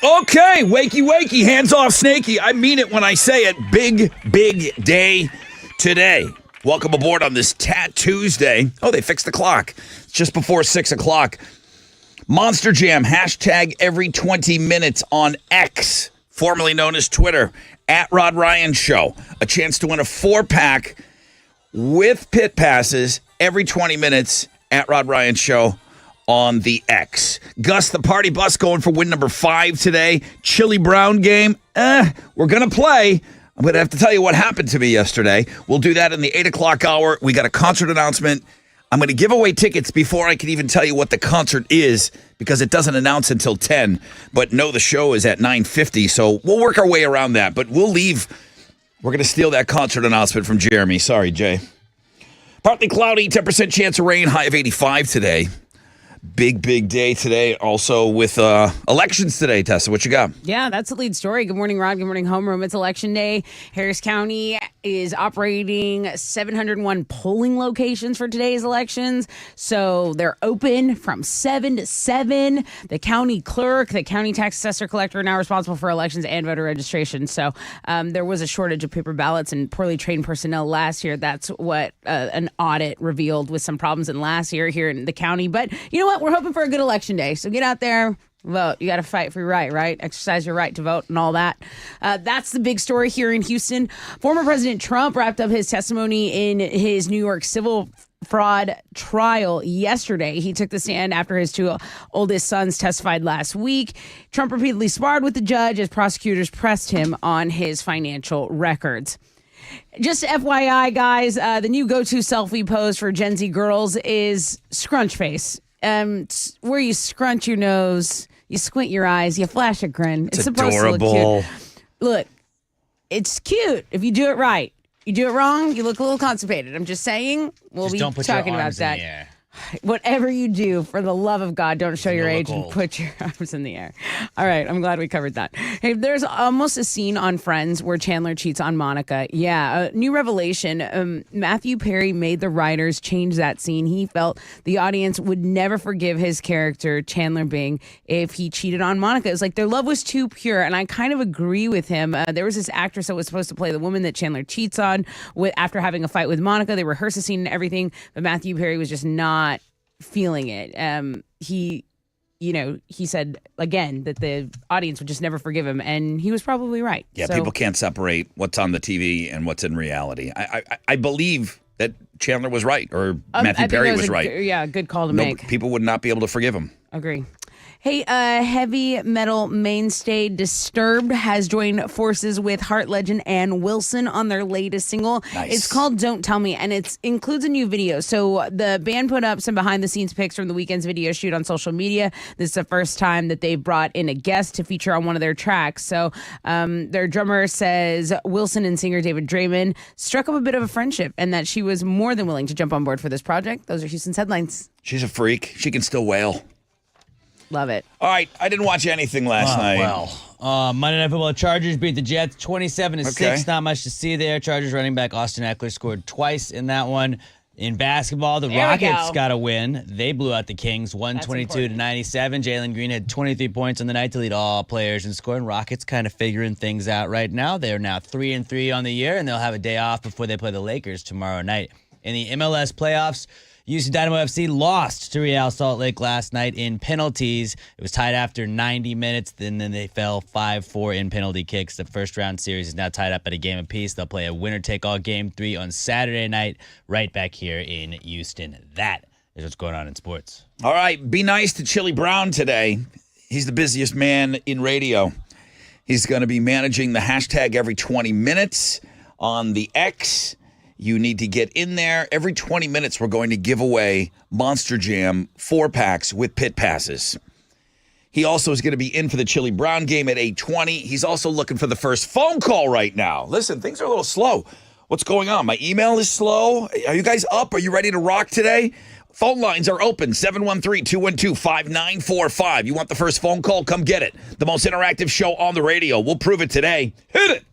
Okay, wakey, wakey, hands off, Snakey. I mean it when I say it. Big, big day today. Welcome aboard on this Tat Tuesday. Oh, they fixed the clock. It's just before 6 o'clock. Monster Jam, hashtag every 20 minutes on X, formerly known as Twitter, at Rod Ryan Show. A chance to win a 4-pack with pit passes every 20 minutes at Rod Ryan Show on the X. Gus, the party bus, going for win number 5 today. Chili Brown game. We're going to play. I'm going to have to tell you what happened to me yesterday. We'll do that in the 8 o'clock hour. We got a concert announcement. I'm going to give away tickets before I can even tell you what the concert is because it doesn't announce until 10. But no, the show is at 9:50, so we'll work our way around that. But we'll leave. We're going to steal that concert announcement from Jeremy. Sorry, Jay. Partly cloudy, 10% chance of rain, high of 85 today. Big, big day today. Also with elections today, Tessa. What you got? Yeah, that's the lead story. Good morning, Rod. Good morning, homeroom. It's election day. Harris County is operating 701 polling locations for today's elections. So they're open from 7 to 7. The county clerk, the county tax assessor collector are now responsible for elections and voter registration. So there was a shortage of paper ballots and poorly trained personnel last year. That's what an audit revealed with some problems in last year here in the county. But you know what? We're hoping for a good election day. So get out there. Vote. You got to fight for your right? Exercise your right to vote and all that. That's the big story here in Houston. Former President Trump wrapped up his testimony in his New York civil fraud trial yesterday. He took the stand after his 2 oldest sons testified last week. Trump repeatedly sparred with the judge as prosecutors pressed him on his financial records. Just FYI, guys, the new go-to selfie pose for Gen Z girls is scrunch face. Where you scrunch your nose, you squint your eyes, you flash a grin. It's supposed adorable. to look cute. Look, it's cute if you do it right. You do it wrong, you look a little constipated. I'm just saying. We'll just be don't put talking your about arms that. in the air. Whatever you do, for the love of God, don't show your age and old. put your arms in the air. All right, I'm glad we covered that. Hey, there's almost a scene on Friends where Chandler cheats on Monica. Yeah, a new revelation. Matthew Perry made the writers change that scene. He felt the audience would never forgive his character, Chandler Bing, if he cheated on Monica. It was like their love was too pure, and I kind of agree with him. There was this actress that was supposed to play the woman that Chandler cheats on after having a fight with Monica. They rehearsed the scene and everything, but Matthew Perry was just not feeling it. He said again that the audience would just never forgive him, and he was probably right. Yeah, So, people can't separate what's on the TV and what's in reality. I believe that Chandler was right, or I Matthew think Perry that was a right. Yeah, good call to No, make. people would not be able to forgive him. Agree. Hey, heavy metal mainstay Disturbed has joined forces with Heart legend Ann Wilson on their latest single. Nice. It's called Don't Tell Me, and it includes a new video. So the band put up some behind-the-scenes pics from the weekend's video shoot on social media. This is the first time that they've brought in a guest to feature on one of their tracks. So their drummer says Wilson and singer David Draymond struck up a bit of a friendship and that she was more than willing to jump on board for this project. Those are Houston's headlines. She's a freak. She can still wail. Love it. All right, I didn't watch anything last night. Monday Night Football, Chargers beat the Jets 27-6. Okay. Not much to see there. Chargers running back Austin Eckler scored twice in that one. In basketball, the There we Rockets go. got a win. They blew out the Kings 122-97. Jalen Green had 23 points on the night to lead all players in scoring. Rockets kind of figuring things out right now. They're now 3-3 on the year, and they'll have a day off before they play the Lakers tomorrow night. In the MLS playoffs, UC Dynamo FC lost to Real Salt Lake last night in penalties. It was tied after 90 minutes, then they fell 5-4 in penalty kicks. The first round series is now tied up at a game apiece. They'll play a winner-take-all game 3 on Saturday night right back here in Houston. That is what's going on in sports. All right, be nice to Chili Brown today. He's the busiest man in radio. He's going to be managing the hashtag every 20 minutes on the X. You need to get in there. Every 20 minutes, we're going to give away Monster Jam 4-packs with pit passes. He also is going to be in for the Chili Brown game at 8:20. He's also looking for the first phone call right now. Listen, things are a little slow. What's going on? My email is slow. Are you guys up? Are you ready to rock today? Phone lines are open, 713-212-5945. You want the first phone call? Come get it. The most interactive show on the radio. We'll prove it today. Hit it.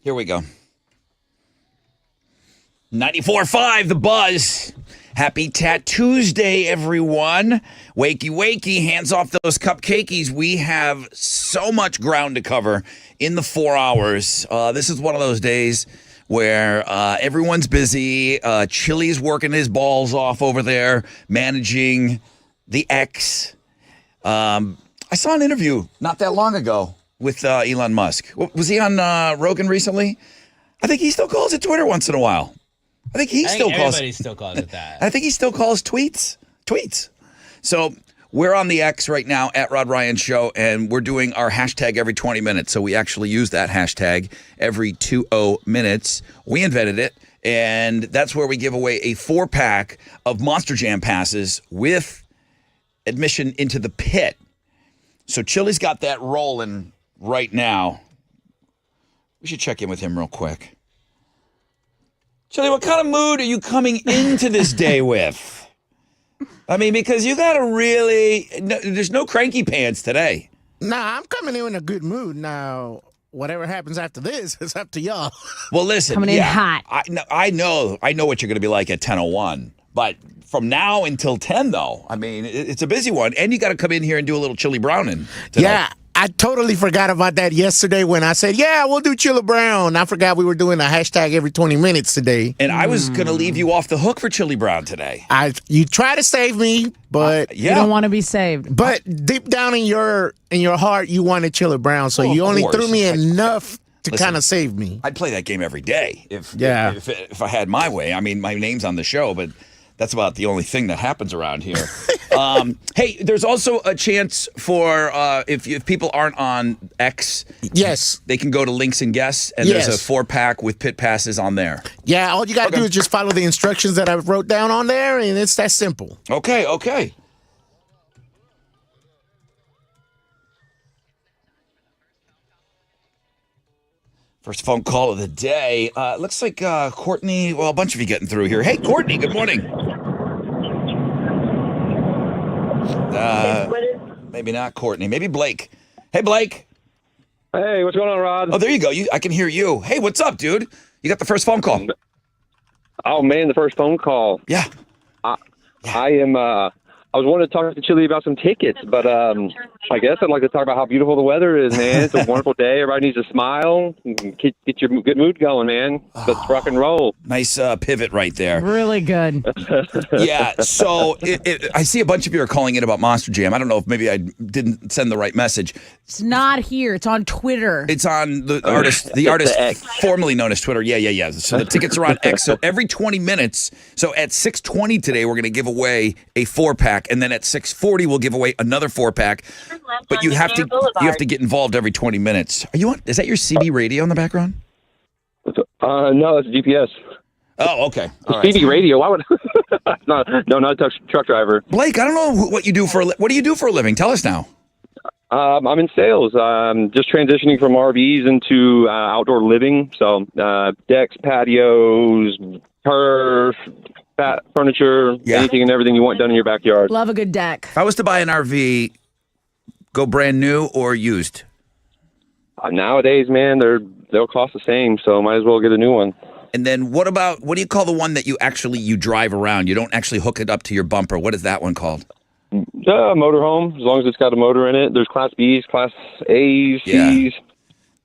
Here we go. 94.5, The Buzz. Happy Tat Tuesday, everyone. Wakey, wakey, hands off those cupcakies. We have so much ground to cover in the 4 hours. This is one of those days where everyone's busy. Chili's working his balls off over there, managing the X. I saw an interview not that long ago with Elon Musk. Was he on Rogan recently? I think he still calls it Twitter once in a while. I think everybody still calls it that. I think he still calls tweets. So we're on the X right now at Rod Ryan Show, and we're doing our hashtag every 20 minutes. So we actually use that hashtag every 20 minutes. We invented it, and that's where we give away a 4-pack of Monster Jam passes with admission into the pit. So Chili's got that rolling right now. We should check in with him real quick. Chili, what kind of mood are you coming into this day with? I mean, because you got to really, there's no cranky pants today. Nah, I'm coming in a good mood. Now, whatever happens after this is up to y'all. Well, listen. Coming in hot. I know what you're going to be like at 10:01. But from now until 10, though, I mean, it's a busy one. And you got to come in here and do a little Chili Browning tonight. Yeah, I totally forgot about that yesterday when I said, yeah, we'll do Chili Brown. I forgot we were doing a hashtag every 20 minutes today. And I was going to leave you off the hook for Chili Brown today. You try to save me, but You don't want to be saved. but deep down in your heart, you wanted Chili Brown, so Well, you of only course. threw me enough to Listen. kind of save me. I'd play that game every day if I had my way. I mean, my name's on the show, but that's about the only thing that happens around here. Hey, there's also a chance for if people aren't on X, Yes. they can go to Links and Guests, and there's a Yes. 4-pack with pit passes on there. Yeah, all you got to Okay. do is just follow the instructions that I wrote down on there, and it's that simple. Okay. First phone call of the day. Looks like Courtney. Well, a bunch of you getting through here. Hey, Courtney. Good morning. Maybe not Courtney. Maybe Blake. Hey, Blake. Hey, what's going on, Rod? Oh, there you go. I can hear you. Hey, what's up, dude? You got the first phone call. Oh man, the first phone call. Yeah. I am. I was wanting to talk to Chili about some tickets, but I guess I'd like to talk about how beautiful the weather is, man. It's a wonderful day. Everybody needs to smile. Get your good mood going, man. Let's rock and roll. Nice pivot right there. Really good. Yeah. So I see a bunch of you are calling in about Monster Jam. I don't know if maybe I didn't send the right message. It's not here. It's on Twitter. It's on the artist formerly known as Twitter. Yeah. So the tickets are on X. So every 20 minutes. So at 6:20 today, we're going to give away a 4-pack, and then at 6:40 we'll give away another 4-pack. But you have to get involved every 20 minutes. Are you on? Is that your CB radio in the background? No, it's GPS. Oh, okay. All right. CB radio. Why would? No, not a truck driver. Blake, I don't know what you do for. What do you do for a living? Tell us now. I'm in sales. Just transitioning from RVs into outdoor living. So decks, patios, turf, furniture, anything and everything you want done in your backyard. Love a good deck. If I was to buy an RV, go brand new or used? Nowadays, man, they'll cost the same. So might as well get a new one. And then what do you call the one that you drive around? You don't actually hook it up to your bumper. What is that one called? Motorhome, as long as it's got a motor in it. There's Class Bs, Class As, Cs.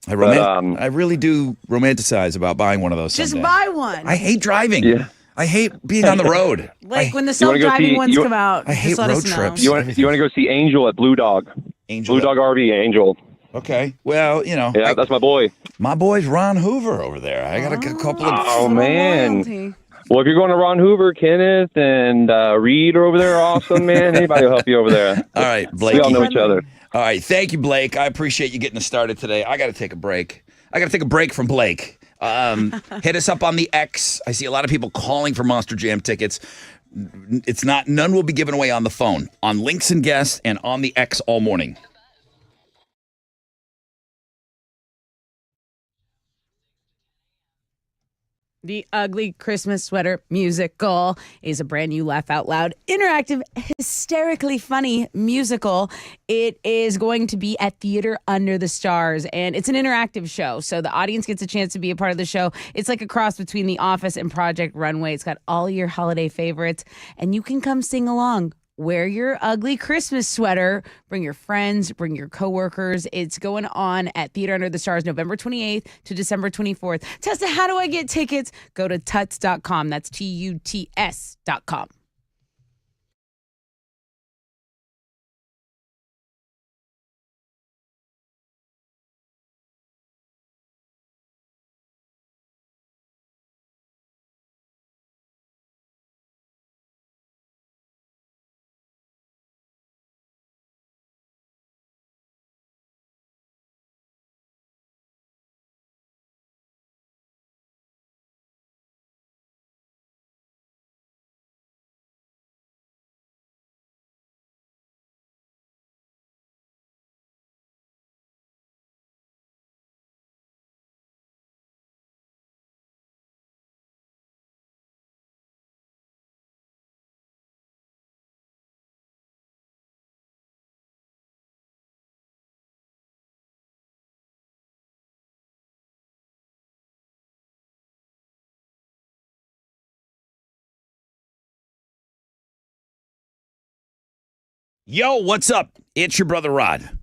I really do romanticize about buying one of those Just someday. buy one. I hate driving. Yeah. I hate being on the road. Like when the wanna go self-driving see- ones you- come out. I hate just let road us know. trips. You want to go see Angel at Blue Dog. Angel. Blue Dog RV, Angel. Okay. Well, Yeah, that's my boy. my boy's Ron Hoover over there. I got a couple of. Oh, man. Loyalty. Well, if you're going to Ron Hoover, Kenneth and Reed are over there. Awesome, man. Anybody will help you over there. All right, Blake. We all know each other. All right. Thank you, Blake. I appreciate you getting us started today. I got to take a break. From Blake. Hit us up on the X. I see a lot of people calling for Monster Jam tickets. None will be given away on the phone, on Links and Guests, and on the X all morning. The Ugly Christmas Sweater Musical is a brand new laugh out loud, interactive, hysterically funny musical. It is going to be at Theater Under the Stars, and it's an interactive show. So the audience gets a chance to be a part of the show. It's like a cross between The Office and Project Runway. It's got all your holiday favorites, and you can come sing along. Wear your ugly Christmas sweater. Bring your friends, bring your coworkers. It's going on at Theater Under the Stars November 28th to December 24th. Tessa, how do I get tickets? Go to tuts.com. That's TUTS.com. Yo, what's up? It's your brother Rod.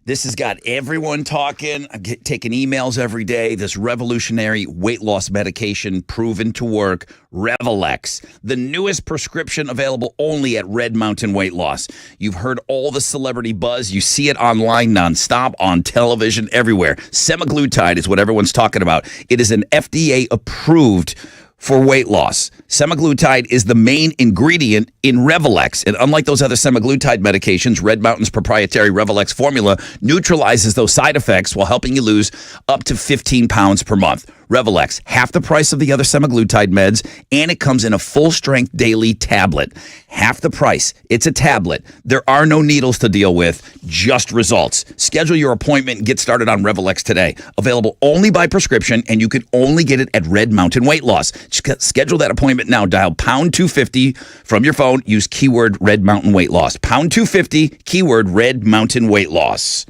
This has got everyone talking. I'm taking emails every day. This revolutionary weight loss medication proven to work, Revelex, the newest prescription available only at Red Mountain Weight Loss. You've heard all the celebrity buzz. You see it online nonstop, on television, everywhere. Semaglutide is what everyone's talking about. It is an FDA approved for weight loss. Semaglutide is the main ingredient in Revelex. And unlike those other semaglutide medications, Red Mountain's proprietary Revelex formula neutralizes those side effects while helping you lose up to 15 pounds per month. Revelex, half the price of the other semaglutide meds, and it comes in a full-strength daily tablet. Half the price. It's a tablet. There are no needles to deal with, just results. Schedule your appointment and get started on Revelex today. Available only by prescription, and you can only get it at Red Mountain Weight Loss. Schedule that appointment now. Dial pound 250 from your phone. Use keyword Red Mountain Weight Loss. Pound 250, keyword Red Mountain Weight Loss.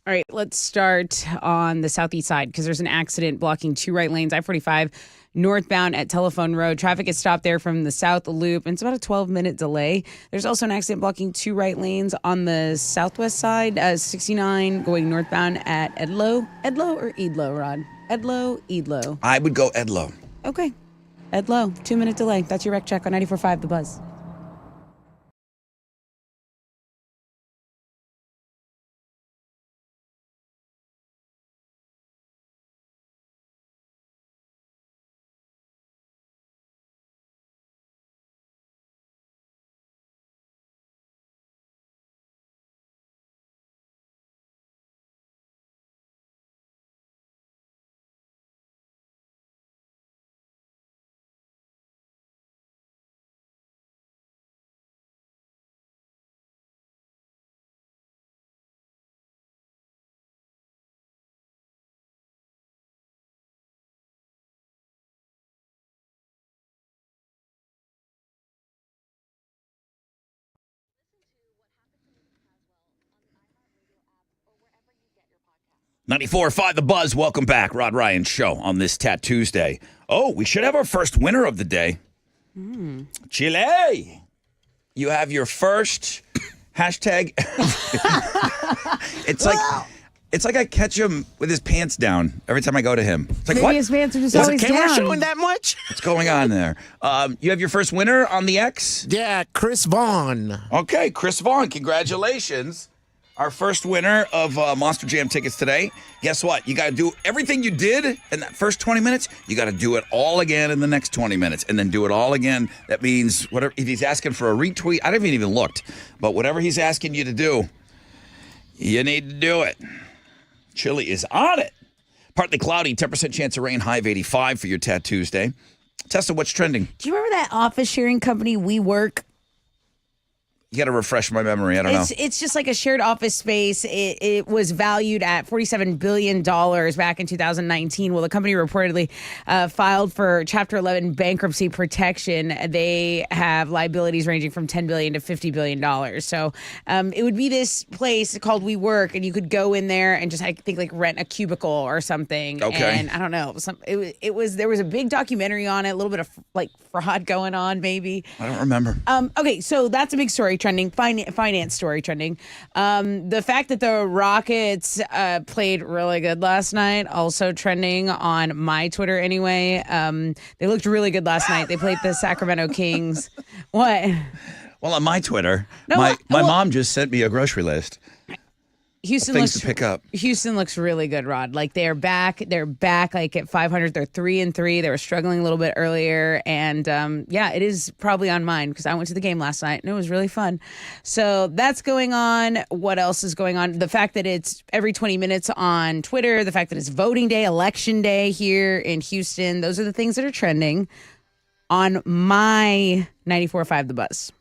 All right, let's start on the southeast side because there's an accident blocking 2 right lanes, I-45 northbound at Telephone Road. Traffic is stopped there from the south loop, and it's about a 12-minute delay. There's also an accident blocking 2 right lanes on the southwest side, 69 going northbound at Edlow. Edlow or Edlow, Rod? Edlow, Edlow. I would go Edlow. Okay. Edlow, 2-minute delay. That's your rec check on 94.5 The Buzz. Ninety-four five The Buzz. Welcome back. Rod Ryan Show on this Tat Tuesday. Oh, we should have our first winner of the day. Chile. You have your first hashtag. It's like I catch him with his pants down every time I go to him. It's like, Maybe what? his pants are just Is the always camera down. showing that much? What's going on there? You have your first winner on the X? Yeah, Chris Vaughn. Okay, Chris Vaughn, congratulations. Our first winner of Monster Jam tickets today. Guess what? You got to do everything you did in that first 20 minutes. You got to do it all again in the next 20 minutes and then do it all again. That means whatever, if he's asking for a retweet, I haven't even looked, but whatever he's asking you to do, you need to do it. Chili is on it. Partly cloudy, 10% chance of rain, high of 85 for your Tat Tuesday. Tessa, what's trending? Do you remember that office sharing company, WeWork? You got to refresh my memory. I don't know. It's just like a shared office space. It was valued at $47 billion back in 2019. Well, the company reportedly filed for Chapter 11 bankruptcy protection. They have liabilities ranging from $10 billion to $50 billion. So it would be this place called WeWork, and you could go in there and just, I think, like rent a cubicle or something. Okay. And I don't know. There was a big documentary on it, a little bit of like fraud going on, maybe. I don't remember. Okay, so that's a big story trending, finance story trending. The fact that the Rockets played really good last night, also trending on my Twitter anyway. They looked really good last night. They played the Sacramento Kings. What? Well, on my Twitter, No, my well- mom just sent me a grocery list. Houston Things looks to pick up. Houston looks really good, Rod. Like they're back like at 500. They're 3-3. They were struggling a little bit earlier, and yeah, it is probably on mine because I went to the game last night and it was really fun. So that's going on. What else is going on? The fact that it's every 20 minutes on Twitter. The fact that it's voting day, election day here in Houston. Those are the things that are trending on my 94.5 The Buzz.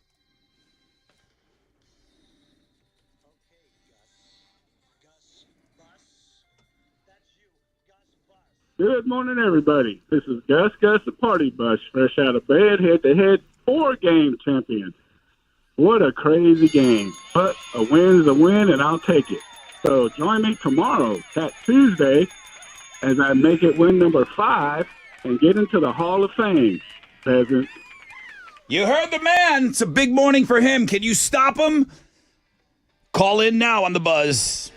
Good morning, everybody. This is Gus the Party Bus, fresh out of bed, head-to-head 4-game champion. What a crazy game. But a win's a win, and I'll take it. So join me tomorrow, that Tuesday, as I make it win number 5 and get into the Hall of Fame. Peasants. You heard the man. It's a big morning for him. Can you stop him? Call in now on the Buzz.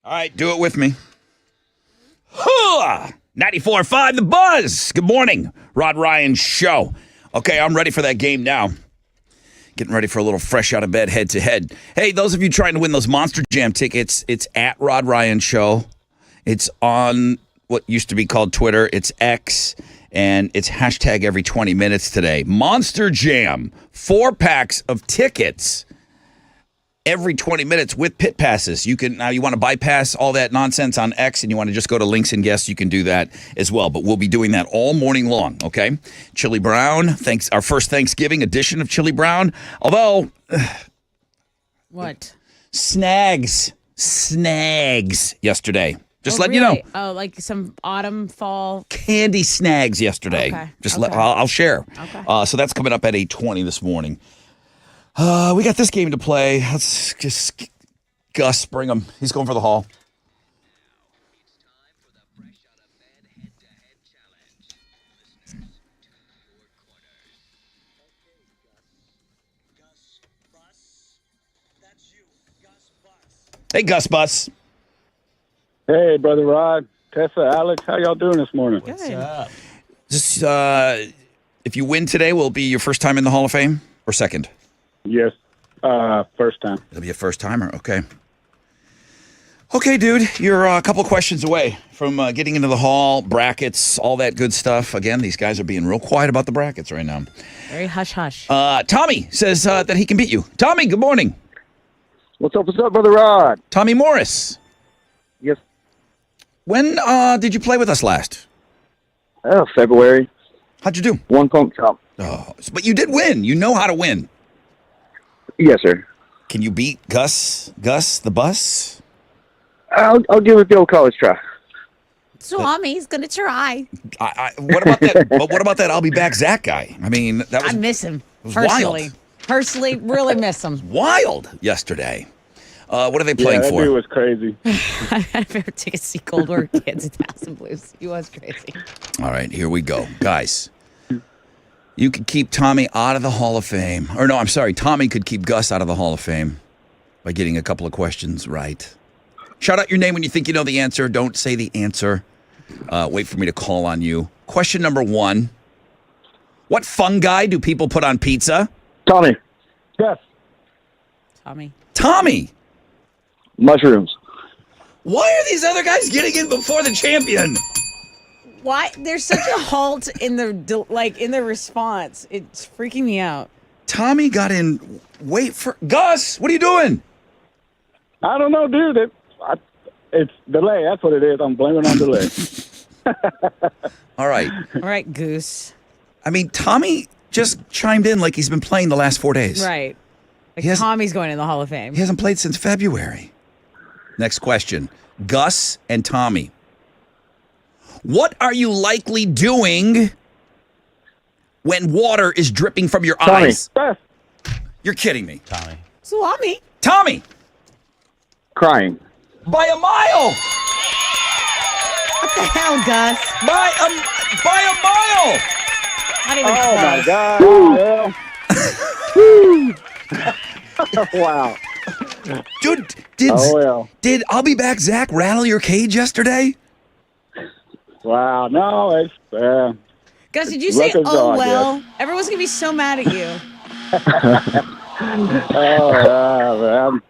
All right, do it with me. 94.5 The Buzz. Good morning, Rod Ryan Show. Okay, I'm ready for that game now. Getting ready for a little fresh out of bed head-to-head. Hey, those of you trying to win those Monster Jam tickets, it's at Rod Ryan Show. It's on what used to be called Twitter. It's X, and it's hashtag every 20 minutes today. Monster Jam, 4 packs of tickets every 20 minutes with pit passes. You can now you want to bypass all that nonsense on X and you want to just go to links and guests, you can do that as well. But we'll be doing that all morning long, okay? Chili Brown, thanks our first Thanksgiving edition of Chili Brown. Although What? snags yesterday. Just letting you know. Oh, like some autumn, fall. Candy snags yesterday. Okay, Just okay. I'll share. Okay. So that's coming up at 8:20 this morning. We got this game to play. Let's just Gus, bring him. He's going for the haul. Hey, Gus Bus. Hey, Brother Rod, Tessa, Alex, how y'all doing this morning? Good. Just, if you win today, will it be your first time in the Hall of Fame or second? Yes, first time. It'll be a first timer. Okay. Okay, dude, you're a couple questions away from getting into the hall, brackets, all that good stuff. Again, these guys are being real quiet about the brackets right now. Very hush hush. Tommy says that he can beat you. Tommy, good morning. What's up, Brother Rod? Tommy Morris. Yes. When did you play with us last? February. How'd you do? 1 pump chop. Oh, but you did win. You know how to win. Yes, sir. Can you beat Gus the Bus? I'll give it the old college try. Swami's gonna try. What about that? But what about that? I'll be back, Zach guy. I mean, that was I miss him was personally. wild. Personally, really miss him. wild yesterday. What are they playing that for? dude was crazy. I had a favorite ticket to see Cold War Kids at House and Blues. He was crazy. All right, here we go, guys. You could keep Tommy out of the Hall of Fame, or no, I'm sorry, Tommy could keep Gus out of the Hall of Fame by getting a couple of questions right. Shout out your name when you think you know the answer. Don't say the answer. Wait for me to call on you. Question number 1. What fungi do people put on pizza? Tommy, Yes. Tommy. Tommy. mushrooms. Why are these other guys getting in before the champion? Why? There's such a halt in the response. It's freaking me out. Tommy got in. Wait for Gus. What are you doing? I don't know, dude. It's delay. That's what it is. I'm blaming on delay. All right. All right, Goose. I mean, Tommy just chimed in like he's been playing the last 4 days. Right. Like He has- Tommy's going in the Hall of Fame. He hasn't played since February. Next question. Gus and Tommy. What are you likely doing when water is dripping from your Tommy. eyes? Yes. You're kidding me. Tommy. Swami. Tommy, Crying. by a mile. What the hell, Gus? By a mile. Not even Oh, my close. God. Wow. Dude, Oh, well. did I'll be back, Zach, rattle your cage yesterday? Wow. No, it's, Gus, did you say, Look at oh, God, well? Everyone's going to be so mad at you.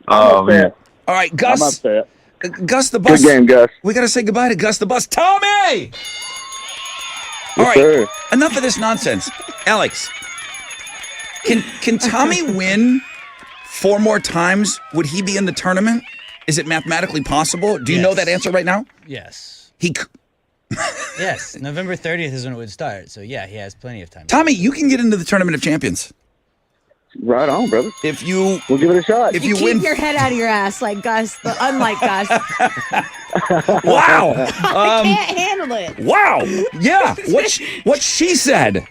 Oh, man. All right, I'm Gus. upset. Gus the Good bus. game, Gus. We got to say goodbye to Gus the bus. Tommy! All right, sir. enough of this nonsense. Alex, can Tommy win 4 more times? Would he be in the tournament? Is it mathematically possible? Do you know Yes. that answer right now? Yes. He, Yes. November 30th is when it would start. So, yeah, he has plenty of time. Tommy, you can get into the tournament of champions Right on, brother. if you We'll give it a shot. if You you keep win. your head out of your ass like Gus, unlike Gus. Wow, Can't handle it. wow, yeah. What she said.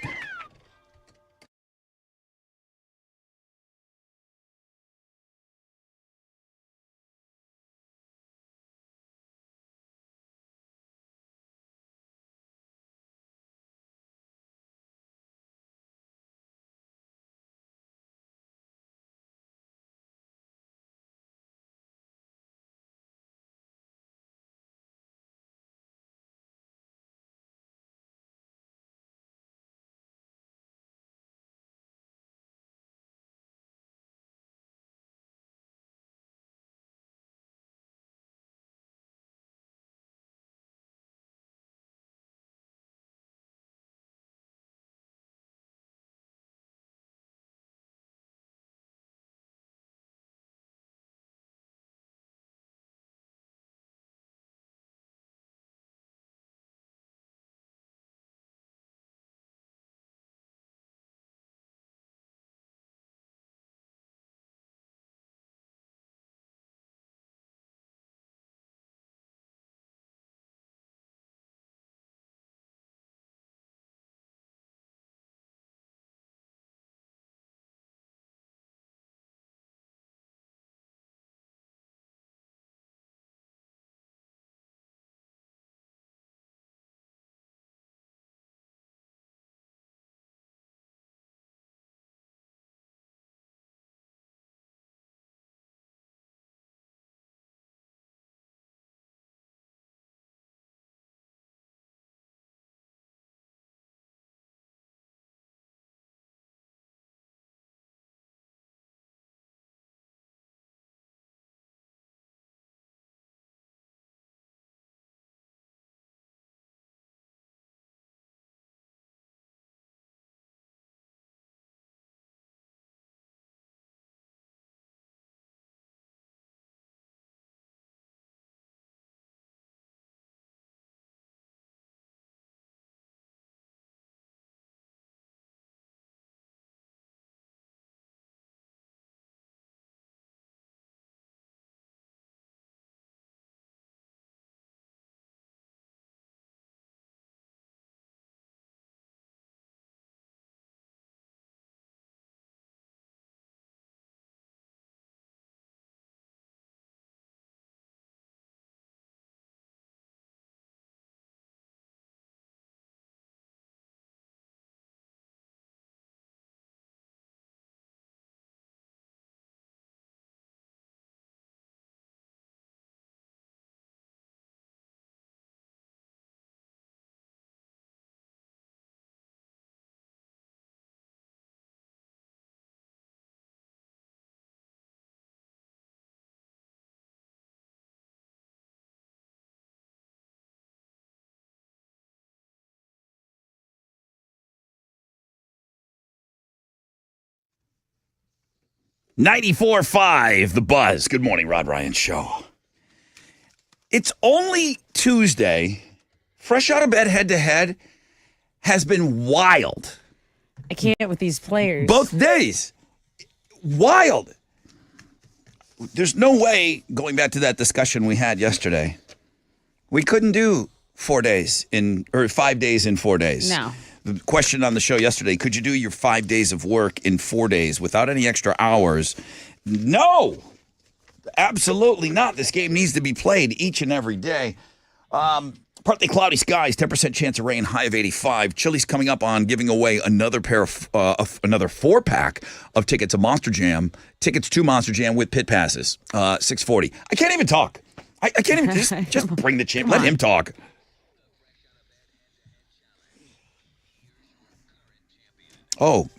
94.5 The Buzz. Good morning, Rod Ryan Show. It's only Tuesday. Fresh out of bed head-to-head has been wild. I can't with these players. Both days. Wild. There's no way, going back to that discussion we had yesterday, we couldn't do 5 days in 4 days. No. The question on the show yesterday, could you do your 5 days of work in 4 days without any extra hours? No, absolutely not. This game needs to be played each and every day. Partly cloudy skies, 10% chance of rain, high of 85. Chili's coming up on giving away another pair of another 4-pack of tickets to Monster Jam. Tickets to Monster Jam with pit passes. 640. I can't even talk. I can't even just bring the champ. Let him talk. Oh,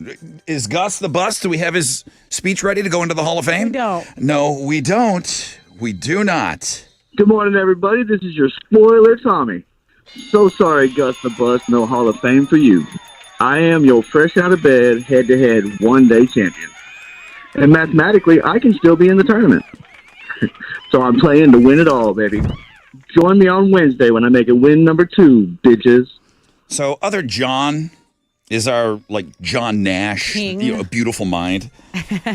is Gus the Bus? Do we have his speech ready to go into the Hall of Fame? We don't. No, we don't. We do not. Good morning, everybody. This is your spoiler, Tommy. So sorry, Gus the Bus, no Hall of Fame for you. I am your fresh out of bed, head-to-head, one-day champion. And mathematically, I can still be in the tournament. So I'm playing to win it all, baby. Join me on Wednesday when I make it win number 2, bitches. So other John is our John Nash, King. A beautiful mind,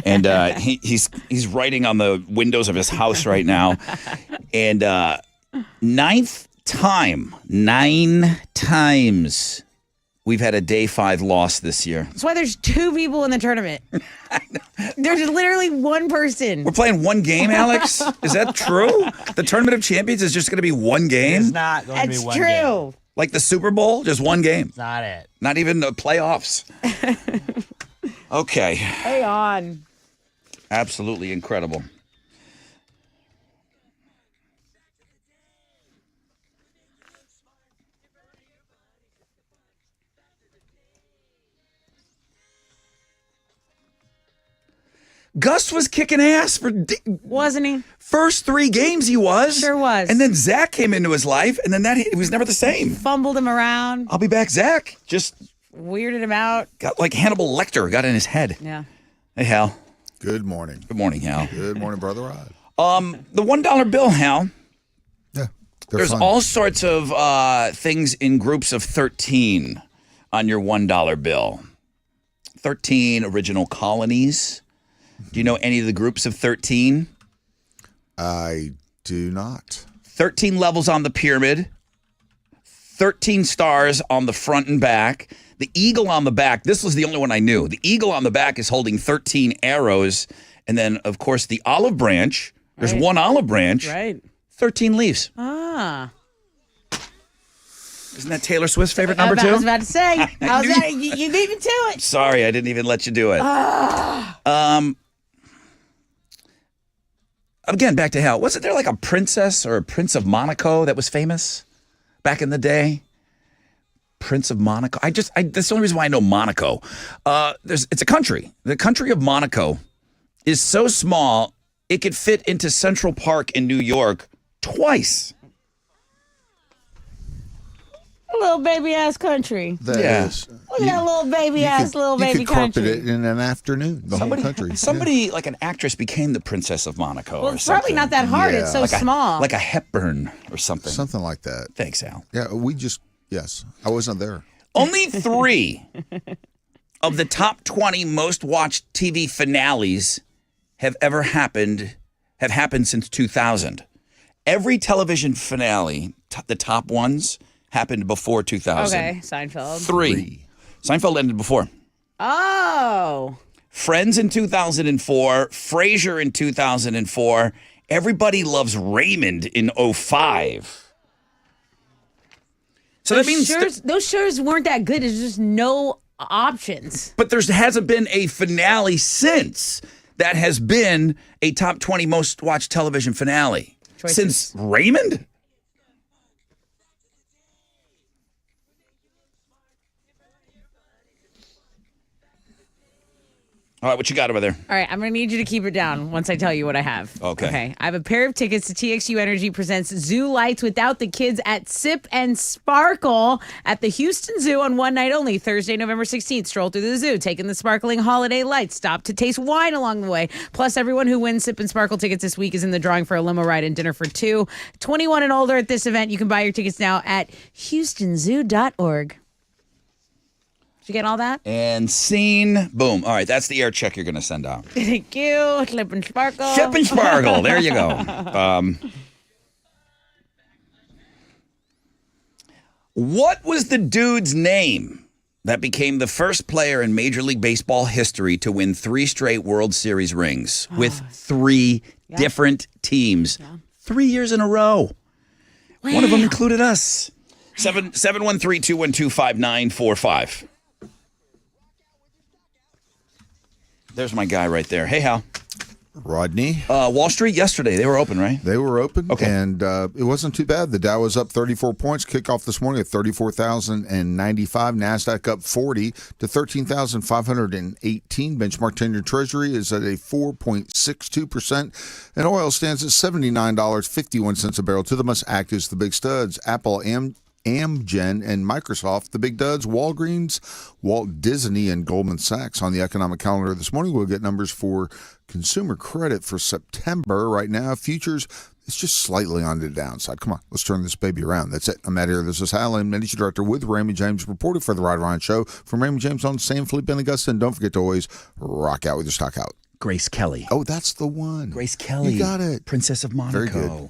and he's writing on the windows of his house right now, and 9 times we've had a day 5 loss this year. That's why there's 2 people in the tournament. There's literally one person. We're playing one game, Alex. Is that true? The Tournament of Champions is just going to be one game, It's not going to be That's one true. game. like the Super Bowl, just one game, It's not it. not even the playoffs. Okay. Hang on. Absolutely incredible. Gus was kicking ass for Wasn't he? first 3 games. He was. Sure was. And then Zach came into his life, and then it was never the same. Fumbled him around, I'll be back, Zach. Just weirded him out. got like Hannibal Lecter got in his head. Yeah. Hey, Hal. Good morning. Good morning, Hal. Good morning, Brother Rod. The $1 bill, Hal. Yeah. They're There's fun. all sorts of things in groups of 13 on your $1 bill. 13 original colonies. Do you know any of the groups of 13? I do not. 13 levels on the pyramid. 13 stars on the front and back. The eagle on the back, this was the only one I knew. The eagle on the back is holding 13 arrows. And then, of course, the olive branch. There's Right. one olive branch. Right. 13 leaves. Ah. Isn't that Taylor Swift's favorite number I was 2? about to say. You beat me to it. Sorry, I didn't even let you do it. Again, back to Hal. Wasn't there like a princess or a Prince of Monaco that was famous back in the day? Prince of Monaco. That's the only reason why I know Monaco. It's a country. The country of Monaco is so small it could fit into Central Park in New York twice. A little baby ass country. That Yeah. is- Look at that little baby ass little baby you could carpet country. it in an afternoon. The whole country. Somebody like an actress became the Princess of Monaco. Well, or it's probably something. not that hard. It's so Yeah. small. Like a Hepburn or something. Something like that. Thanks, Al. Yeah, yes. I wasn't there. Only 3 of the top 20 most watched TV finales have happened since 2000. Every television finale, the top ones, happened before 2000. okay, Seinfeld. 3. Seinfeld ended before. Oh. Friends in 2004, Frasier in 2004, Everybody Loves Raymond in 05. So that means those shows weren't that good. There's just no options. but there hasn't been a finale since that has been a top 20 most watched television finale. Choices. Since Raymond? All right, what you got over there? All right, I'm going to need you to keep it down once I tell you what I have. Okay. I have a pair of tickets to TXU Energy presents Zoo Lights without the kids at Sip and Sparkle at the Houston Zoo on one night only, Thursday, November 16th. Stroll through the zoo, taking the sparkling holiday lights. Stop to taste wine along the way. Plus, everyone who wins Sip and Sparkle tickets this week is in the drawing for a limo ride and dinner for two. 21 and older at this event. You can buy your tickets now at houstonzoo.org. Did you get all that? And scene. Boom. All right, that's the air check you're going to send out. Thank you. Slip and Sparkle. Sip and Sparkle. There you go. What was the dude's name that became the first player in Major League Baseball history to win 3 straight World Series rings with 3 different teams? 3 years in a row. Wow. One of them included us. 713-212-5945. There's my guy right there. Hey, Hal. Rodney. Wall Street yesterday. They were open, right? They were open, Okay. and it wasn't too bad. The Dow was up 34 points. Kickoff this morning at 34,095. NASDAQ up 40 to 13,518. Benchmark 10-year Treasury is at a 4.62%, and oil stands at $79.51 a barrel. To the most active, the big studs. Apple, Amgen, and Microsoft, the big duds. Walgreens, Walt Disney, and Goldman Sachs. On the economic calendar this morning, we'll get numbers for consumer credit for September. Right now, futures, it's just slightly on the downside. Come on, let's turn this baby around. That's it. I'm Matt here. This is Hal, and Managing Director with Raymond James, reported for the Ride Ryan Show from Raymond James on San Felipe and Augusta. And don't forget to always rock out with your stock out. Grace Kelly. Oh, that's the one. Grace Kelly. You got it. Princess of Monaco. Very good.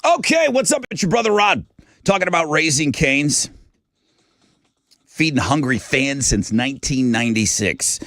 Okay, what's up? It's your brother Rod talking about Raising Cane's, feeding hungry fans since 1996.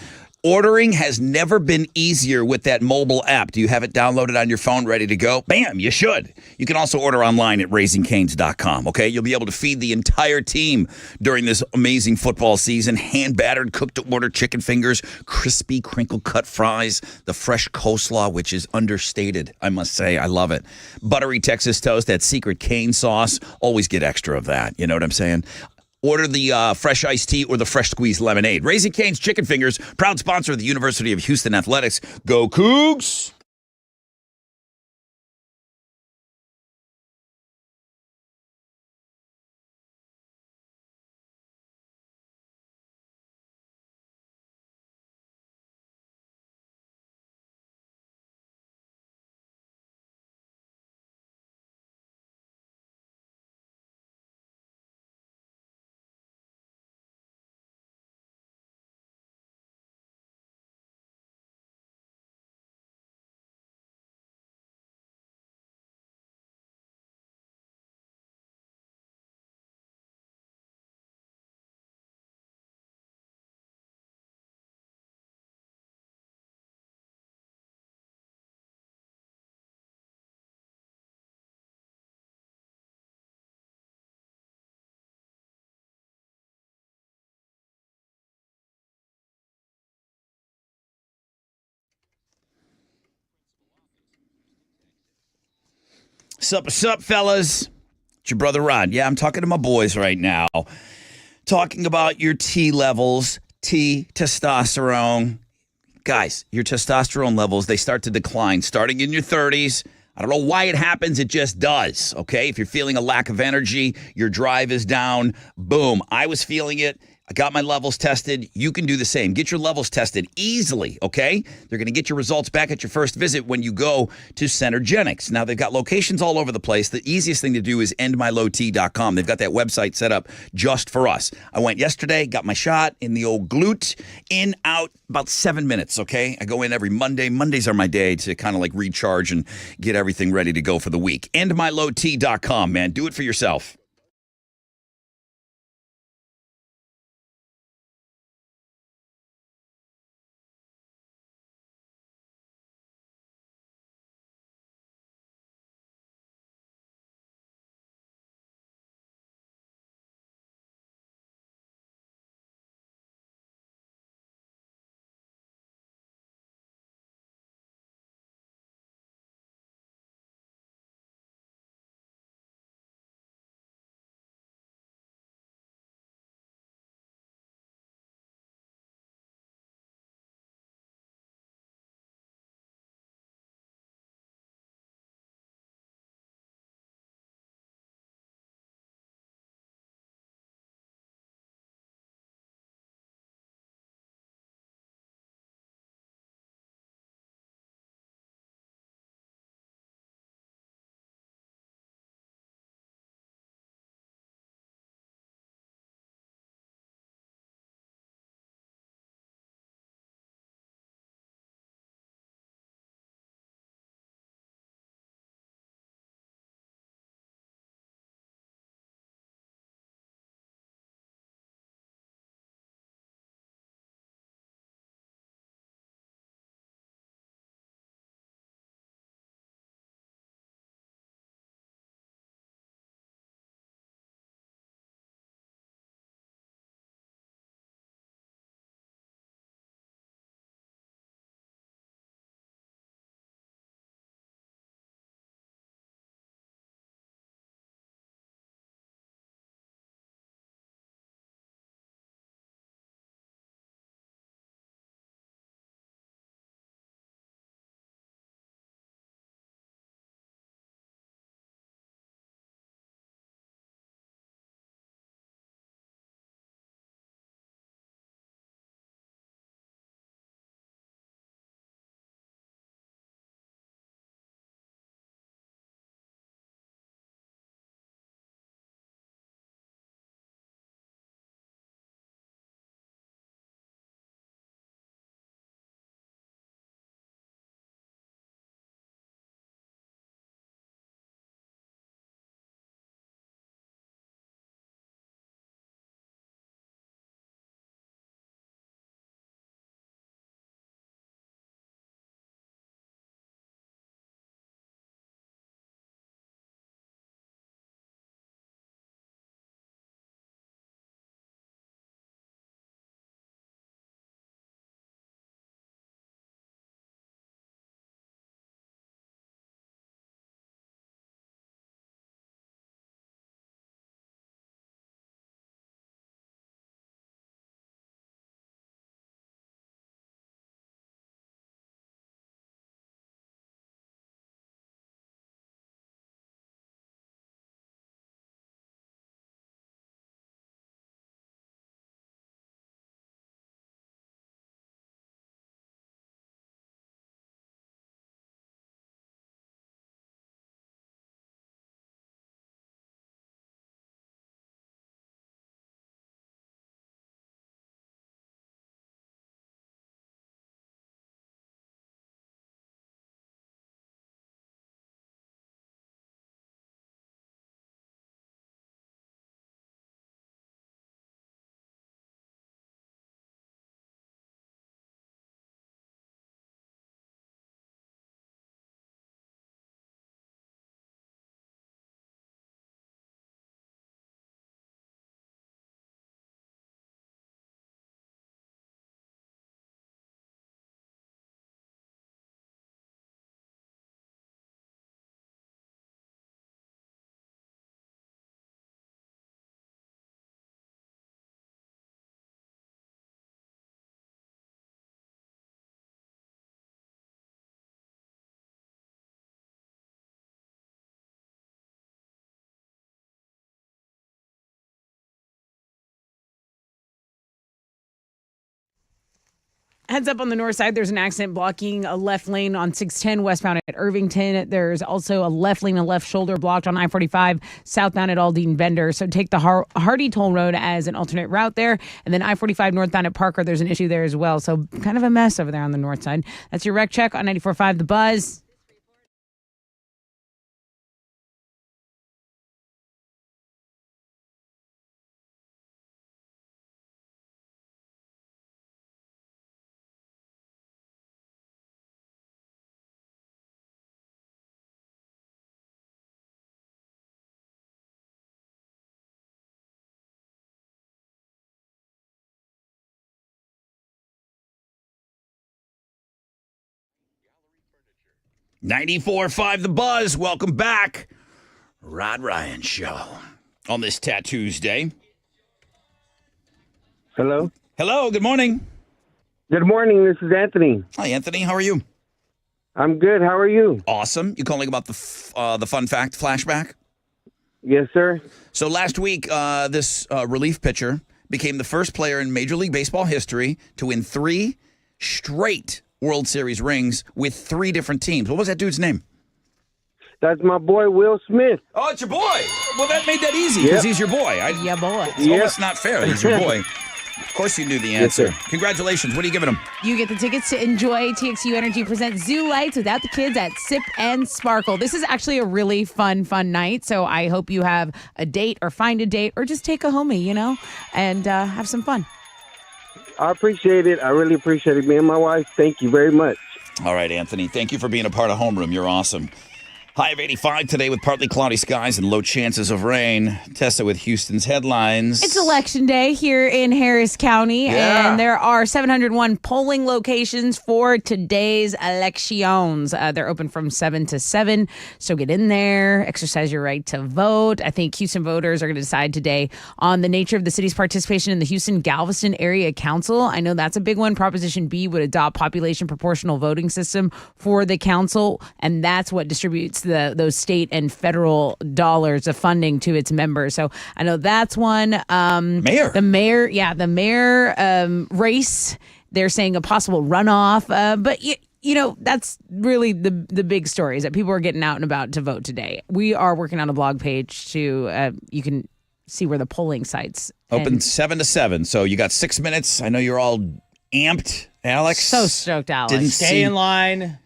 Ordering has never been easier with that mobile app. Do you have it downloaded on your phone, ready to go? Bam, you should. You can also order online at raisingcanes.com, okay? You'll be able to feed the entire team during this amazing football season. Hand-battered, cooked-to-order chicken fingers, crispy crinkle-cut fries, the fresh coleslaw, which is understated, I must say. I love it. Buttery Texas toast, that secret cane sauce. Always get extra of that, you know what I'm saying? Order the fresh iced tea or the fresh squeezed lemonade. Raising Cane's Chicken Fingers, proud sponsor of the University of Houston Athletics. Go Cougs! Sup, fellas? It's your brother Rod. Yeah, I'm talking to my boys right now. Talking about your T levels, T testosterone. Guys, your testosterone levels, they start to decline starting in your 30s. I don't know why it happens. It just does, okay? If you're feeling a lack of energy, your drive is down, boom. I was feeling it. I got my levels tested. You can do the same. Get your levels tested easily, okay? They're going to get your results back at your first visit when you go to Centergenics. Now, they've got locations all over the place. The easiest thing to do is endmylowt.com. They've got that website set up just for us. I went yesterday, got my shot in the old glute, in, out, about 7 minutes, okay? I go in every Monday. Mondays are my day to kind of like recharge and get everything ready to go for the week. Endmylowt.com, man. Do it for yourself. Heads up on the north side, there's an accident blocking a left lane on 610 westbound at Irvington. There's also a left lane and left shoulder blocked on I-45 southbound at Aldine Bender. So take the Hardy Toll Road as an alternate route there. And then I-45 northbound at Parker, there's an issue there as well. So kind of a mess over there on the north side. That's your wreck check on 94.5 The Buzz. .94.5 The Buzz. Welcome back. Rod Ryan Show on this Tattoos Day. Hello. Hello. Good morning. Good morning. This is Anthony. Hi, Anthony. How are you? I'm good. How are you? Awesome. You calling about the fun fact flashback? Yes, sir. So last week, this relief pitcher became the first player in Major League Baseball history to win 3 straight World Series rings with 3 different teams. What was that dude's name? That's my boy, Will Smith. Oh, it's your boy. Well, that made that easy because he's your boy. Yeah, boy. It's almost not fair. He's your boy. Of course you knew the answer. Yes, Congratulations. What are you giving him? You get the tickets to enjoy TXU Energy present Zoo Lights without the kids at Sip and Sparkle. This is actually a really fun night. So I hope you have a date or find a date or just take a homie, and have some fun. I appreciate it. I really appreciate it. Me and my wife, thank you very much. All right, Anthony. Thank you for being a part of Homeroom. You're awesome. High of 85 today with partly cloudy skies and low chances of rain. Tessa with Houston's headlines. It's Election Day here in Harris County, and there are 701 polling locations for today's elections. They're open from 7 to 7, so get in there, exercise your right to vote. I think Houston voters are going to decide today on the nature of the city's participation in the Houston-Galveston Area Council. I know that's a big one. Proposition B would adopt population proportional voting system for the council, and that's what distributes those state and federal dollars of funding to its members. So I know that's one. The mayor race. They're saying a possible runoff, but that's really the big story is that people are getting out and about to vote today. We are working on a blog page to you can see where the polling sites open 7 to 7. So you got 6 minutes. I know you're all amped, Alex. So stoked, Alex. Didn't Stay in line.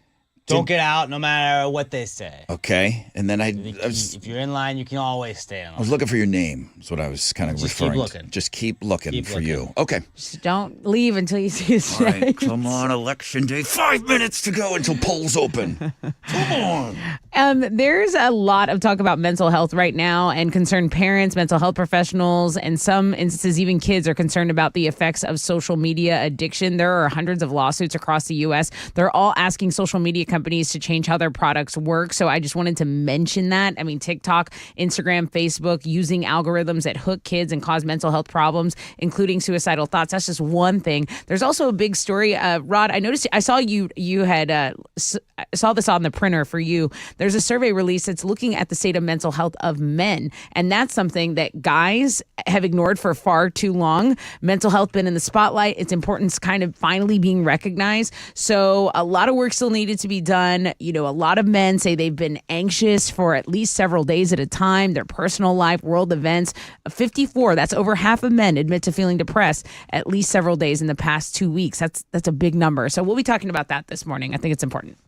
Don't get out no matter what they say. Okay. And then if you're in line, you can always stay in line. I was looking for your name. That's what I was kind of referring keep looking. to. Just keep looking Keep for looking. you. Okay. Just don't leave until you see his All right. name. Come on, Election Day. 5 minutes to go until polls open. Come on. There's a lot of talk about mental health right now, and concerned parents, mental health professionals, and some instances even kids are concerned about the effects of social media addiction. There are hundreds of lawsuits across the U.S. They're all asking social media companies to change how their products work. So I just wanted to mention that. I mean, TikTok, Instagram, Facebook using algorithms that hook kids and cause mental health problems, including suicidal thoughts. That's just one thing. There's also a big story. Rod, I noticed, I saw you had saw this on the printer for you. There's a survey release that's looking at the state of mental health of men. And that's something that guys have ignored for far too long. Mental health been in the spotlight. Its importance kind of finally being recognized. So a lot of work still needed to be done. A lot of men say they've been anxious for at least several days at a time, their personal life, world events. 54, that's over half of men admit to feeling depressed at least several days in the past 2 weeks. That's a big number. So we'll be talking about that this morning. I think it's important.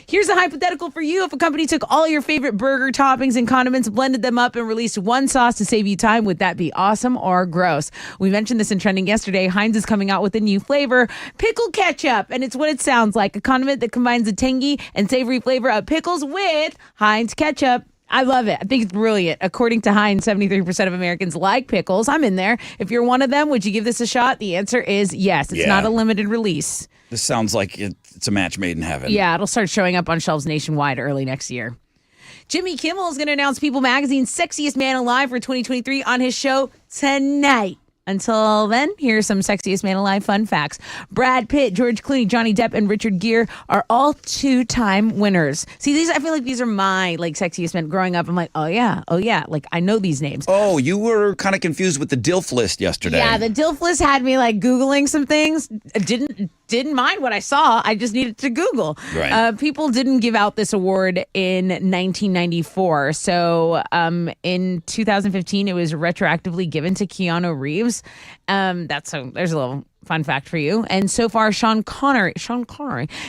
Here's a hypothetical for you. If a company took all your favorite burger toppings and condiments, blended them up, and released one sauce to save you time, would that be awesome or gross? We mentioned this in Trending yesterday. Heinz is coming out with a new flavor, pickle ketchup. And it's what it sounds like, a condiment that combines the tangy and savory flavor of pickles with Heinz ketchup. I love it. I think it's brilliant. According to Heinz, 73% of Americans like pickles. I'm in there. If you're one of them, would you give this a shot? The answer is yes. It's not a limited release. This sounds like it's a match made in heaven. Yeah, it'll start showing up on shelves nationwide early next year. Jimmy Kimmel is going to announce People Magazine's Sexiest Man Alive for 2023 on his show tonight. Until then, here's some Sexiest Man Alive fun facts. Brad Pitt, George Clooney, Johnny Depp, and Richard Gere are all 2-time winners. See, I feel like these are my Sexiest men. Growing up, I'm like, oh yeah. Like, I know these names. Oh, you were kind of confused with the DILF list yesterday. Yeah, the DILF list had me Googling some things. Didn't didn't mind what I saw. I just needed to Google. Right. People didn't give out this award in 1994. So in 2015, it was retroactively given to Keanu Reeves. There's a little fun fact for you. And so far, Sean Connery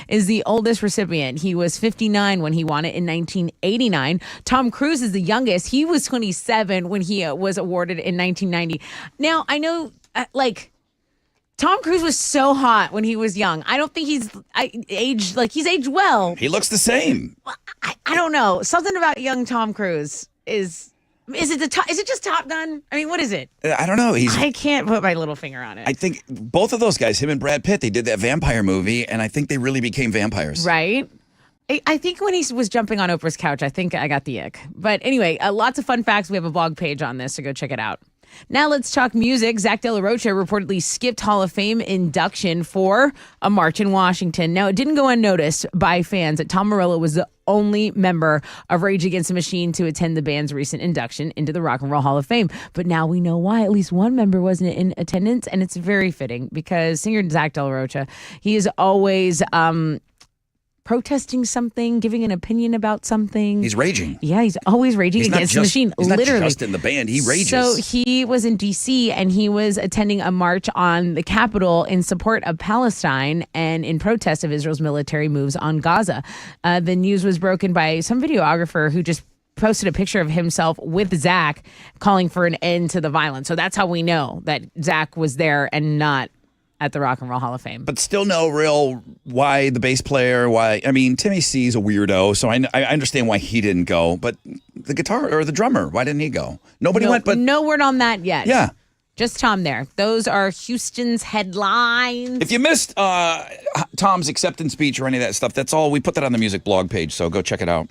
is the oldest recipient. He was 59 when he won it in 1989. Tom Cruise is the youngest. He was 27 when he was awarded in 1990. Now, I know, Tom Cruise was so hot when he was young. I don't think he's aged well. He looks the same. I don't know. Something about young Tom Cruise is it just Top Gun? I mean, what is it? I don't know. I can't put my little finger on it. I think both of those guys, him and Brad Pitt, they did that vampire movie, and I think they really became vampires. Right? I think when he was jumping on Oprah's couch, I think I got the ick. But anyway, lots of fun facts. We have a blog page on this, so go check it out. Now let's talk music. Zach De La Rocha reportedly skipped Hall of Fame induction for a march in Washington. Now, it didn't go unnoticed by fans that Tom Morello was the only member of Rage Against the Machine to attend the band's recent induction into the Rock and Roll Hall of Fame. But now we know why. At least one member wasn't in attendance, and it's very fitting because singer Zach De La Rocha, he is always protesting something, giving an opinion about something. He's raging. Yeah, he's always raging against the machine. He's literally. not just in the band. He rages. So he was in D.C. and he was attending a march on the Capitol in support of Palestine and in protest of Israel's military moves on Gaza. The news was broken by some videographer who just posted a picture of himself with Zach calling for an end to the violence. So that's how we know that Zach was there and not at the Rock and Roll Hall of Fame. But still no real why the bass player, Timmy C is a weirdo, so I understand why he didn't go. But the guitar or the drummer, why didn't he go? Nobody went, but no word on that yet. Yeah. Just Tom there. Those are Houston's headlines. If you missed Tom's acceptance speech or any of that stuff, that's all. We put that on the music blog page, so go check it out.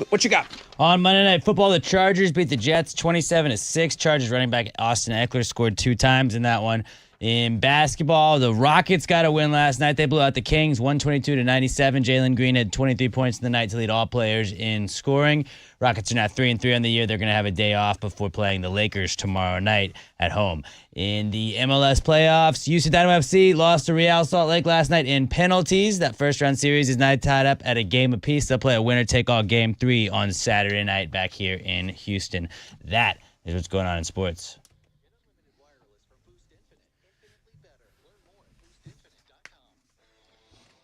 What you got? On Monday Night Football, the Chargers beat the Jets 27-6. Chargers running back Austin Eckler scored 2 times in that one. In basketball, the Rockets got a win last night. They blew out the Kings 122-97. Jalen Green had 23 points in the night to lead all players in scoring. Rockets are now 3-3 on the year. They're going to have a day off before playing the Lakers tomorrow night at home. In the MLS playoffs, UC Dynamo FC lost to Real Salt Lake last night in penalties. That first-round series is now tied up at a game apiece. They'll play a winner-take-all Game 3 on Saturday night back here in Houston. That is what's going on in sports.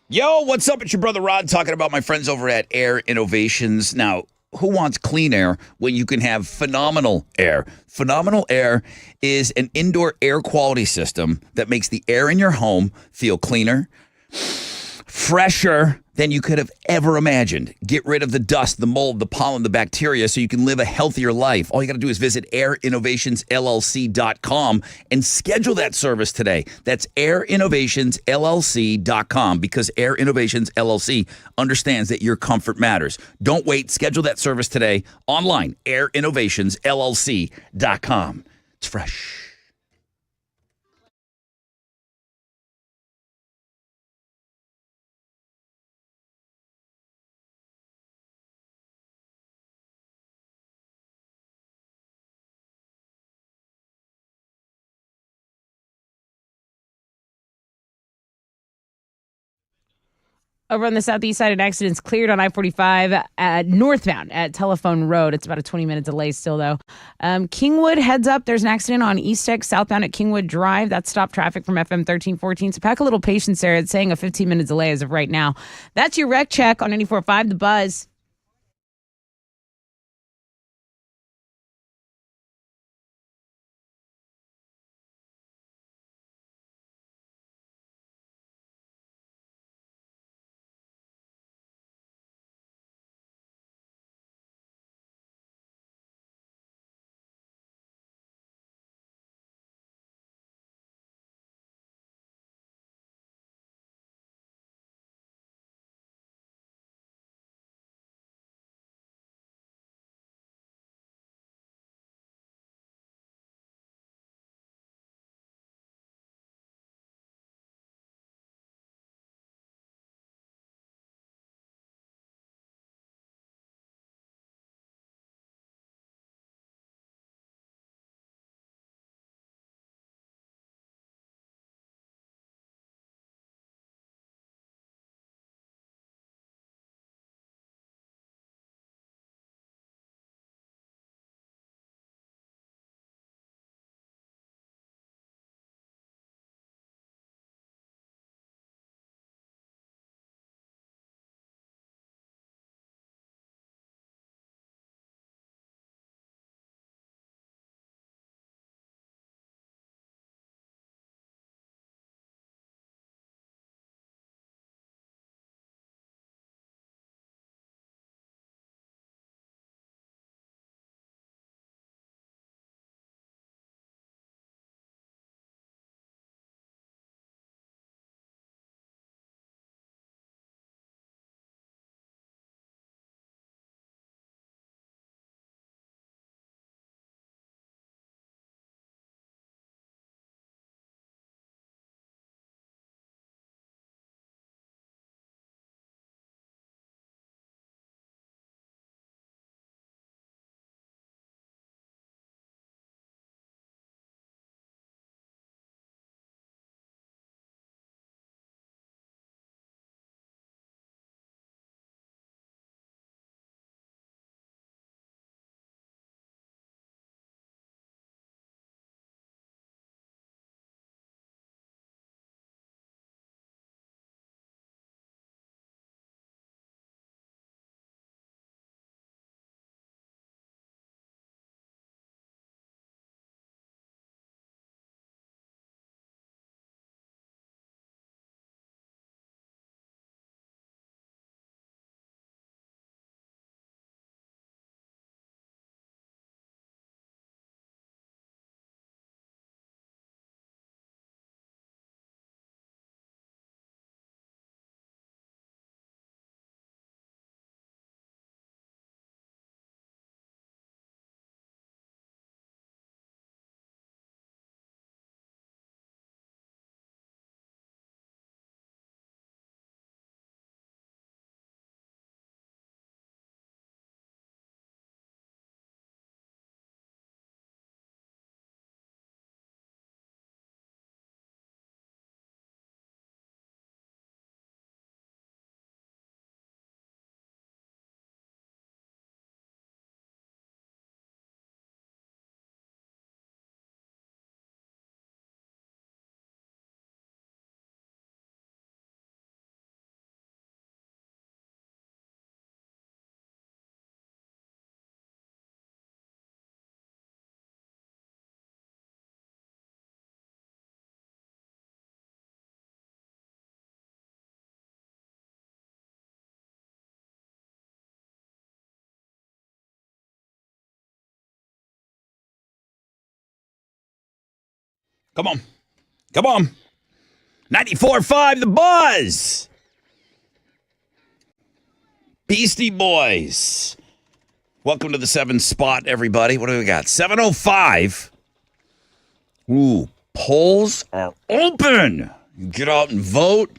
Yo, what's up? It's your brother Rod talking about my friends over at Air Innovations. Now, who wants clean air when you can have phenomenal air? Phenomenal Air is an indoor air quality system that makes the air in your home feel cleaner, fresher than you could have ever imagined. Get rid of the dust, the mold, the pollen, the bacteria so you can live a healthier life. All you got to do is visit airinnovationsllc.com and schedule that service today. That's airinnovationsllc.com because Air Innovations LLC understands that your comfort matters. Don't wait. Schedule that service today online, airinnovationsllc.com. It's fresh. Over on the southeast side, an accident's cleared on I-45 northbound at Telephone Road. It's about a 20-minute delay still, though. Kingwood, heads up. There's an accident on East X southbound at Kingwood Drive. That stopped traffic from FM 1314. So pack a little patience there. It's saying a 15-minute delay as of right now. That's your wreck check on 94.5 The Buzz. Come on. Come on. 94.5 The Buzz. Beastie Boys. Welcome to the 7 spot, everybody. What do we got? 7:05. Ooh, polls are open. You get out and vote.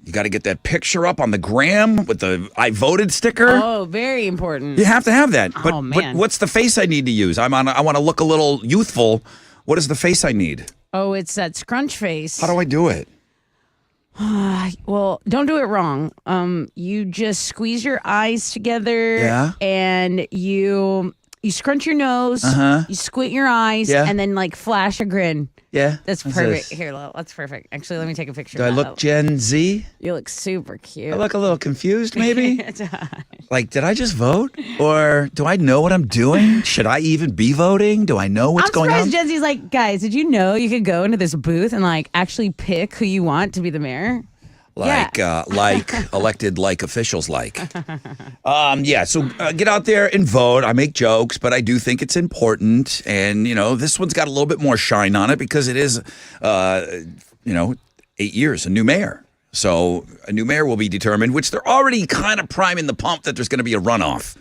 You got to get that picture up on the gram with the I voted sticker. Oh, very important. You have to have that. But, Oh, but man. what's the face I need to use? I want to look a little youthful. What is the face I need? Oh, it's that scrunch face. How do I do it? Well, don't do it wrong. You just squeeze your eyes together. Yeah. And you scrunch your nose. You squint your eyes. Yeah. And then like flash a grin. Yeah. That's What's perfect. this? Here, that's perfect. Actually, let me take a picture. Do I of look that. Gen Z? You look super cute. I look a little confused, maybe? Like, did I just vote? Or do I know what I'm doing? Should I even be voting? Do I know what's I'm going surprised on? Gen Z's like, guys, did you know you could go into this booth and like actually pick who you want to be the mayor? Like elected like officials like. Yeah, so get out there and vote. I make jokes, but I do think it's important. And, this one's got a little bit more shine on it because it is, 8 years, a new mayor. So a new mayor will be determined, which they're already kind of priming the pump that there's going to be a runoff,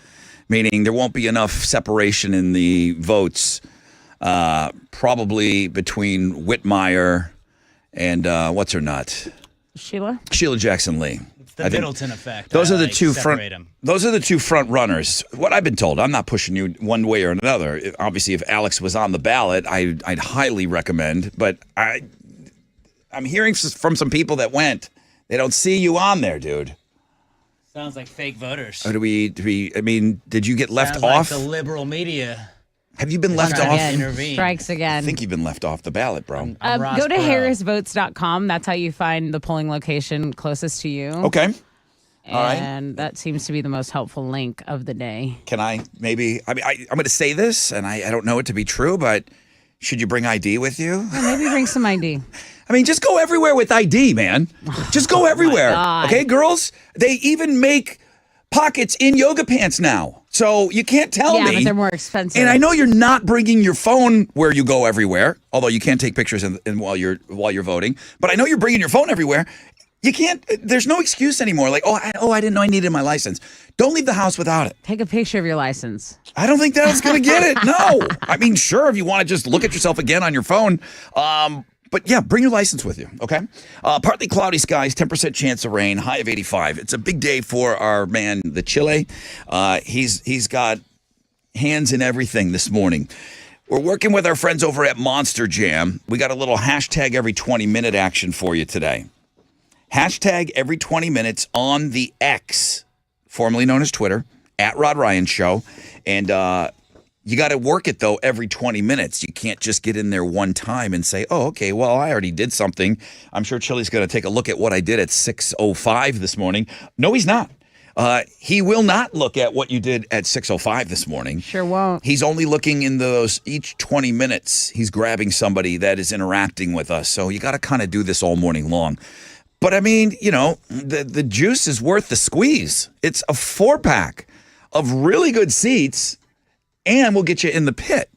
meaning there won't be enough separation in the votes, probably between Whitmire and what's her nut? Sheila Jackson Lee. It's the Middleton effect. Those I are the like two separate 'em. Those are the two front runners. What I've been told, I'm not pushing you one way or another. Obviously, if Alex was on the ballot, I'd highly recommend. But I'm hearing from some people that went. They don't see you on there, dude. Sounds like fake voters. Or did you get left Sounds off? like the liberal media. Have you been left Trying to off? intervene. strikes again. I think you've been left off the ballot, bro. I'm Ross Go to Perot. harrisvotes.com. That's how you find the polling location closest to you. Okay. All right. And that seems to be the most helpful link of the day. Can I maybe? I'm going to say this, and I don't know it to be true, but should you bring ID with you? Maybe bring some ID. Just go everywhere with ID, man. Just go everywhere. God. Okay, girls? They even make pockets in yoga pants now. So you can't tell me. Yeah, but they're more expensive. And I know you're not bringing your phone where you go everywhere, although you can't take pictures while you're voting. But I know you're bringing your phone everywhere. You can't. There's no excuse anymore. Like, I didn't know I needed my license. Don't leave the house without it. Take a picture of your license. I don't think that's going to get it. No. Sure, if you want to just look at yourself again on your phone. But yeah, bring your license with you, okay? Partly cloudy skies, 10% chance of rain, high of 85. It's a big day for our man, the Chile. He's got hands in everything this morning. We're working with our friends over at Monster Jam. We got a little hashtag every 20-minute action for you today. Hashtag every 20 minutes on the X, formerly known as Twitter, at Rod Ryan Show. And you got to work it, though, every 20 minutes. You can't just get in there one time and say, oh, okay, well, I already did something. I'm sure Chili's going to take a look at what I did at 6:05 this morning. No, he's not. He will not look at what you did at 6:05 this morning. Sure won't. He's only looking in those each 20 minutes. He's grabbing somebody that is interacting with us. So you got to kind of do this all morning long. But the juice is worth the squeeze. It's a 4-pack of really good seats, and we'll get you in the pit.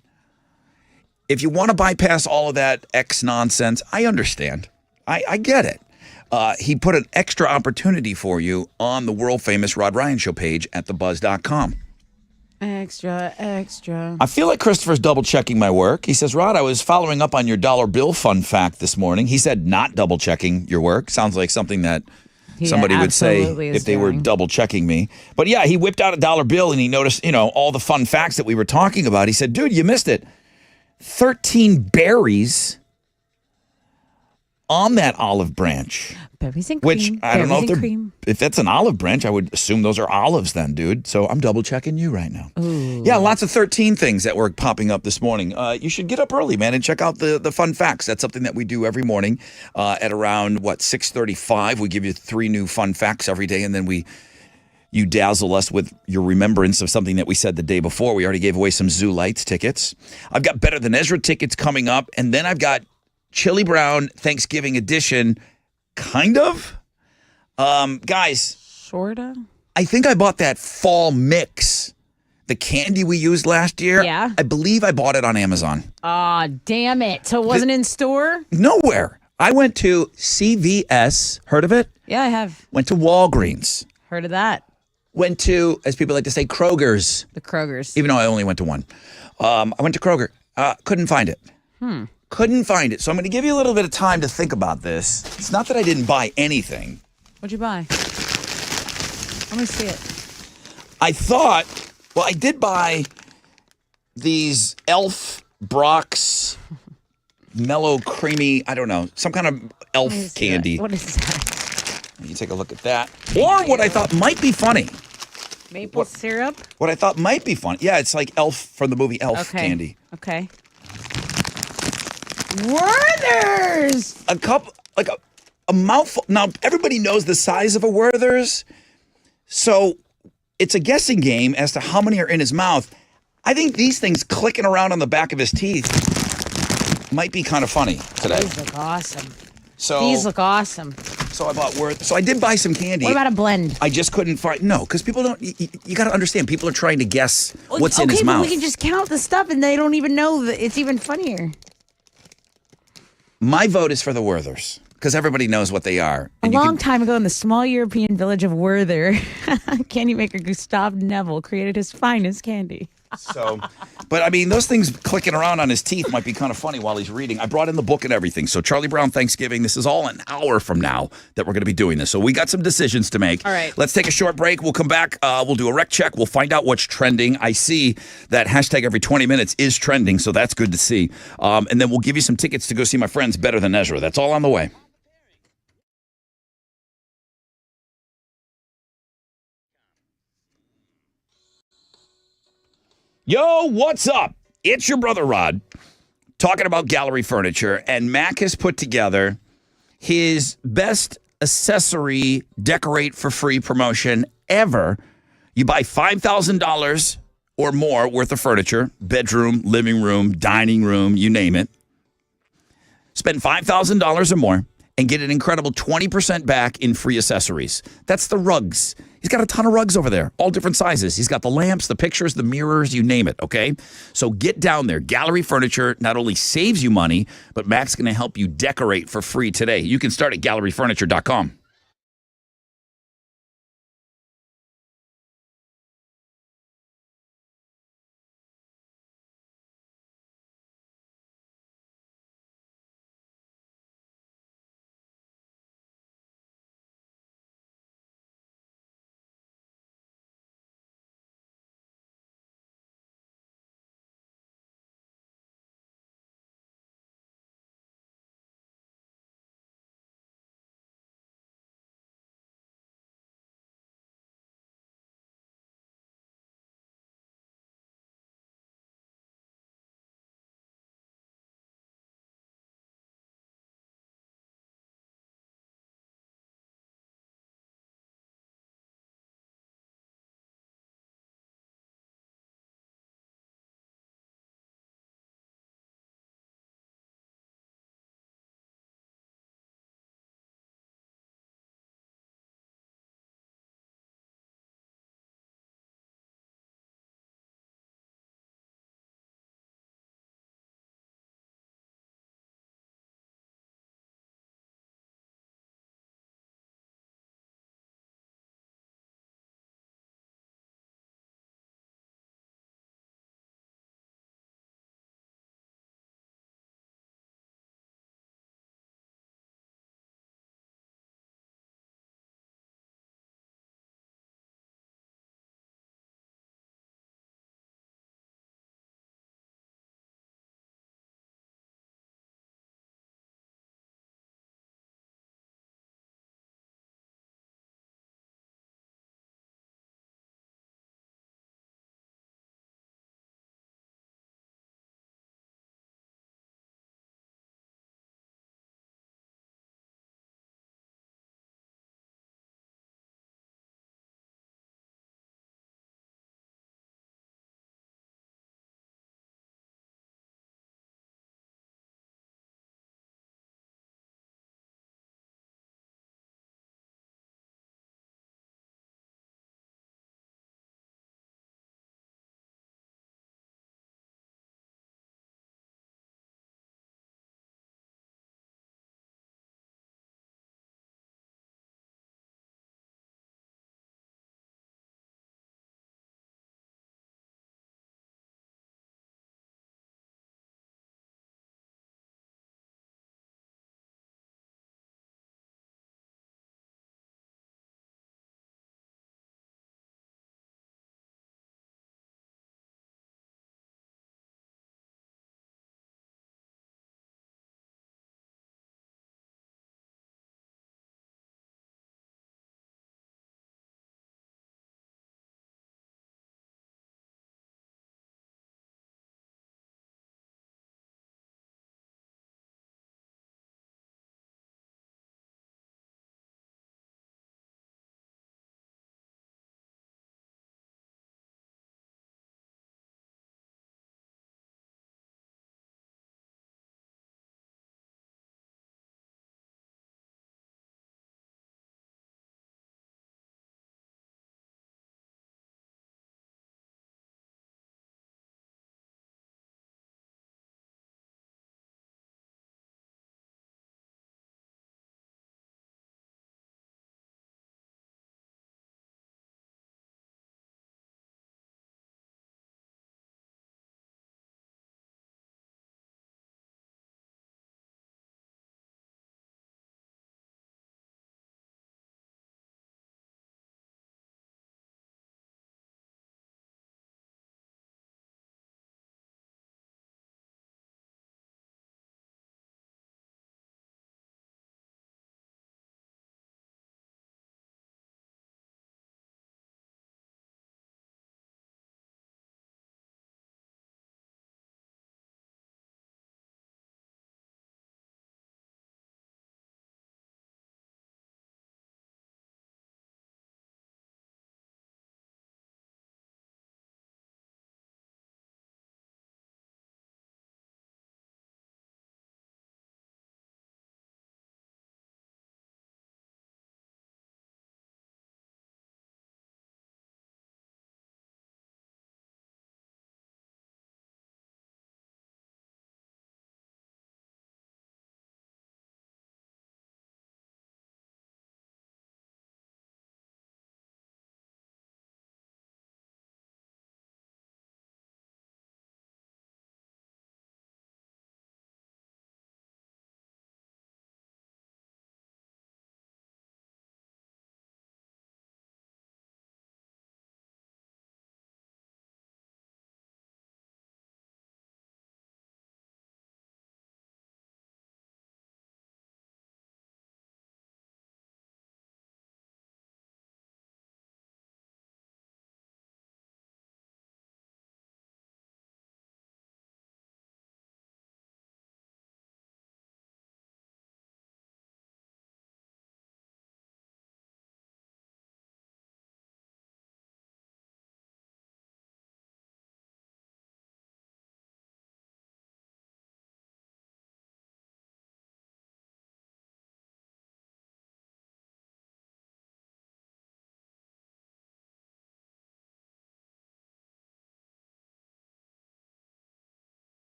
If you want to bypass all of that X nonsense, I understand. I get it. He put an extra opportunity for you on the world-famous Rod Ryan Show page at thebuzz.com. Extra. I feel like Christopher's double-checking my work. He says, Rod, I was following up on your dollar bill fun fact this morning. He said not double-checking your work. Sounds like something that somebody would say if they were double-checking me. But yeah, he whipped out a dollar bill and he noticed, all the fun facts that we were talking about. He said, dude, you missed it. 13 berries on that olive branch. Berries and cream. Which I don't know Berries if that's an olive branch. I would assume those are olives then, dude. So I'm double checking you right now. Ooh. Yeah, lots of 13 things that were popping up this morning. You should get up early, man, and check out the fun facts. That's something that we do every morning at around 6:35. We give you 3 new fun facts every day, and then you dazzle us with your remembrance of something that we said the day before. We already gave away some Zoo Lights tickets. I've got Better Than Ezra tickets coming up, and then I've got Chili Brown Thanksgiving edition. Kind of. Guys. Sorta. I think I bought that fall mix the candy we used last year. Yeah. I believe I bought it on Amazon. Aw, damn it. So it wasn't in store? Nowhere. I went to CVS. Heard of it? Yeah, I have Went to Walgreens. heard of that. Went to, as people like to say, Kroger's. The Kroger's. Even though I only went to one. I went to Kroger. Couldn't find it. Couldn't find it. So I'm going to give you a little bit of time to think about this. It's not that I didn't buy anything. What'd you buy? Let me see it. I thought, well, I did buy these Elf Brock's mellow creamy, I don't know, some kind of elf Let me see candy. that. What is that? You take a look at that. Or what I thought might be funny. Maple syrup? What I thought might be funny. Yeah, it's like Elf from the movie Elf Okay. candy. Okay. Werther's! A cup, like a mouthful. Now, everybody knows the size of a Werther's. So it's a guessing game as to how many are in his mouth. I think these things clicking around on the back of his teeth might be kind of funny today. These look awesome. So, These look awesome. so I bought Werther's. So I did buy some candy. What about a blend? I just couldn't find. No, because people don't. You got to understand. People are trying to guess what's in his Okay, but mouth. we can just count the stuff and they don't even know that it's even funnier. My vote is for the Werther's because everybody knows what they are. A And you long can- time ago in the small European village of Werther, candy maker Gustave Neville created his finest candy. So, but I mean, those things clicking around on his teeth might be kind of funny while he's reading. I brought in the book and everything. So, Charlie Brown Thanksgiving, this is all an hour from now that we're going to be doing this. So, we got some decisions to make. All right. Let's take a short break. We'll come back. We'll do a rec check. We'll find out what's trending. I see that hashtag every 20 minutes is trending. So, that's good to see. And then we'll give you some tickets to go see my friends Better Than Ezra. That's all on the way. Yo, what's up? It's your brother Rod talking about gallery furniture, and Mac has put together his best accessory decorate for free promotion ever. You buy $5,000 or more worth of furniture, bedroom, living room, dining room, you name it. Spend $5,000 or more and get an incredible 20% back in free accessories. That's the rugs. He's got a ton of rugs over there, all different sizes. He's got the lamps, the pictures, the mirrors, you name it, okay? So get down there. Gallery Furniture not only saves you money, but Mac's going to help you decorate for free today. You can start at galleryfurniture.com.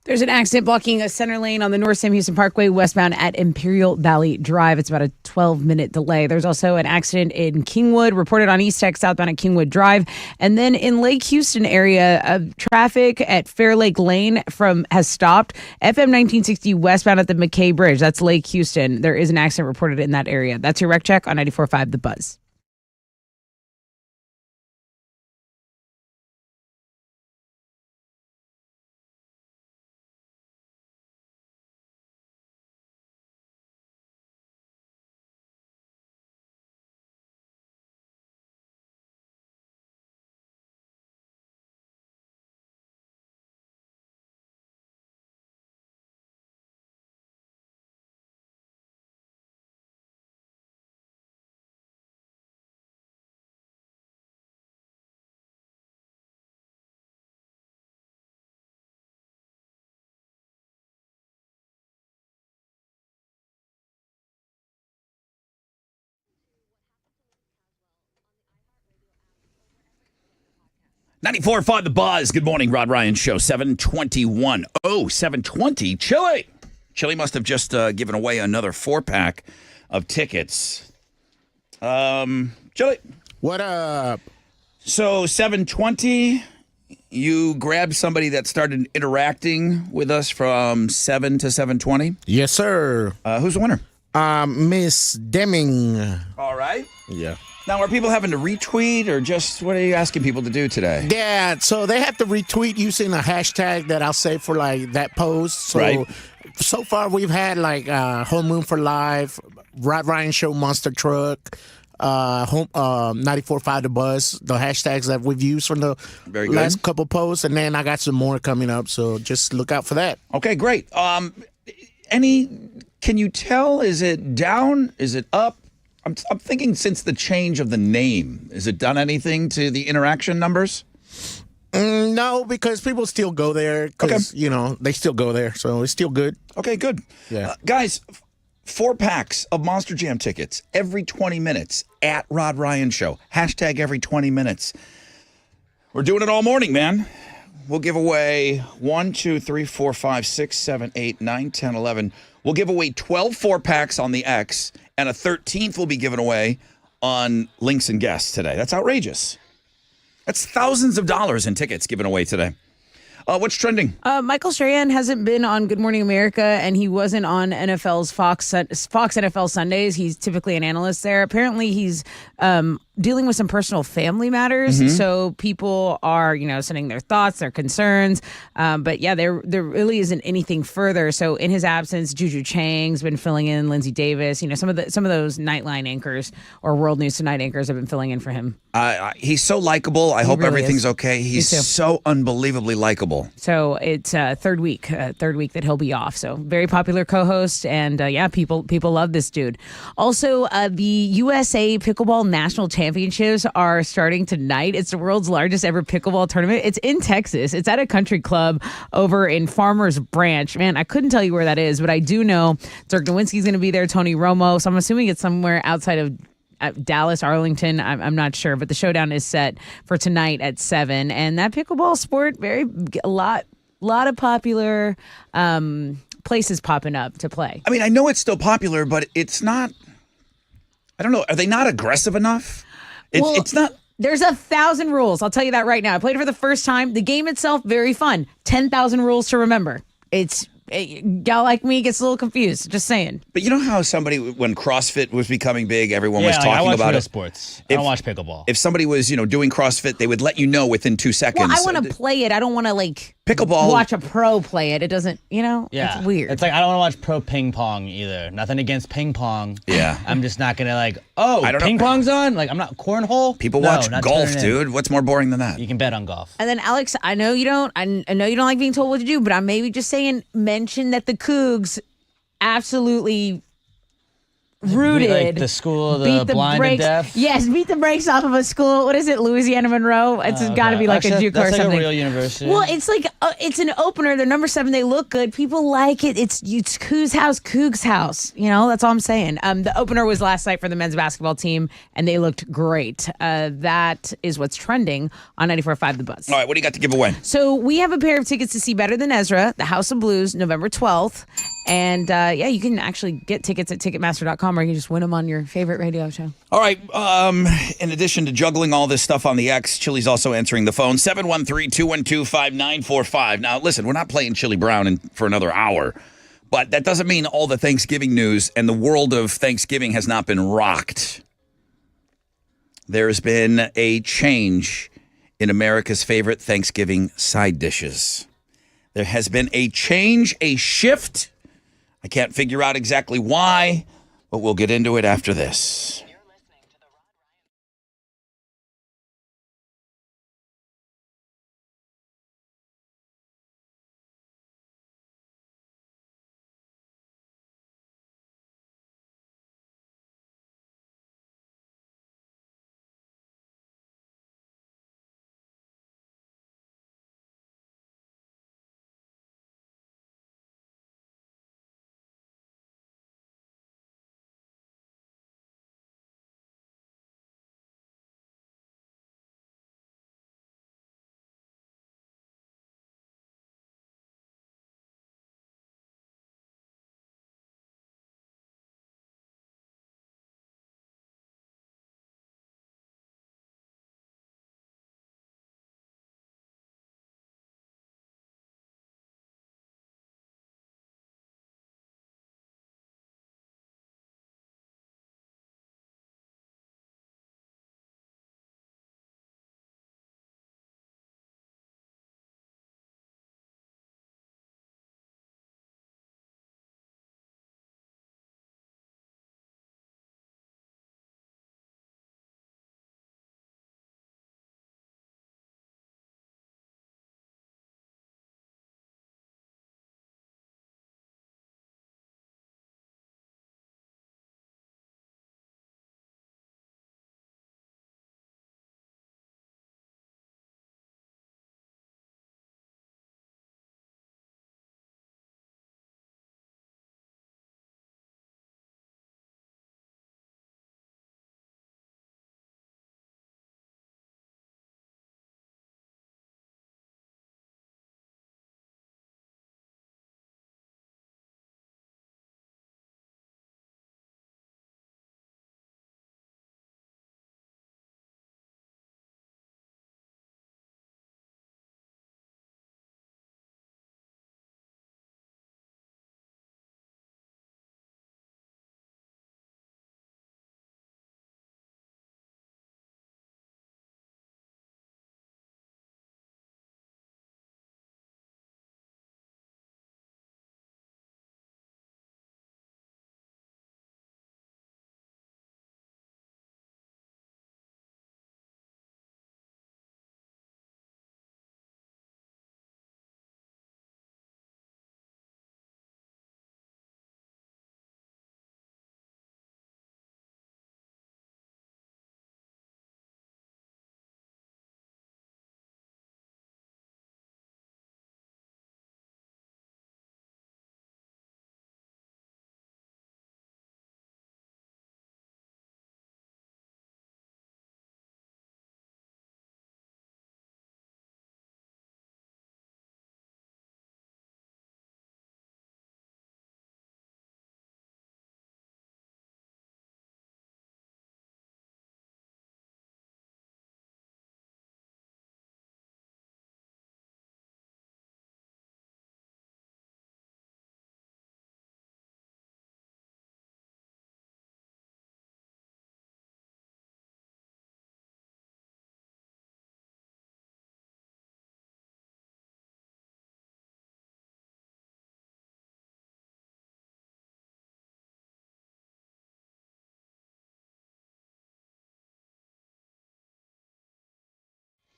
There's an accident blocking a center lane on the North Sam Houston Parkway westbound at Imperial Valley Drive. It's about a 12-minute delay. There's also an accident in Kingwood, reported on East Tech southbound at Kingwood Drive. And then in Lake Houston area, traffic at Fair Lake Lane has stopped. FM 1960 westbound at the McKay Bridge. That's Lake Houston. There is an accident reported in that area. That's your wreck check on 94.5 The Buzz. .94.5 The Buzz. Good morning, Rod Ryan Show. 7:21. Oh, 7:20. Chili. Chili must have just given away another 4-pack of tickets. Chili. What up? So 7:20, you grabbed somebody that started interacting with us from 7 to 7:20. Yes, sir. Who's the winner? Miss Deming. All right. Yeah. Now, are people having to retweet or just what are you asking people to do today? Yeah, so they have to retweet using a hashtag that I'll say for like that post. So, Right. So far we've had like Whole Moon for Life, Rod Ryan Show Monster Truck, 94.5 The Buzz, the hashtags that we've used from the Very good. last couple posts, and then I got some more coming up. So just look out for that. Okay, great. Can you tell, is it down? Is it up? I'm thinking since the change of the name, has it done anything to the interaction numbers? No, because people still go there because, Okay. you know, they still go there. So it's still good. Okay, good. Yeah. Guys, 4 packs of Monster Jam tickets every 20 minutes at Rod Ryan Show. Hashtag every 20 minutes. We're doing it all morning, man. We'll give away 1, 2, 3, 4, 5, 6, 7, 8, 9, 10, 11. We'll give away 12 4-packs on the X, and a 13th will be given away on Links and Guests today. That's outrageous. That's thousands of dollars in tickets given away today. What's trending? Michael Strahan hasn't been on Good Morning America, and he wasn't on NFL's Fox NFL Sundays. He's typically an analyst there. Apparently, he's dealing with some personal family matters. So people are, sending their thoughts, their concerns. But yeah, there really isn't anything further. So in his absence, Juju Chang's been filling in, Lindsey Davis. Some of those Nightline anchors or World News Tonight anchors have been filling in for him. He's so likable. I hope really everything's is. okay. He's too. so unbelievably likable. So it's third week that he'll be off. So very popular co-host, and people love this dude. Also, the USA Pickleball National Championships are starting tonight. It's the world's largest ever pickleball tournament. It's in Texas. It's at a country club over in Farmers Branch. Man, I couldn't tell you where that is, but I do know Dirk Nowitzki's going to be there, Tony Romo. So I'm assuming it's somewhere outside of Dallas, Arlington, I'm not sure, but the showdown is set for tonight at 7. And that pickleball sport, a lot of popular places popping up to play. I mean, I know it's still popular, but it's not. I don't know. Are they not aggressive enough? It's not. There's 1,000 rules. I'll tell you that right now. I played it for the first time. The game itself, very fun. 10,000 rules to remember. Gal like me gets a little confused. Just saying. But you know how when CrossFit was becoming big, everyone was I talking watch about real it. sports. I don't watch pickleball. If somebody was, doing CrossFit, they would let you know within 2 seconds. Well, I want to play it. I don't want to pickleball. watch a pro play it. It doesn't, Yeah, it's weird. It's like I don't want to watch pro ping pong either. Nothing against ping pong. Yeah. I'm just not gonna I don't know. ping pong's on. Like I'm not cornhole. People No, watch not golf, tuning in. dude. What's more boring than that? You can bet on golf. And then Alex, I know you don't like being told what to do, but I'm maybe just saying mention that the Cougs absolutely rooted. Like the school of beat the blind and brakes. deaf? Yes, beat the brakes off of a school. What is it, Louisiana Monroe? It's got to be like Actually, a JUCO that's or like something. a real university. Well, it's like it's an opener. They're number 7. They look good. People like it. It's Coog's house, Coog's house. You know, that's all I'm saying. The opener was last night for the men's basketball team, and they looked great. That is what's trending on 94.5 The Buzz. All right, what do you got to give away? So we have a pair of tickets to see Better Than Ezra, the House of Blues, November 12th. And you can actually get tickets at Ticketmaster.com, or you can just win them on your favorite radio show. All right. In addition to juggling all this stuff on the X, Chili's also answering the phone, 713-212-5945. Now, listen, we're not playing Chili Brown for another hour, but that doesn't mean all the Thanksgiving news and the world of Thanksgiving has not been rocked. There's been a change in America's favorite Thanksgiving side dishes. There has been a change, a shift. I can't figure out exactly why, but we'll get into it after this.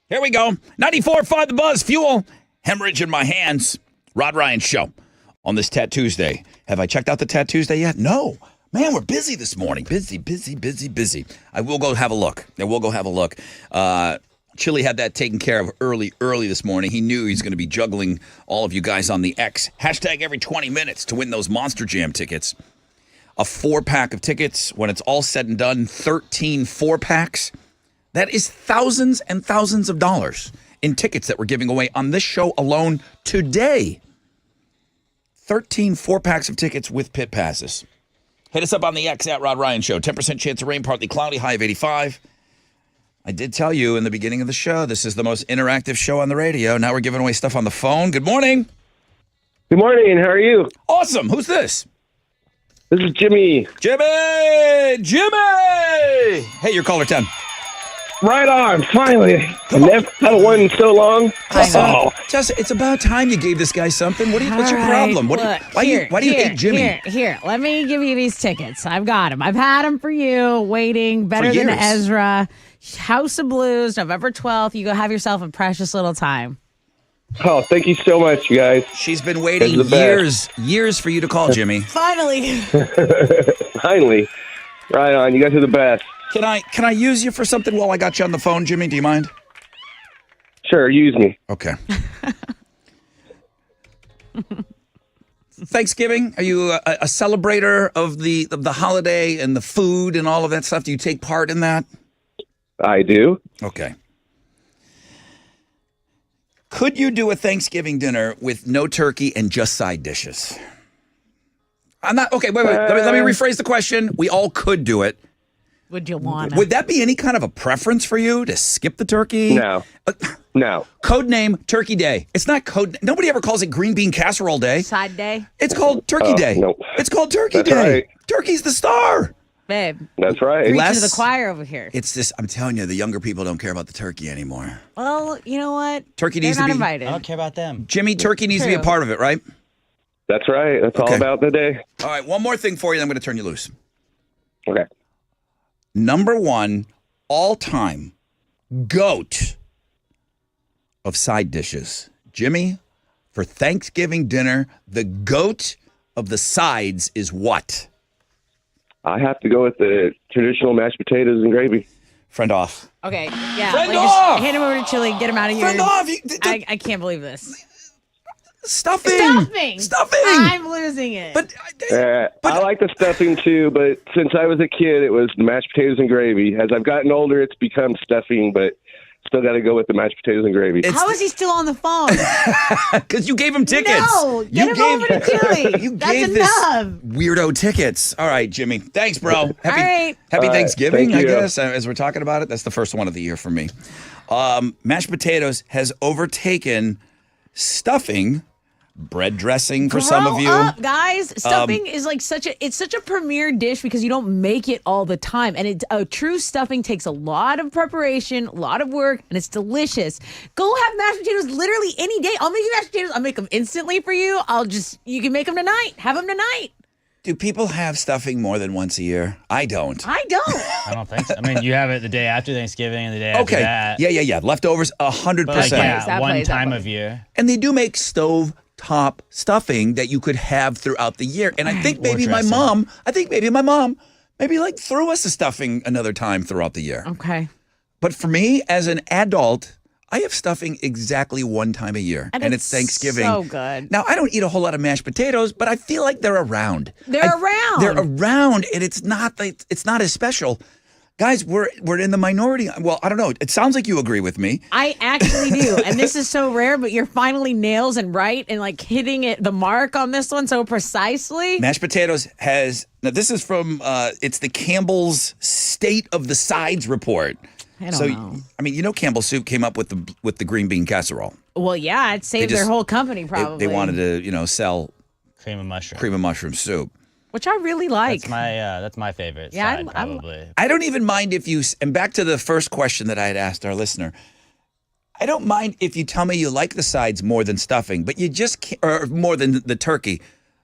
Here we go. 94.5 The Buzz, Fuel, Hemorrhage in My Hands. Rod Ryan Show on this Tat Tuesday. Have I checked out the Tat Tuesday yet? No. Man, we're busy this morning. Busy. I will go have a look. Chili had that taken care of early this morning. He knew he's going to be juggling all of you guys on the X. Hashtag every 20 minutes to win those Monster Jam tickets. A 4-pack of tickets. When it's all said and done, 13 4-packs. That is thousands and thousands of dollars in tickets that we're giving away on this show alone today. 13 4-packs of tickets with pit passes. Hit us up on the X at Rod Ryan Show. 10% chance of rain, partly cloudy, high of 85. I did tell you in the beginning of the show, this is the most interactive show on the radio. Now we're giving away stuff on the phone. Good morning. Good morning. How are you? Awesome. Who's this? This is Jimmy. Jimmy! Hey, you're caller 10. Right on. Finally. I never had one in so long. Just, it's about time you gave this guy something. What's your problem? Why do you hate Jimmy? Here, let me give you these tickets. I've got them. I've had them for you, waiting, better than Ezra. House of Blues, November 12th. You go have yourself a precious little time. Oh, thank you so much, you guys. She's been waiting years for you to call, Jimmy. Finally. Finally. Right on. You guys are the best. Can I use you for something while I got you on the phone, Jimmy? Do you mind? Sure, use me. Okay. Thanksgiving, are you a celebrator of the holiday and the food and all of that stuff? Do you take part in that? I do. Okay. Could you do a Thanksgiving dinner with no turkey and just side dishes? I'm not okay. Wait. Let me rephrase the question. We all could do it. Would you want Would that be any kind of a preference for you to skip the turkey? No. No. Code name Turkey Day. It's not code. Nobody ever calls it Green Bean Casserole Day. Side day? It's called Turkey Day. Nope. It's called Turkey That's Day. right. Turkey's the star. Babe. That's right. Preaching to the choir over here. It's this. I'm telling you, the younger people don't care about the turkey anymore. Well, you know what? Turkey They're needs not to be invited. I don't care about them. Jimmy, turkey needs to be a True. part of it, right? That's right. That's all Okay. about the day. All right. One more thing for you. Then I'm going to turn you loose. Okay. Number one, all-time GOAT of side dishes. Jimmy, for Thanksgiving dinner, the GOAT of the sides is what? I have to go with the traditional mashed potatoes and gravy. Friend off. Okay, yeah. Friend just off! hand him over to Chili. Get him out of here. Friend off! I can't believe this. Stuffing! I'm losing it. But I like the stuffing too, but since I was a kid, it was mashed potatoes and gravy. As I've gotten older, it's become stuffing, but still got to go with the mashed potatoes and gravy. How is he still on the phone? Because you gave him tickets. No, get him over to Chili. That's gave enough. this weirdo tickets. All right, Jimmy. Thanks, bro. Happy All right, Thanksgiving, thank I you. guess. As we're talking about it, that's the first one of the year for me. Mashed potatoes has overtaken stuffing, bread dressing for some of you. Grow up, guys. Stuffing is like such a premier dish because you don't make it all the time. And a true stuffing takes a lot of preparation, a lot of work, and it's delicious. Go have mashed potatoes literally any day. I'll make you mashed potatoes. I'll make them instantly for you. You can make them tonight. Have them tonight. Do people have stuffing more than once a year? I don't. I don't. I don't think so. I mean, you have it the day after Thanksgiving and the day after that. Yeah. Leftovers, 100%. But like, That one plays, that time plays. of year. And they do make stove top stuffing that you could have throughout the year. And I think maybe my mom, maybe like threw us a stuffing another time throughout the year. Okay. But for me, as an adult, I have stuffing exactly one time a year, and it's Thanksgiving. So good. Now, I don't eat a whole lot of mashed potatoes, but I feel like they're around. They're around. They're around, and it's not as special. Guys, we're in the minority. Well, I don't know. It sounds like you agree with me. I actually do. And this is so rare, but you're finally nails and right and like hitting the mark on this one so precisely. Mashed potatoes now this is from, it's the Campbell's State of the Sides report. I don't know. I mean, Campbell Soup came up with the green bean casserole. Well, yeah, it saved their whole company probably. They wanted to, sell Cream of mushroom. cream of mushroom soup. Which I really like. That's my favorite Yeah, side, probably. I don't even mind if you, and back to the first question that I had asked our listener, I don't mind if you tell me you like the sides more than stuffing, but you just can't, or more than the turkey.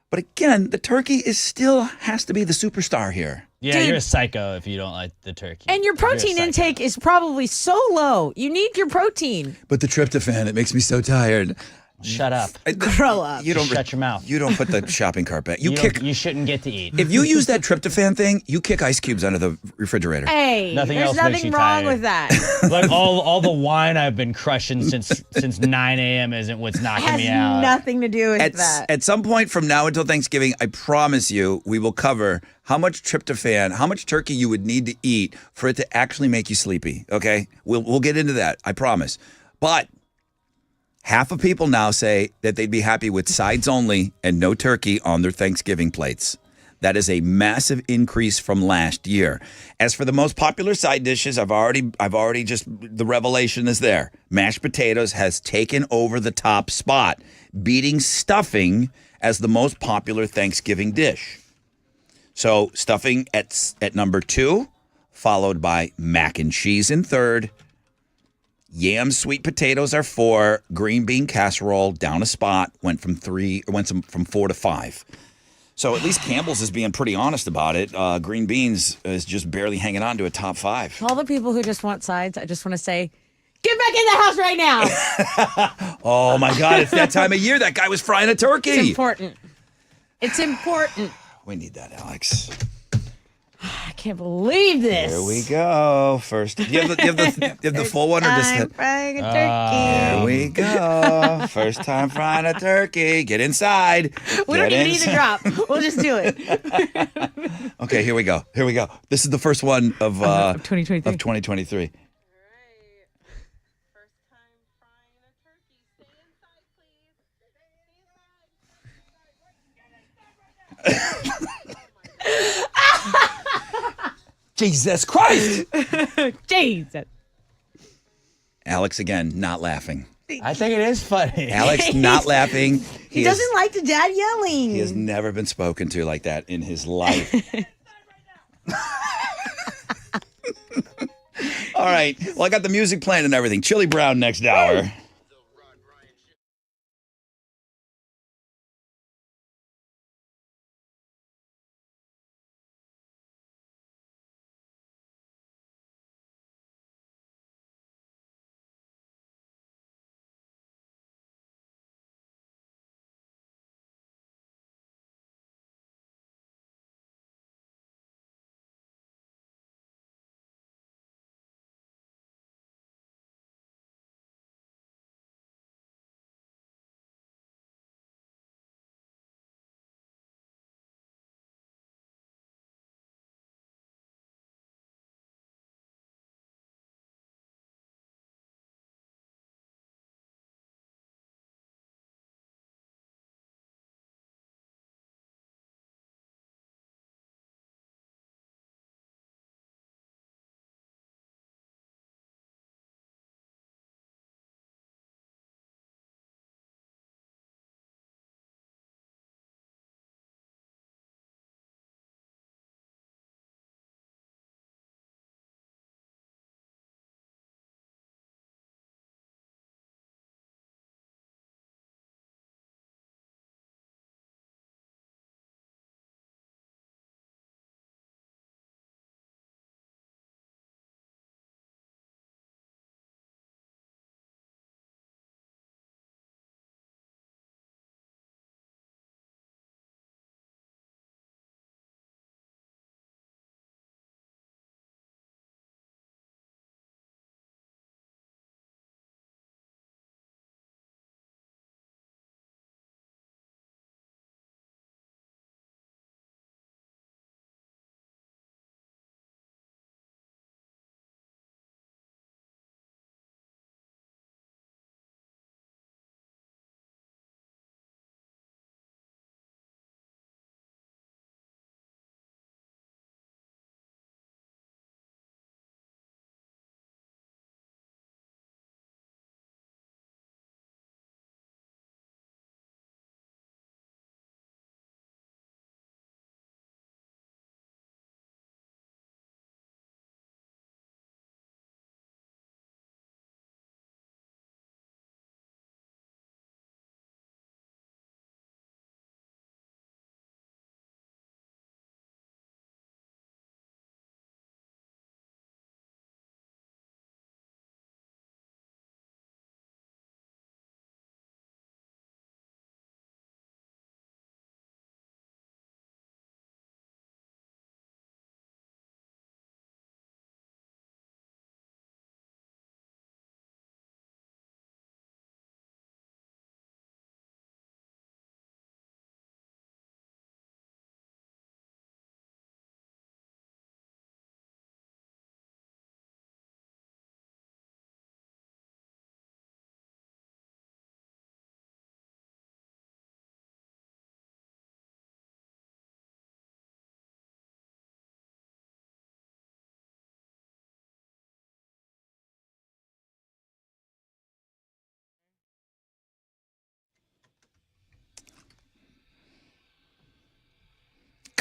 But again, the turkey still has to be the superstar here. Yeah, Dude. you're a psycho if you don't like the turkey. And your You're a protein psycho. intake is probably so low. You need your protein. But the tryptophan, it makes me so tired. Shut up. Grow up. You don't Shut your mouth. You don't put the shopping cart back. You You, kick. don't- you shouldn't get to eat. If you use that tryptophan thing, you kick ice cubes under the refrigerator. Hey, Nothing there's else makes nothing you wrong tired. with that. Like all the wine I've been crushing since 9 a.m. isn't what's knocking Has me out. nothing to do with At, that. at some point from now until Thanksgiving, I promise you, we will cover how much tryptophan, how much turkey you would need to eat for it to actually make you sleepy. Okay, we'll get into that. I promise. But half of people now say that they'd be happy with sides only and no turkey on their Thanksgiving plates. That is a massive increase from last year. As for the most popular side dishes, I've already just the revelation is there. Mashed potatoes has taken over the top spot, beating stuffing as the most popular Thanksgiving dish. So stuffing at number 2, followed by mac and cheese in third. Yam sweet potatoes are 4. Green bean casserole down a spot, went from 4 to 5. So at least Campbell's is being pretty honest about it. Green beans is just barely hanging on to a top 5. All the people who just want sides, I just want to say, get back in the house right now. Oh my God, it's that time of year. That guy was frying a It's turkey. important. It's important. We need that, Alex. I can't believe this. Here we go. First, you have the full one or just I'm the, frying a turkey. Here we go. First time frying a turkey. Get inside. We don't Get even need to drop. We'll just do it. Okay, here we go. Here we go. This is the first one of 2023. Of 2023. Jesus Christ! Jesus. Alex again, not laughing. I think it is funny. Alex not laughing. He doesn't like the dad yelling. He has never been spoken to like that in his life. All right. Well, I got the music playing and everything. Chili Brown next hour.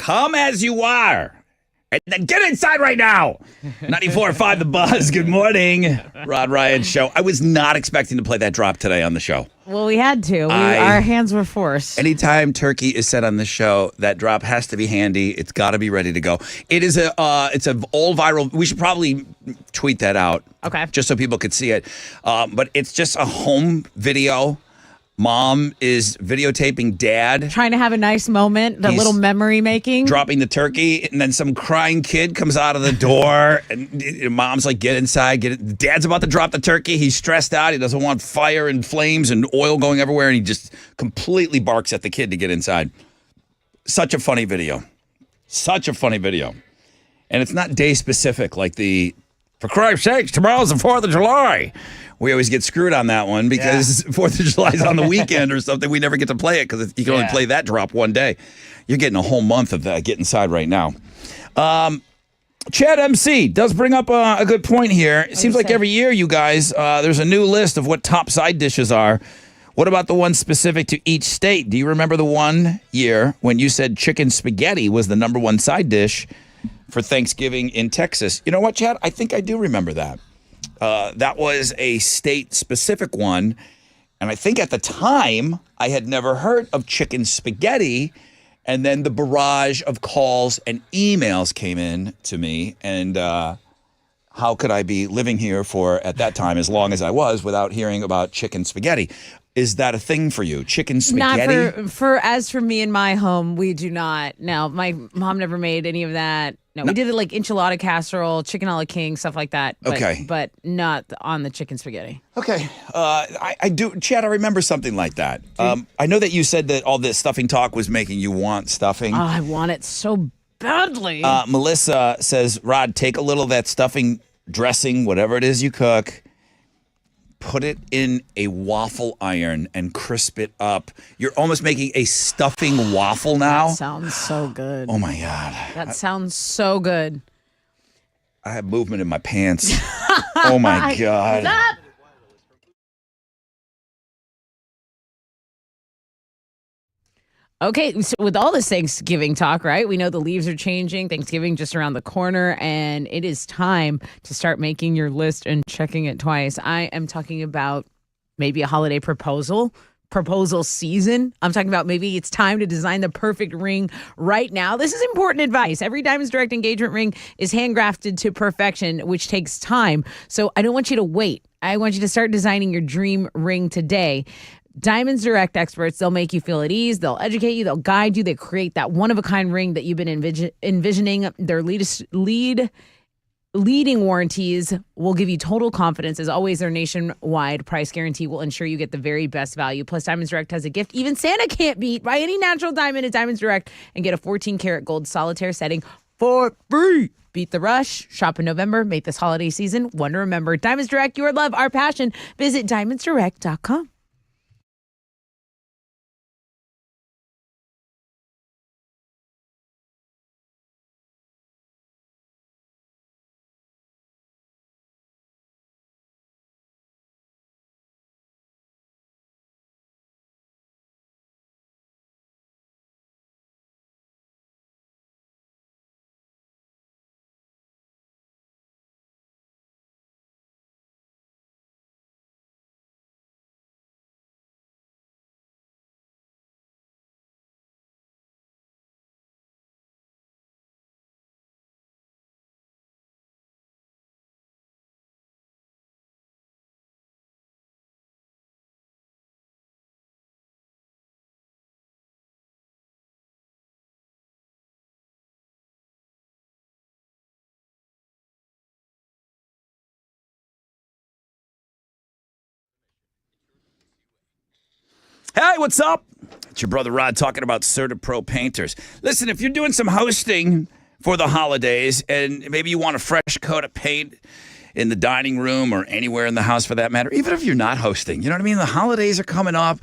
come as you are. And then get inside right now. 94.5 The Buzz. Good morning. Rod Ryan Show. I was not expecting to play that drop today on the show. Well, we had to. Our hands were forced. Anytime turkey is said on the show, that drop has to be handy. It's got to be ready to go. It is it's an old viral. We should probably tweet that out. Okay. Just so people could see it. But it's just a home video. Mom is videotaping dad Trying to have a nice moment, the He's little memory making. dropping the turkey, and then some crying kid comes out of the door, and mom's like, "Get inside, get it." Dad's about to drop the turkey. He's stressed out. He doesn't want fire and flames and oil going everywhere, and he just completely barks at the kid to get inside. Such a funny video. Such a funny video. And it's not day specific like for Christ's sakes, tomorrow's the 4th of July. We always get screwed on that one because 4th of July is on the weekend or something. We never get to play it because you can only play that drop one day. You're getting a whole month of that. Get inside right now. Chad MC does bring up a good point here. It seems like every year, you guys, there's a new list of what top side dishes are. What about the ones specific to each state? Do you remember the one year when you said chicken spaghetti was the number one side dish for Thanksgiving in Texas? You know what, Chad? I think I do remember that. That was a state-specific one, and I think at the time I had never heard of chicken spaghetti, and then the barrage of calls and emails came in to me, and how could I be living here for, at that time, as long as I was, without hearing about chicken spaghetti? Is that a thing for you? Chicken spaghetti? Not for me in my home, we do not. No, my mom never made any of that. No, we did it like enchilada casserole, chicken a la king, stuff like that. But, Okay. But not on the chicken spaghetti. Okay. I do. Chad, I remember something like that. I know that you said that all this stuffing talk was making you want stuffing. Oh, I want it so badly. Melissa says, Rod, take a little of that stuffing dressing, whatever it is you cook, put it in a waffle iron and crisp it up. You're almost making a stuffing waffle now. That sounds so good. Oh, my God. That sounds so good. I have movement in my pants. Oh, my God. Stop. Okay, so with all this Thanksgiving talk, right? We know the leaves are changing. Thanksgiving just around the corner, and it is time to start making your list and checking it twice. I am talking about maybe a holiday proposal season. I'm talking about maybe it's time to design the perfect ring right now. This is important advice. Every Diamonds Direct engagement ring is handcrafted to perfection, which takes time. So I don't want you to wait. I want you to start designing your dream ring today. Diamonds Direct experts, they'll make you feel at ease. They'll educate you. They'll guide you. They create that one-of-a-kind ring that you've been envisioning. Their leading warranties will give you total confidence. As always, their nationwide price guarantee will ensure you get the very best value. Plus, Diamonds Direct has a gift even Santa can't beat. Buy any natural diamond at Diamonds Direct and get a 14-karat gold solitaire setting for free. Beat the rush. Shop in November. Make this holiday season one to remember. Diamonds Direct, your love, our passion. Visit diamondsdirect.com. Hey, what's up? It's your brother Rod talking about CertaPro painters. Listen, if you're doing some hosting for the holidays and maybe you want a fresh coat of paint in the dining room or anywhere in the house for that matter, even if you're not hosting, you know what I mean? The holidays are coming up.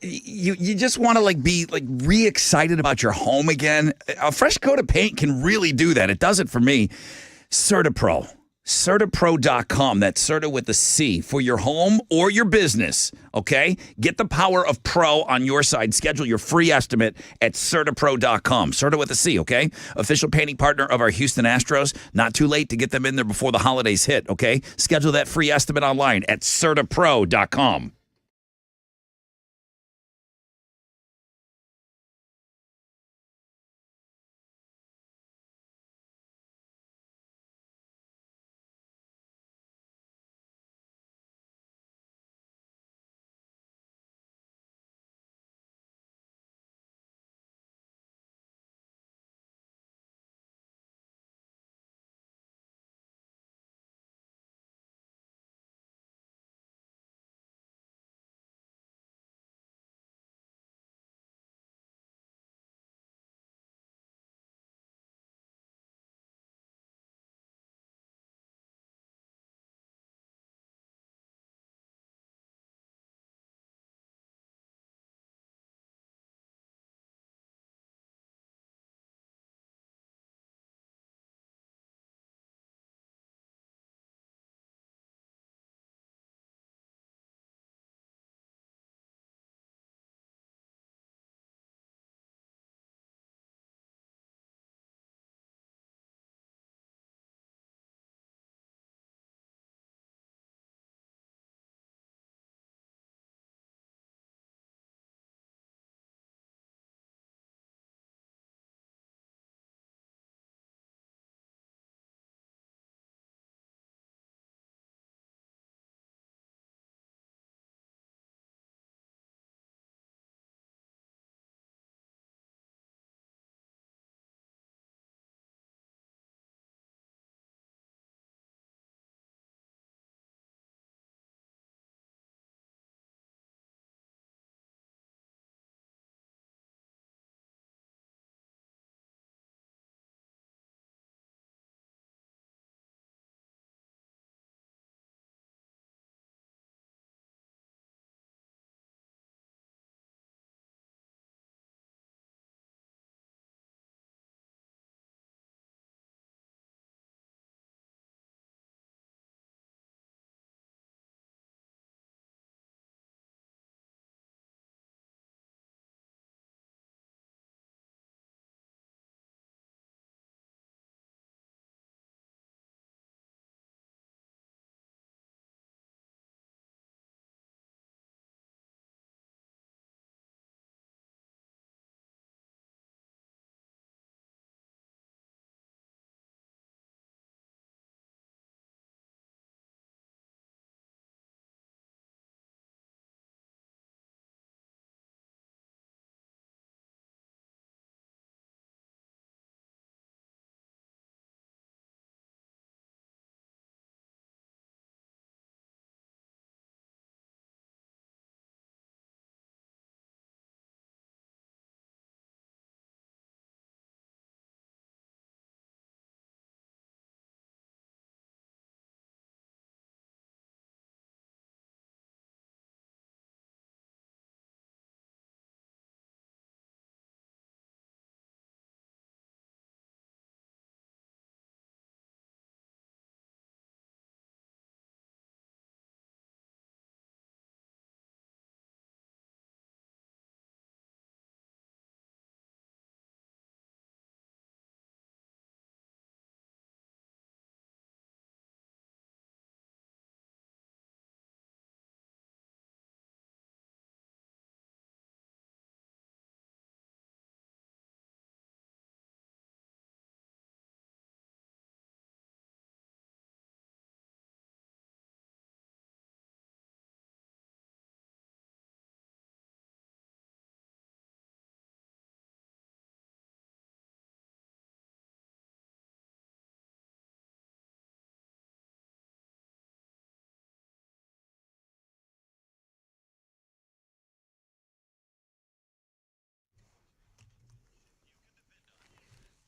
You just want to be re-excited about your home again. A fresh coat of paint can really do that. It does it for me. CertaPro. CertaPro.com. That's Certa with the C for your home or your business. Okay? Get the power of pro on your side. Schedule your free estimate at CertaPro.com. Certa with a C, okay? Official painting partner of our Houston Astros. Not too late to get them in there before the holidays hit, okay? Schedule that free estimate online at CertaPro.com.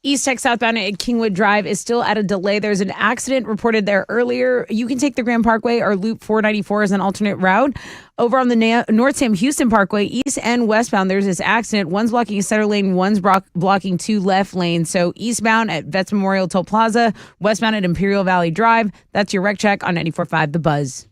East Tech southbound at Kingwood Drive is still at a delay. There's an accident reported there earlier. You can take the Grand Parkway or Loop 494 as an alternate route. Over on the North Sam Houston Parkway, east and westbound, there's this accident. One's blocking a center lane, one's blocking 2 left lanes. So eastbound at Vets Memorial Toll Plaza, westbound at Imperial Valley Drive. That's your wreck check on 94.5 The Buzz.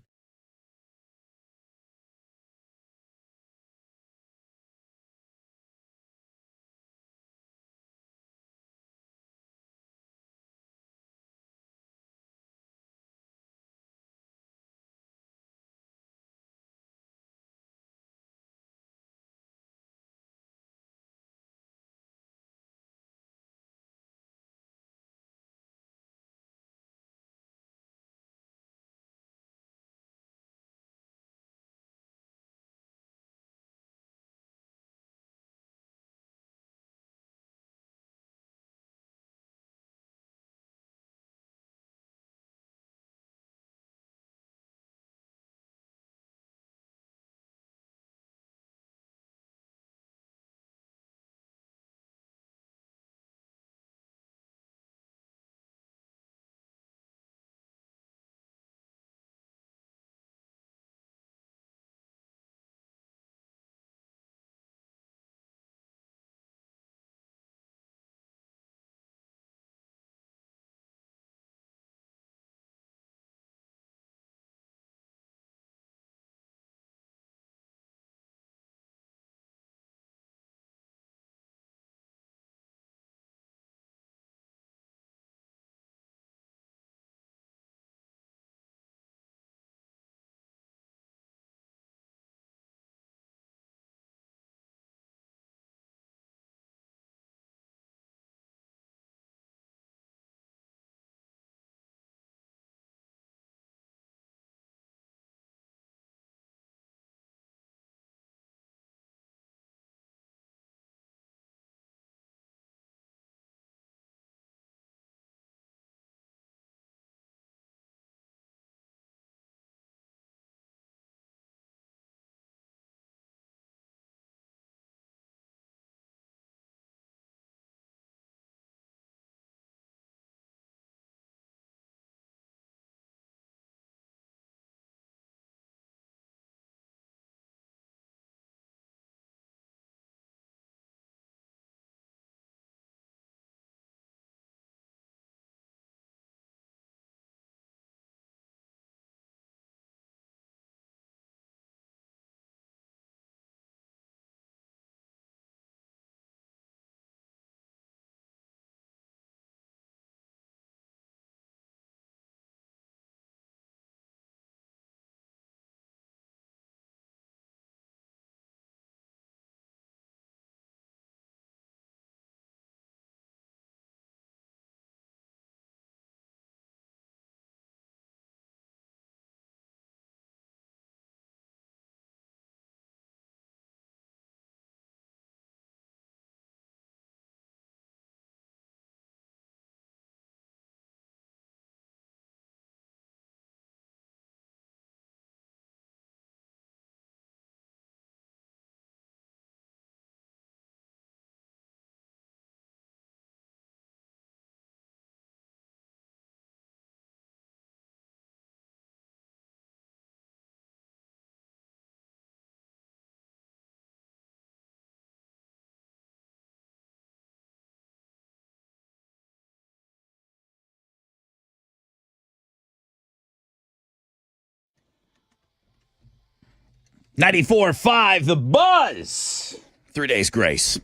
.94.5 The Buzz. 3 days grace.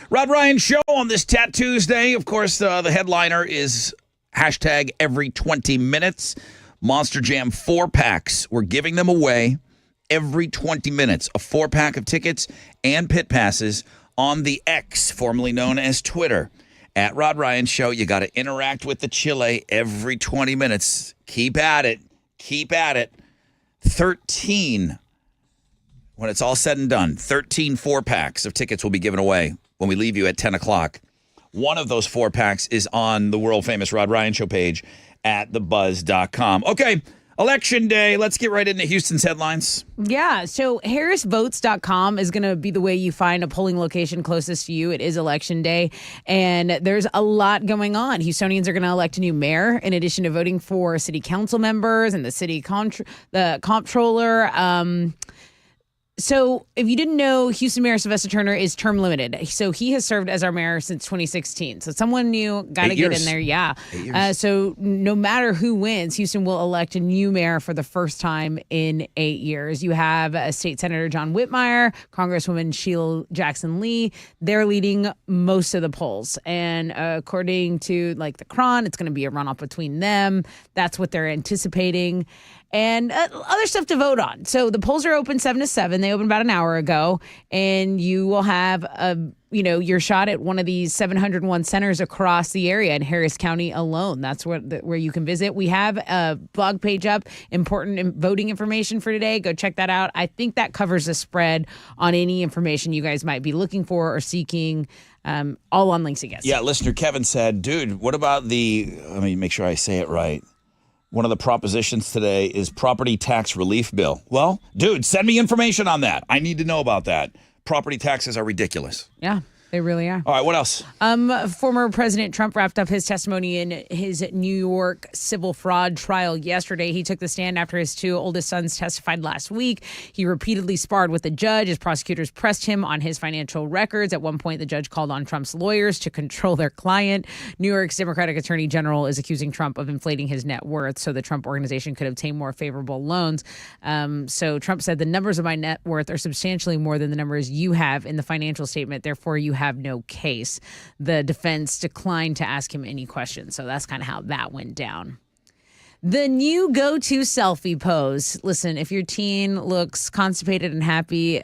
Rod Ryan Show on this Tat Tuesday. Of course, the headliner is hashtag every 20 minutes. Monster Jam 4-packs. We're giving them away every 20 minutes. A 4-pack of tickets and pit passes on the X, formerly known as Twitter. At Rod Ryan Show, you got to interact with the Chile every 20 minutes. Keep at it. Keep at it. 13, when it's all said and done, 13 4-packs of tickets will be given away when we leave you at 10 o'clock. One of those 4-packs is on the world-famous Rod Ryan Show page at thebuzz.com. Okay, Election day. Let's get right into Houston's headlines. Yeah, so harrisvotes.com is going to be the way you find a polling location closest to you. It is election day, and there's a lot going on. Houstonians are going to elect a new mayor in addition to voting for city council members and the city the comptroller. So if you didn't know, Houston Mayor Sylvester Turner is term limited. So he has served as our mayor since 2016. So someone new, got to get in there. Yeah. So no matter who wins, Houston will elect a new mayor for the first time in 8 years. You have State Senator John Whitmire, Congresswoman Sheila Jackson Lee. They're leading most of the polls. And according to the Cron, it's going to be a runoff between them. That's what they're anticipating. And other stuff to vote on. So the polls are open 7 to 7. They opened about an hour ago, and you will have your shot at one of these 701 centers across the area in Harris County alone. That's where you can visit. We have a blog page up, important voting information for today. Go check that out. I think that covers the spread on any information you guys might be looking for or seeking. All on Links Against. Yeah, listener Kevin said, dude, what about let me make sure I say it right. One of the propositions today is property tax relief bill. Well, dude, send me information on that. I need to know about that. Property taxes are ridiculous. Yeah, they really are. All right, what else? Former President Trump wrapped up his testimony in his New York civil fraud trial yesterday. He took the stand after his two oldest sons testified last week. He repeatedly sparred with the judge as prosecutors pressed him on his financial records. At one point, the judge called on Trump's lawyers to control their client. New York's Democratic Attorney General is accusing Trump of inflating his net worth so the Trump organization could obtain more favorable loans. So Trump said the numbers of my net worth are substantially more than the numbers you have in the financial statement. Therefore, you have no case. The defense declined to ask him any questions. So that's kind of how that went down. The new go-to selfie pose. Listen, if your teen looks constipated and happy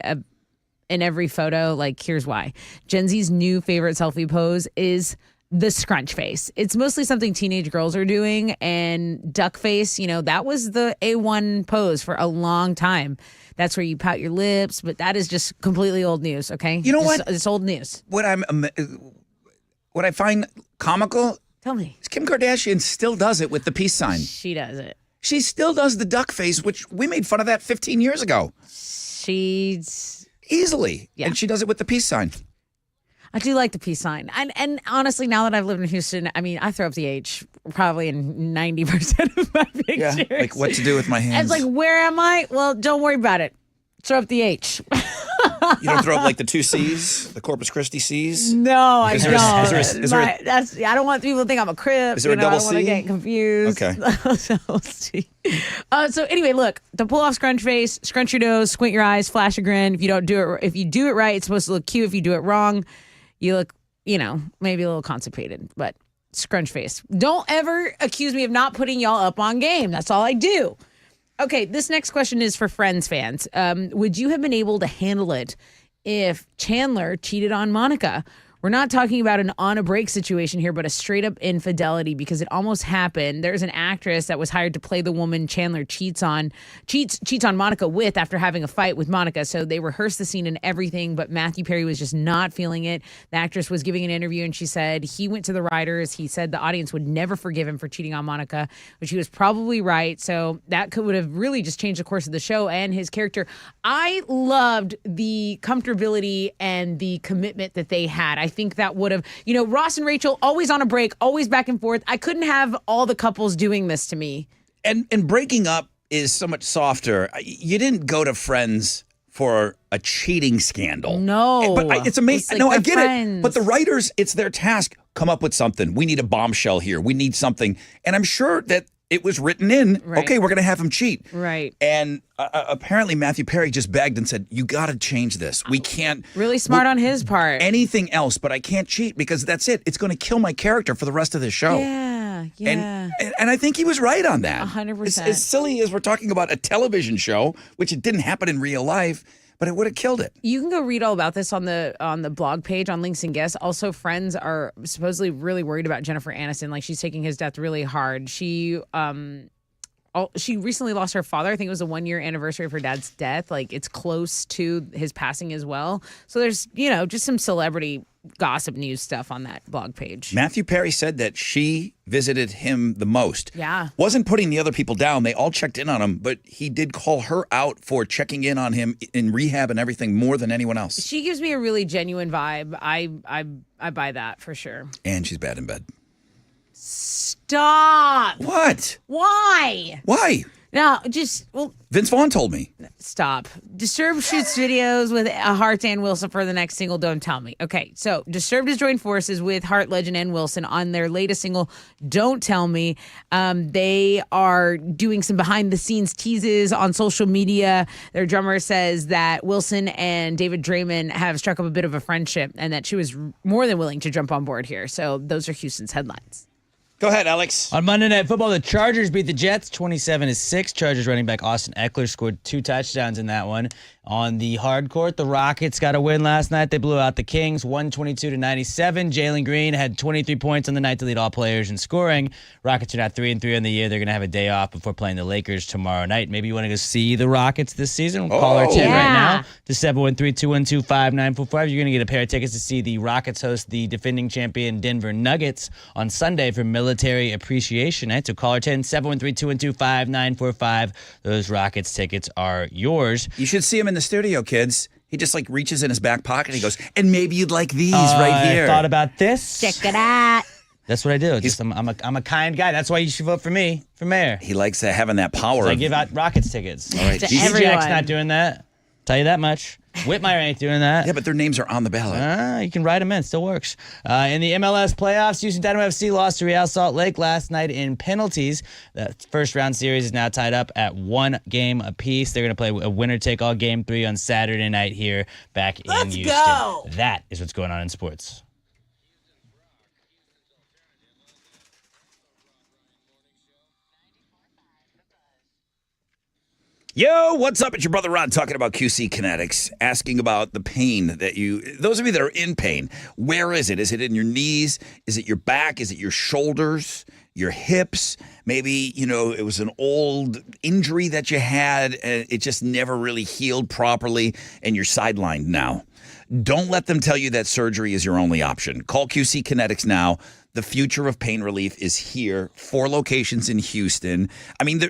in every photo, here's why. Gen Z's new favorite selfie pose is the scrunch face. It's mostly something teenage girls are doing, and duck face, that was the A1 pose for a long time. That's where you pout your lips, but that is just completely old news, okay? You know what? It's old news. What I find comical, Tell me. is Kim Kardashian still does it with the peace sign. She does it. She still does the duck face, which we made fun of that 15 years ago. She's... Easily. Yeah. And she does it with the peace sign. I do like the peace sign. And honestly, now that I've lived in Houston, I throw up the H probably in 90% of my pictures. Yeah, like what to do with my hands. It's where am I? Well, don't worry about it. Throw up the H. You don't throw up the two C's, the Corpus Christi C's? No, I Is don't. there I don't want people to think I'm a Crip. Is there a double I don't want to C? get confused. Okay. So anyway, look, to pull off scrunch face, scrunch your nose, squint your eyes, flash a grin. If you do it right, it's supposed to look cute. If you do it wrong, you look, maybe a little constipated, but scrunch face. Don't ever accuse me of not putting y'all up on game. That's all I do. Okay, this next question is for Friends fans. Would you have been able to handle it if Chandler cheated on Monica? We're not talking about an on a break situation here, but a straight up infidelity because it almost happened. There's an actress that was hired to play the woman Chandler cheats on Monica with after having a fight with Monica. So they rehearsed the scene and everything, but Matthew Perry was just not feeling it. The actress was giving an interview and she said he went to the writers. He said the audience would never forgive him for cheating on Monica, which he was probably right. So that would have really just changed the course of the show and his character. I loved the comfortability and the commitment that they had. I think that would have, Ross and Rachel always on a break, always back and forth. I couldn't have all the couples doing this to me. And breaking up is so much softer. You didn't go to Friends for a cheating scandal. No. But it's amazing. It's No, I they're get friends. it. But the writers, it's their task. Come up with something. We need a bombshell here. We need something. And I'm sure that it was written in, Right. okay, we're going to have him cheat. Right. And apparently Matthew Perry just begged and said, you got to change this. We can't. Really smart on his part. Anything else, but I can't cheat because that's it. It's going to kill my character for the rest of the show. Yeah. And I think he was right on that. 100%. As silly as we're talking about a television show, which it didn't happen in real life, but it would have killed it. You can go read all about this on the blog page on Links and Guests. Also, Friends are supposedly really worried about Jennifer Aniston. She's taking his death really hard. She recently lost her father. I think it was the 1 year anniversary of her dad's death. It's close to his passing as well. So there's, just some celebrity gossip news stuff on that blog page. Matthew Perry said that she visited him the most. Yeah. Wasn't putting the other people down. They all checked in on him, but he did call her out for checking in on him in rehab and everything more than anyone else. She gives me a really genuine vibe. I buy that for sure. And she's bad in bed. Stop. What? Why? Why? No, Vince Vaughn told me. stop. Disturbed shoots videos with Heart's Ann Wilson for the next single, Don't Tell Me. Okay, so Disturbed has joined forces with Heart legend Ann Wilson on their latest single, Don't Tell Me. They are doing some behind-the-scenes teases on social media. Their drummer says that Wilson and David Draymond have struck up a bit of a friendship and that she was more than willing to jump on board here. So those are Houston's headlines. Go ahead, Alex. On Monday Night Football, the Chargers beat the Jets 27-6. Chargers running back Austin Eckler scored 2 touchdowns in that one. On the hard court, the Rockets got a win last night. They blew out the Kings 122-97. Jalen Green had 23 points on the night to lead all players in scoring. Rockets are now 3-3 on the year. They're going to have a day off before playing the Lakers tomorrow night. Maybe you want to go see the Rockets this season? We'll call our 10 right now to 713-212-5945. You're going to get a pair of tickets to see the Rockets host the defending champion Denver Nuggets on Sunday for Military Appreciation Night. So call our 10, 713-212-5945. Those Rockets tickets are yours. You should see him in the studio, kids. He just like reaches in his back pocket and he goes, and maybe you'd like these right here. I thought about this. Check it out. That's what I do. I'm a kind guy. That's why you should vote for me for mayor. He likes having that power. I give out Rockets tickets. All right. To Jesus. everyone. Jack's not doing that. Tell you that much. Whitmire ain't doing that. Yeah, but their names are on the ballot. You can write them in. Still works. In the MLS playoffs, Houston Dynamo FC lost to Real Salt Lake last night in penalties. The first round series is now tied up at 1 game apiece. They're going to play a winner-take-all Game 3 on Saturday night here back in Houston. Go. That is what's going on in sports. Yo, what's up? It's your brother Ron talking about QC Kinetics, asking about the pain that those of you that are in pain, where is it? Is it in your knees? Is it your back? Is it your shoulders, your hips? Maybe, it was an old injury that you had and it just never really healed properly and you're sidelined now. Don't let them tell you that surgery is your only option. Call QC Kinetics now. The future of pain relief is here. 4 locations in Houston. I mean,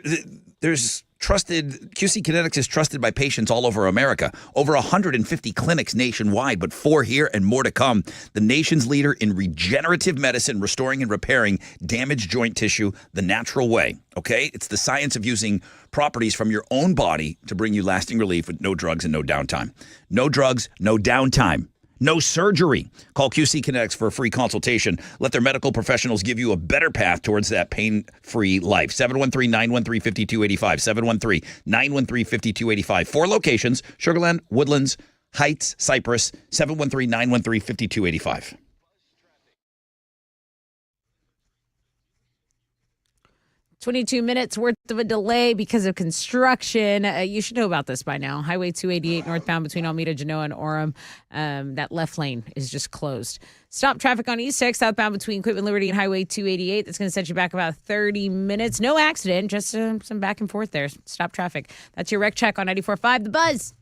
there's trusted. QC Kinetics is trusted by patients all over America. Over 150 clinics nationwide, but 4 here and more to come. The nation's leader in regenerative medicine, restoring and repairing damaged joint tissue the natural way. Okay? It's the science of using properties from your own body to bring you lasting relief with no drugs and no downtime. No drugs, no downtime. No surgery. Call QC Kinetics for a free consultation. Let their medical professionals give you a better path towards that pain-free life. 713-913-5285. 713-913-5285. 4 locations, Sugarland, Woodlands, Heights, Cypress. 713-913-5285. 22 minutes worth of a delay because of construction. You should know about this by now. Highway 288 northbound between Almeda, Genoa, and Orem. That left lane is just closed. Stop traffic on East 6 southbound between Quitman Liberty and Highway 288. That's going to set you back about 30 minutes. No accident, just some back and forth there. Stop traffic. That's your wreck check on 94.5 The Buzz.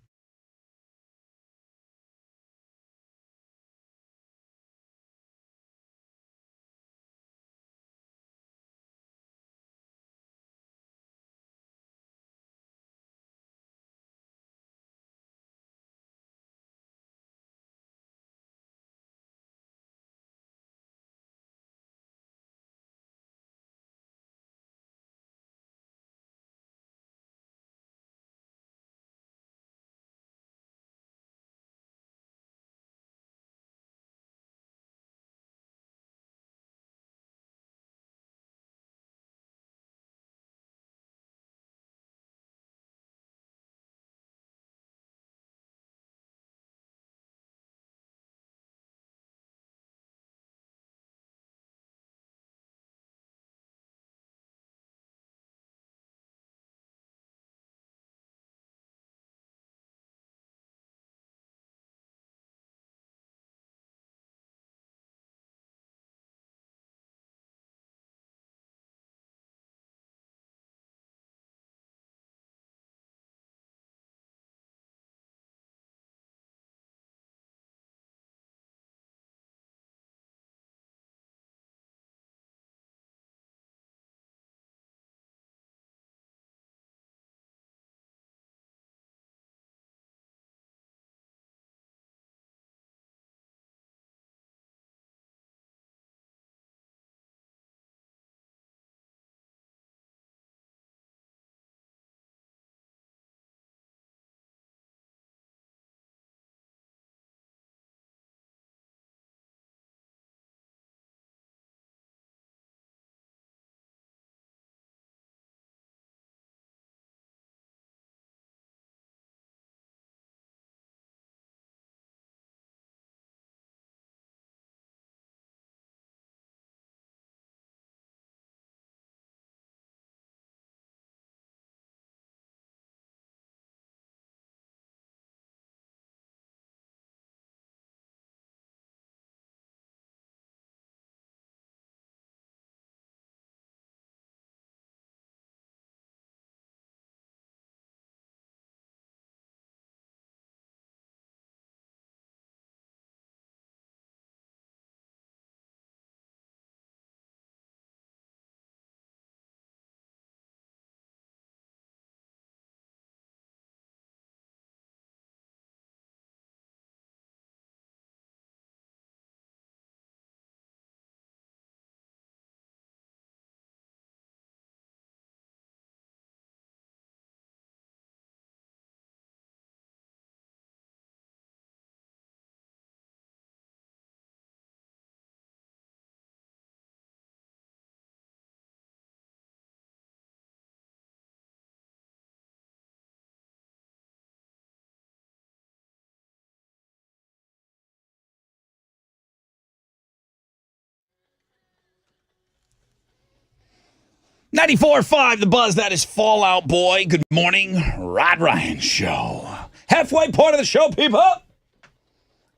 94.5 The Buzz, that is Fallout Boy. Good morning, Rod Ryan Show. Halfway point of the show, people.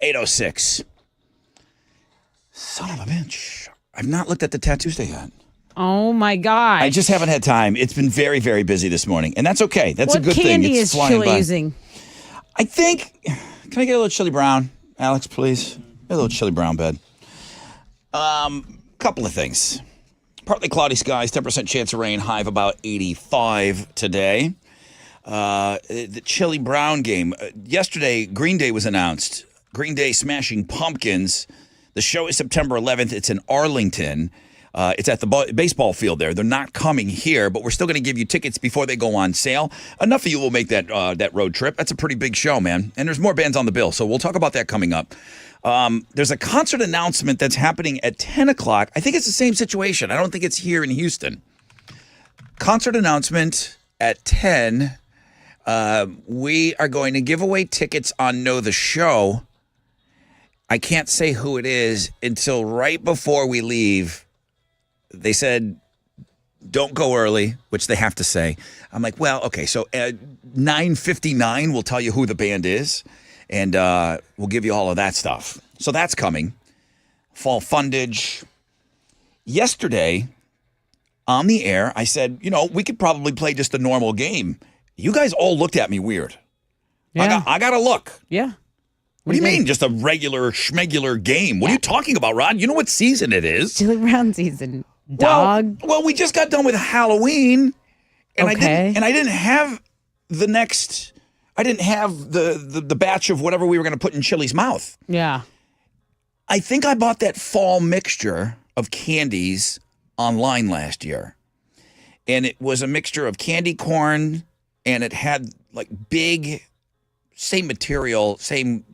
8:06. Son of a bitch. I've not looked at the Tattoo Tuesday yet. Oh my God! I just haven't had time. It's been very, very busy this morning, and that's okay. That's a good thing. What candy It's is flying Chili by. using? I think. Can I get a little Chili Brown, Alex, please? Get a little Chili Brown bed. Couple of things. Partly cloudy skies, 10% chance of rain, high of about 85 today. The Chili Brown game. Yesterday, Green Day was announced. Green Day Smashing Pumpkins. The show is September 11th. It's in Arlington. It's at the baseball field there. They're not coming here, but we're still going to give you tickets before they go on sale. Enough of you will make that road trip. That's a pretty big show, man. And there's more bands on the bill, so we'll talk about that coming up. There's a concert announcement that's happening at 10 o'clock. I think it's the same situation. I don't think it's here in Houston. Concert announcement at 10. We are going to give away tickets on Know the Show. I can't say who it is until right before we leave. They said, don't go early, which they have to say. I'm like, well, okay, so at 9:59, we'll tell you who the band is, and we'll give you all of that stuff. So that's coming. Fall Fundage. Yesterday, on the air, I said, we could probably play just a normal game. You guys all looked at me weird. Yeah. I got to look. Yeah. What do you mean, just a regular schmegular game? What are you talking about, Rod? You know what season it is. Chili Brown season. Dog. Well, we just got done with Halloween, and Okay. I didn't have the next. I didn't have the batch of whatever we were going to put in Chili's mouth. Yeah. I think I bought that fall mixture of candies online last year, and it was a mixture of candy corn, and it had like big, same material, same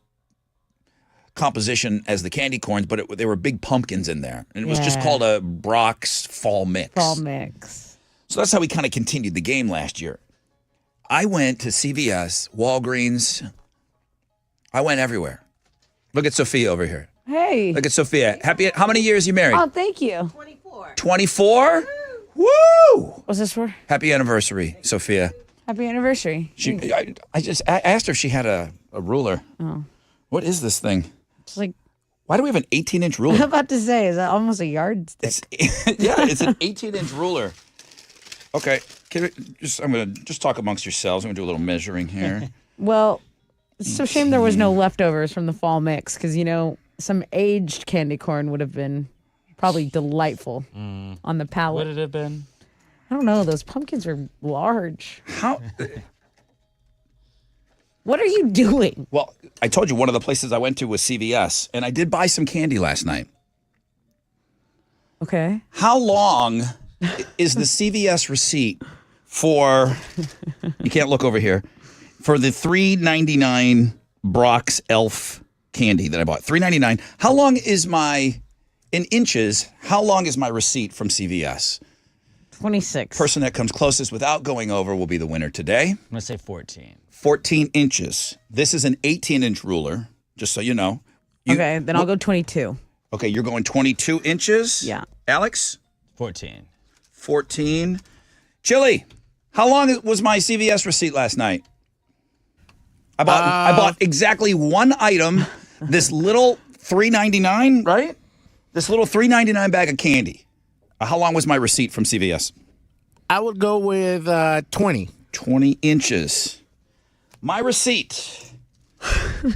composition as the candy corns, but there were big pumpkins in there. And it was just Yeah. called a Brock's Fall Mix. Fall mix. So that's how we kind of continued the game last year. I went to CVS, Walgreens. I went everywhere. Look at Sophia over here. Hey. Look at Sophia. How many years you married? Oh, thank you. 24? Woo! What's this for? Happy anniversary, Sophia. Happy anniversary. I asked her if she had a ruler. Oh. What is this thing? It's like, Why do we have an 18-inch I'm ruler? about to say, is that almost a yardstick? It's an 18-inch ruler. Okay, I'm gonna just talk amongst yourselves. I'm gonna do a little measuring here. Well, it's so shame there was no leftovers from the fall mix because, some aged candy corn would have been probably delightful on the palate. Would it have been? I don't know. Those pumpkins are large. How? What are you doing? Well, I told you one of the places I went to was CVS, and I did buy some candy last night. Okay. How long is the CVS receipt for? You can't look over here. For the $3.99 Brock's Elf candy that I bought, $3.99. How long is in inches? How long is my receipt from CVS? 26. Person that comes closest without going over will be the winner today. I'm going to say 14. 14 inches. This is an 18-inch ruler, just so you know. Okay, then I'll go 22. Okay, you're going 22 inches? Yeah. Alex? 14. 14. Chili, how long was my CVS receipt last night? I bought exactly one item, this little $3.99, right? This little $3.99 bag of candy. How long was my receipt from CVS? I would go with 20. 20 inches. My receipt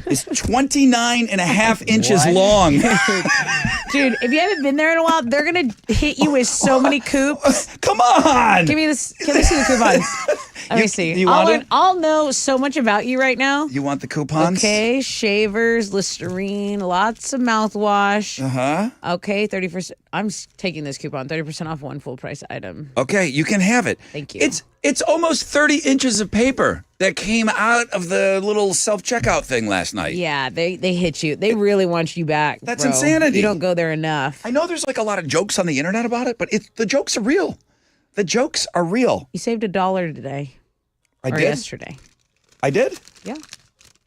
is 29 and a half inches long. Dude, if you haven't been there in a while, they're going to hit you with so many coops. Come on. Can we see the coupons? Let me see. you want it? I'll know so much about you right now. You want the coupons? Okay, shavers, Listerine, lots of mouthwash. Uh-huh. Okay, 30%. I'm taking this coupon, 30% off one full price item. Okay, you can have it. Thank you. It's almost 30 inches of paper that came out of the little self-checkout thing last night. Yeah, they hit you. They really want you back. That's bro. insanity. You don't go there enough. I know there's like a lot of jokes on the internet about it, but the jokes are real. The jokes are real. You saved $1 today. I or did? yesterday. I did? Yeah.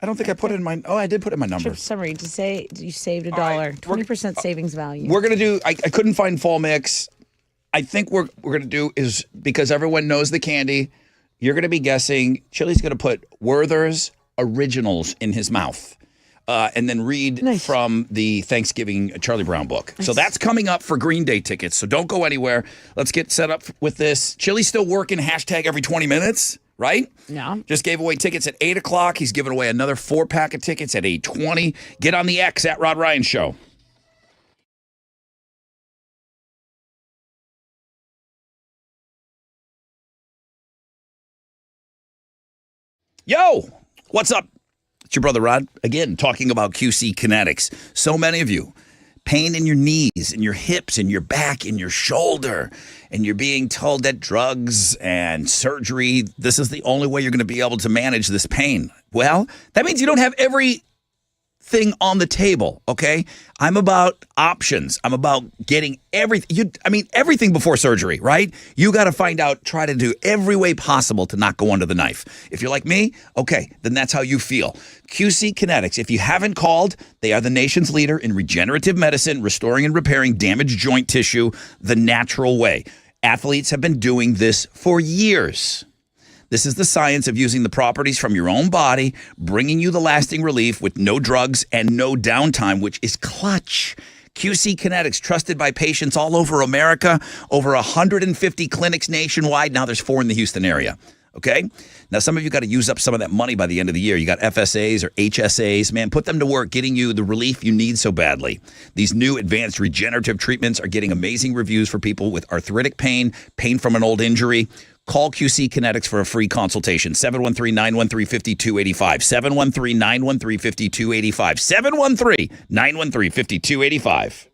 I don't think I put it in my... Oh, I did put it in my Trip numbers. summary to say you saved $1. right, 20% savings value. We're going to do... I couldn't find fall mix. I think we're going to do is, because everyone knows the candy, you're going to be guessing. Chili's going to put Werther's Originals in his mouth. And then read from the Thanksgiving Charlie Brown book. So that's coming up for Green Day tickets. So don't go anywhere. Let's get set up with this. Chili's still working hashtag every 20 minutes, right? Yeah. Just gave away tickets at 8 o'clock. He's giving away another 4-pack of tickets at 8:20. Get on the X at Rod Ryan Show. Yo, what's up? It's your brother Rod, again, talking about QC Kinetics. So many of you, pain in your knees, in your hips, in your back, in your shoulder, and you're being told that drugs and surgery, this is the only way you're going to be able to manage this pain. Well, that means you don't have everything on the table, okay? I'm about options. I'm about getting everything. Everything before surgery, right? You got to find out, try to do every way possible to not go under the knife. If you're like me, okay, then that's how you feel. QC Kinetics, if you haven't called, they are the nation's leader in regenerative medicine, restoring and repairing damaged joint tissue the natural way. Athletes have been doing this for years. This is the science of using the properties from your own body, bringing you the lasting relief with no drugs and no downtime, which is clutch. QC Kinetics, trusted by patients all over America, over 150 clinics nationwide. Now there's 4 in the Houston area. Okay? Now, some of you got to use up some of that money by the end of the year. You got FSAs or HSAs. Man, put them to work, getting you the relief you need so badly. These new advanced regenerative treatments are getting amazing reviews for people with arthritic pain, pain from an old injury. Call QC Kinetics for a free consultation. 713-913-5285. 713-913-5285. 713-913-5285.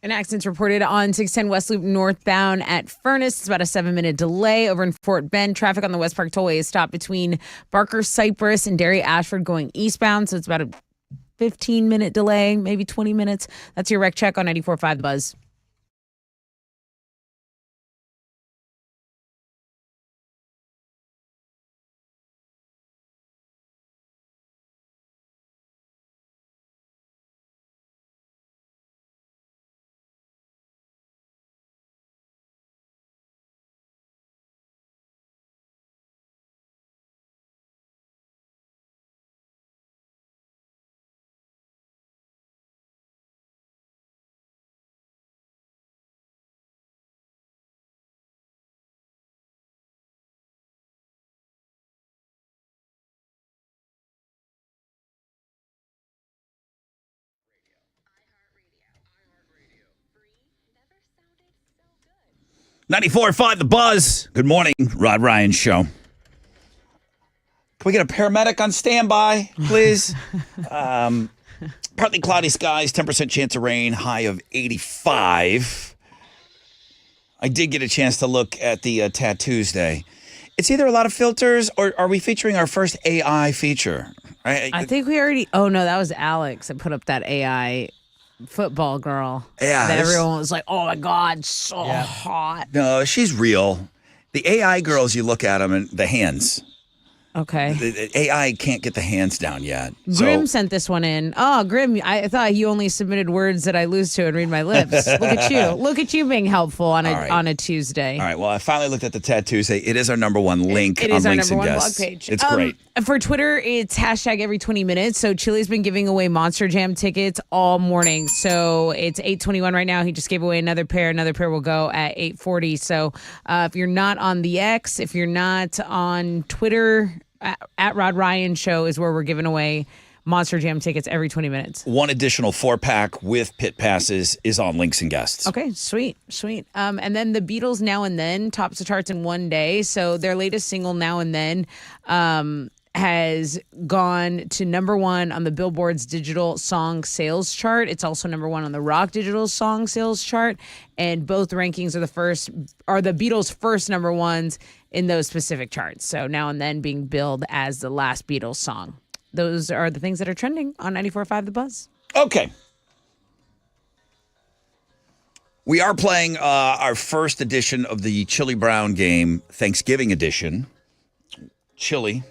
An accident's reported on 610 West Loop northbound at Furnace. It's about a 7-minute delay over in Fort Bend. Traffic on the West Park Tollway is stopped between Barker Cypress and Derry Ashford going eastbound. So it's about a 15-minute delay, maybe 20 minutes. That's your wreck check on 94.5 The Buzz. .94.5 The Buzz. Good morning, Rod Ryan Show. Can we get a paramedic on standby, please? Partly cloudy skies, 10% chance of rain, high of 85. I did get a chance to look at the Tattoosday. It's either a lot of filters or are we featuring our first AI feature? I think we already. Oh, no, that was Alex that put up that AI football girl. Yeah. That everyone was like, oh my God, so hot. No, she's real. The AI girls, you look at them and the hands. Okay. The AI can't get the hands down yet. Grim sent this one in. Oh, Grim, I thought you only submitted words that I lose to and read my lips. Look at you. Look at you being helpful on a Tuesday. All right. Well, I finally looked at the Tattoosday. It is our number one link It on is our Links number and one Guests. blog page. It's great. For Twitter, it's hashtag every 20 minutes. So Chili's been giving away Monster Jam tickets all morning. So it's 8:21 right now. He just gave away another pair. Another pair will go at 8:40. So if you're not on the X, if you're not on Twitter, at Rod Ryan Show is where we're giving away Monster Jam tickets every 20 minutes. One additional 4-pack with pit passes is on Links and Guests. Okay, sweet. And then the Beatles Now and Then tops the charts in one day. So their latest single Now and Then has gone to number one on the Billboard's digital song sales chart. It's also number one on the rock digital song sales chart. And both rankings are the Beatles' first number ones in those specific charts. So Now and Then being billed as the last Beatles song. Those are the things that are trending on 94.5 The Buzz. Okay. We are playing our first edition of the Chili Brown game, Thanksgiving edition. Chili,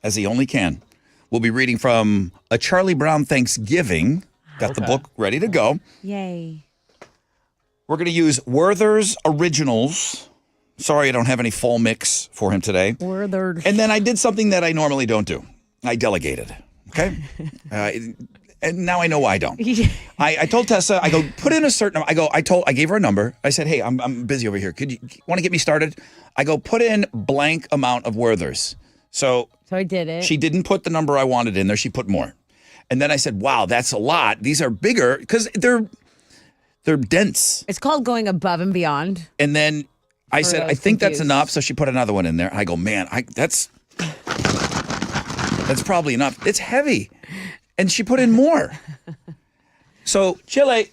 as he only can, will be reading from A Charlie Brown Thanksgiving. Got the book ready to go. Yay. We're going to use Werther's Originals. Sorry, I don't have any fall mix for him today. Werther's. And then I did something that I normally don't do. I delegated. Okay? And now I know why I don't. I told Tessa, I go, put in a certain, I gave her a number. I said, hey, I'm busy over here. Could you want to get me started? I go, put in blank amount of Werther's. So I did it. She didn't put the number I wanted in there. She put more. And then I said, wow, that's a lot. These are bigger because they're dense. It's called going above and beyond. And then I said, I think that's enough. So she put another one in there. I go, man, that's probably enough. It's heavy. And she put in more. So, Chile.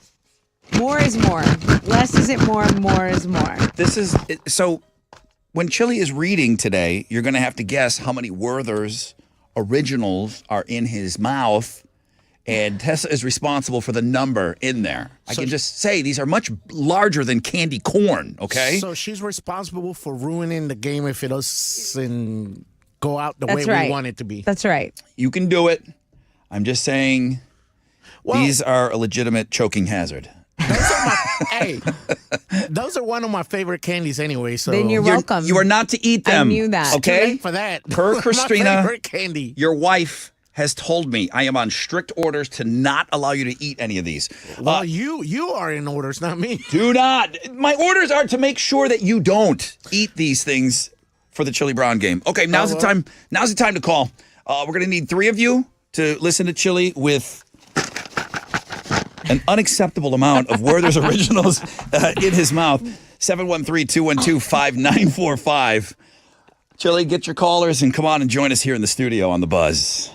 More is more. Less isn't more. More is more. So when Chili is reading today, you're going to have to guess how many Werther's Originals are in his mouth. And Tessa is responsible for the number in there. I can just say these are much larger than candy corn, okay? So she's responsible for ruining the game if it doesn't go out the way right. we want it to be. That's right. You can do it. I'm just saying these are a legitimate choking hazard. Those are one of my favorite candies anyway. So then you're welcome. You are not to eat them. I knew that. Okay? Too late for that. Per Christina, my favorite candy. Your wife has told me I am on strict orders to not allow you to eat any of these. Well, you are in orders, not me. Do not. My orders are to make sure that you don't eat these things for the Chili Brown game. Okay, now's the time. Now's the time to call. We're gonna need 3 of you to listen to Chili with an unacceptable amount of Werther's Originals in his mouth. 713-212-5945. Chili, get your callers and come on and join us here in the studio on The Buzz.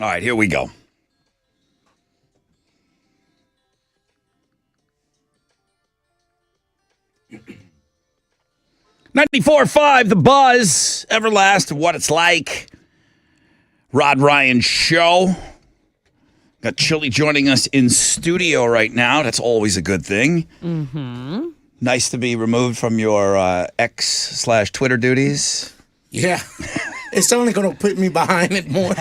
All right, here we go. .94.5 The Buzz, Everlast, What It's Like. Rod Ryan Show. Got Chili joining us in studio right now. That's always a good thing. Mm-hmm. Nice to be removed from your X/Twitter duties. Yeah. It's only going to put me behind it more.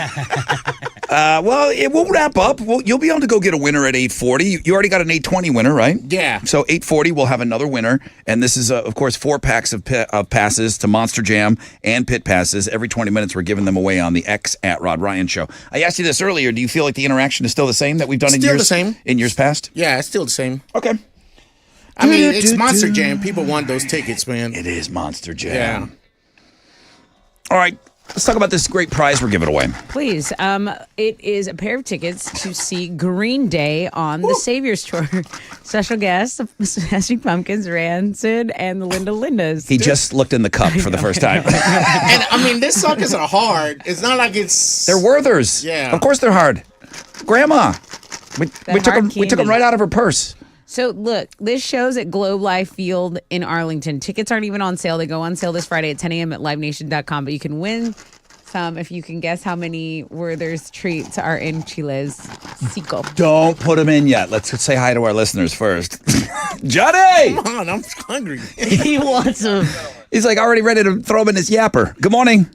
Well, it will wrap up. You'll be able to go get a winner at 8:40. You already got an 8:20 winner, right? Yeah. So 8:40, we'll have another winner. And this is, of course, 4 packs of passes to Monster Jam and Pit passes. Every 20 minutes, we're giving them away on the X at Rod Ryan Show. I asked you this earlier. Do you feel like the interaction is still the same that we've done Still the same. in years past? Yeah, it's still the same. Okay. I mean, it's Monster Jam. People want those tickets, man. It is Monster Jam. Yeah. All right. Let's talk about this great prize we're giving away. Please. It is a pair of tickets to see Green Day on the Saviors Tour. Special guests, Smashing Pumpkins, Rancid, and the Linda Lindas. He just looked in the cup for the first time. And I mean, these suckers are hard. It's not like it's. They're Werthers. Yeah. Of course they're hard. Grandma. We took them candy. right out of her purse. So look, this show's at Globe Life Field in Arlington. Tickets aren't even on sale. They go on sale this Friday at 10 a.m. at livenation.com. But you can win some if you can guess how many Werther's treats are in Chile's Cico. Don't put them in yet. Let's say hi to our listeners first. Johnny! Come on, I'm hungry. He wants them. He's like already ready to throw them in his yapper. Good morning.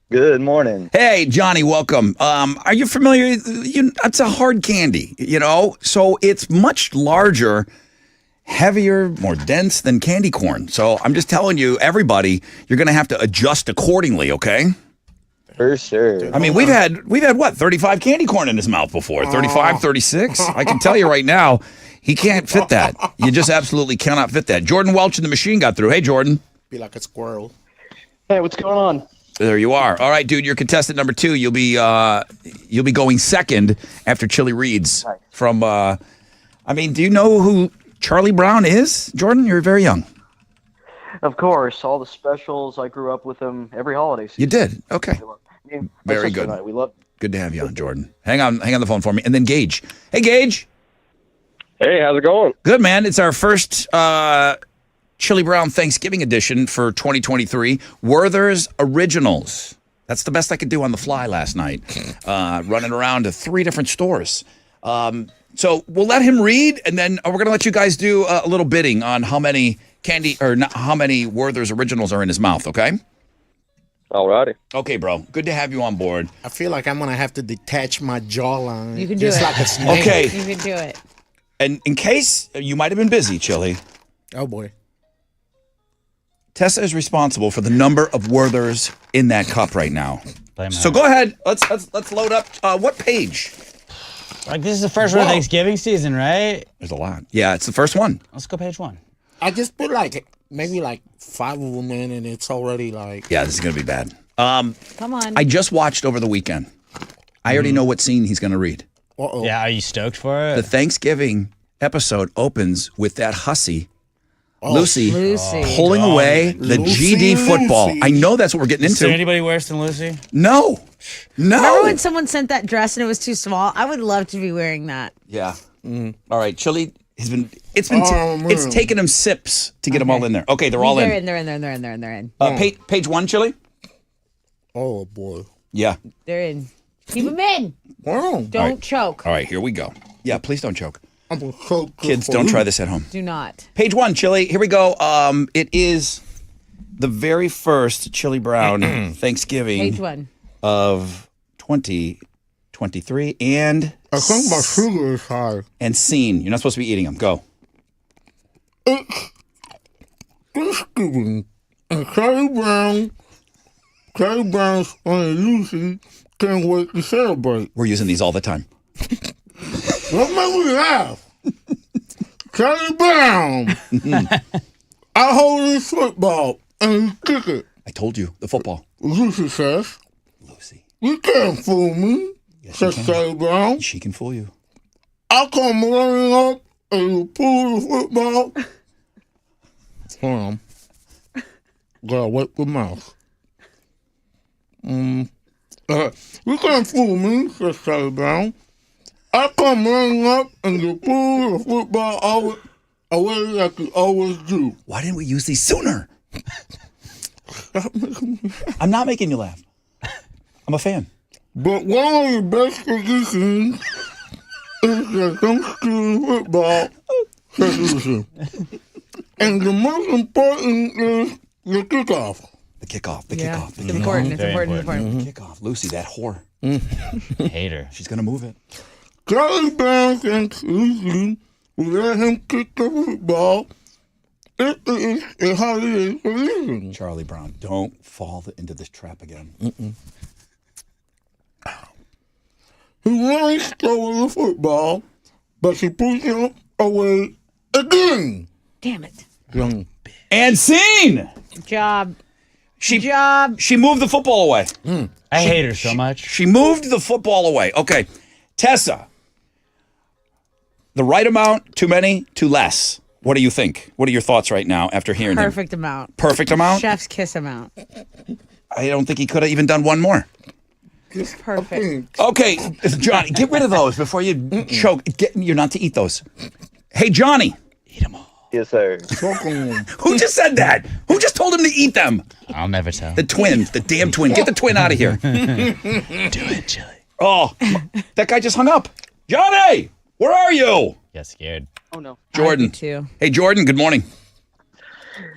Good morning. Hey, Johnny, welcome. Are you familiar? It's a hard candy, so it's much larger, heavier, more dense than candy corn. So I'm just telling you, everybody, you're going to have to adjust accordingly, okay? For sure. I mean, we've had what, 35 candy corn in his mouth before, 35, 36. I can tell you right now, he can't fit that. You just absolutely cannot fit that. Jordan Welch and the Machine got through. Hey, Jordan. Be like a squirrel. Hey, what's going on? There you are. All right, dude. You're contestant number 2. You'll be going second after Chili reads from. Do you know who Charlie Brown is, Jordan? You're very young. Of course, all the specials. I grew up with them every holiday season. You did. Okay. Very good. We love. Good to have you on, Jordan. Hang on the phone for me, and then Gage. Hey, Gage. Hey, how's it going? Good, man. It's our first Chili Brown Thanksgiving edition for 2023. Werther's Originals. That's the best I could do on the fly last night. Running around to 3 different stores. So we'll let him read, and then we're going to let you guys do a little bidding on how many how many Werther's Originals are in his mouth, okay? Alrighty. Okay, bro. Good to have you on board. I feel like I'm going to have to detach my jawline. You can do just it. like a snake. Okay. You can do it. And in case you might have been busy, Chili, Oh, boy. Tessa is responsible for the number of Werthers in that cup right now. So go ahead. Let's load up. What page? Like, this is the first one of Thanksgiving season, right? There's a lot. Yeah, it's the first one. Let's go page 1. I just put maybe 5 of them in, and it's already like. Yeah, this is going to be bad. Come on. I just watched over the weekend. I already know what scene he's going to read. Uh-oh. Yeah, are you stoked for it? The Thanksgiving episode opens with that hussy, Lucy, pulling away the Lucy, GD football. Lucy. I know that's what we're getting Is there into. anybody worse than Lucy? No. Remember when someone sent that dress and it was too small? I would love to be wearing that. Yeah. All right, Chili has been. It's taken him sips to get them all in there. Okay, they're all They're in. They're in. Page 1, Chili. Oh, boy. Yeah. They're in. Keep them in. Wow. Don't choke. All right, here we go. Yeah, please don't choke. I'm gonna choke Kids, for don't you. try this at home. Do not. Page 1, Chili. Here we go. It is the very first Chili Brown Thanksgiving Page 1. of 2023 and I think my sugar is high. and scene. You're not supposed to be eating them. Go. Thanksgiving. And Charlie Brown's and Lucy can't wait to celebrate. We're using these all the time. What made me laugh? Charlie Brown. I hold his football and he kick it. I told you the football. Lucy says, Lucy. "You can't fool me," says Charlie Brown. She can fool you. I'll come running up and you pull the football. Hold on. Gotta wipe the mouth. You can't fool me, says Charlie Brown. I come running up and you pull the football away like you always do. Why didn't we use these sooner? I'm not making you laugh. I'm a fan. But one of the best positions is the Thanksgiving football solution. And the most important is the kickoff. The kickoff. The Yeah, kickoff. it's The kickoff. important. It's Very important. It's important. important. Kickoff. Lucy, that whore. Hate her. She's gonna move it. Charlie Brown thinks Lucy will let him kick the football if it is a holiday tradition. Charlie Brown, don't fall into this trap again. He really stole the football, but she pushed him away again. Damn it. Young. And scene. Good job. She Good job. She moved the football away. I hate her so much. She moved the football away. Okay, Tessa. The right amount, too many, too less. What do you think? What are your thoughts right now after hearing him? Perfect amount. Perfect amount? Chef's kiss amount. I don't think he could have even done one more. Perfect. Okay, Johnny, get rid of those before you choke. You're not to eat those. Hey, Johnny. Eat them all. Yes, sir. Who just said that? Who just told him to eat them? I'll never tell. The twin, the damn twin. Get the twin out of here. Do it, Chili. Oh, that guy just hung up. Johnny, where are you? Get scared. Oh, no. Jordan. I do too. Hey, Jordan, good morning.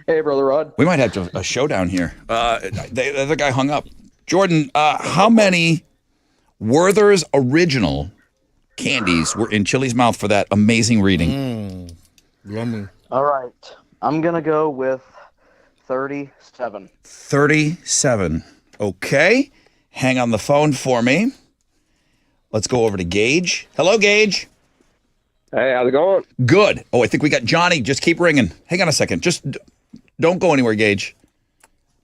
Hey, Brother Rod. We might have a showdown here. The other guy hung up. Jordan, how many Werther's Original candies were in Chili's mouth for that amazing reading? Yummy. All right. I'm going to go with 37. 37. Okay. Hang on the phone for me. Let's go over to Gage. Hello, Gage. Hey, how's it going? Good. Oh, I think we got Johnny. Just keep ringing. Hang on a second. Just don't go anywhere, Gage.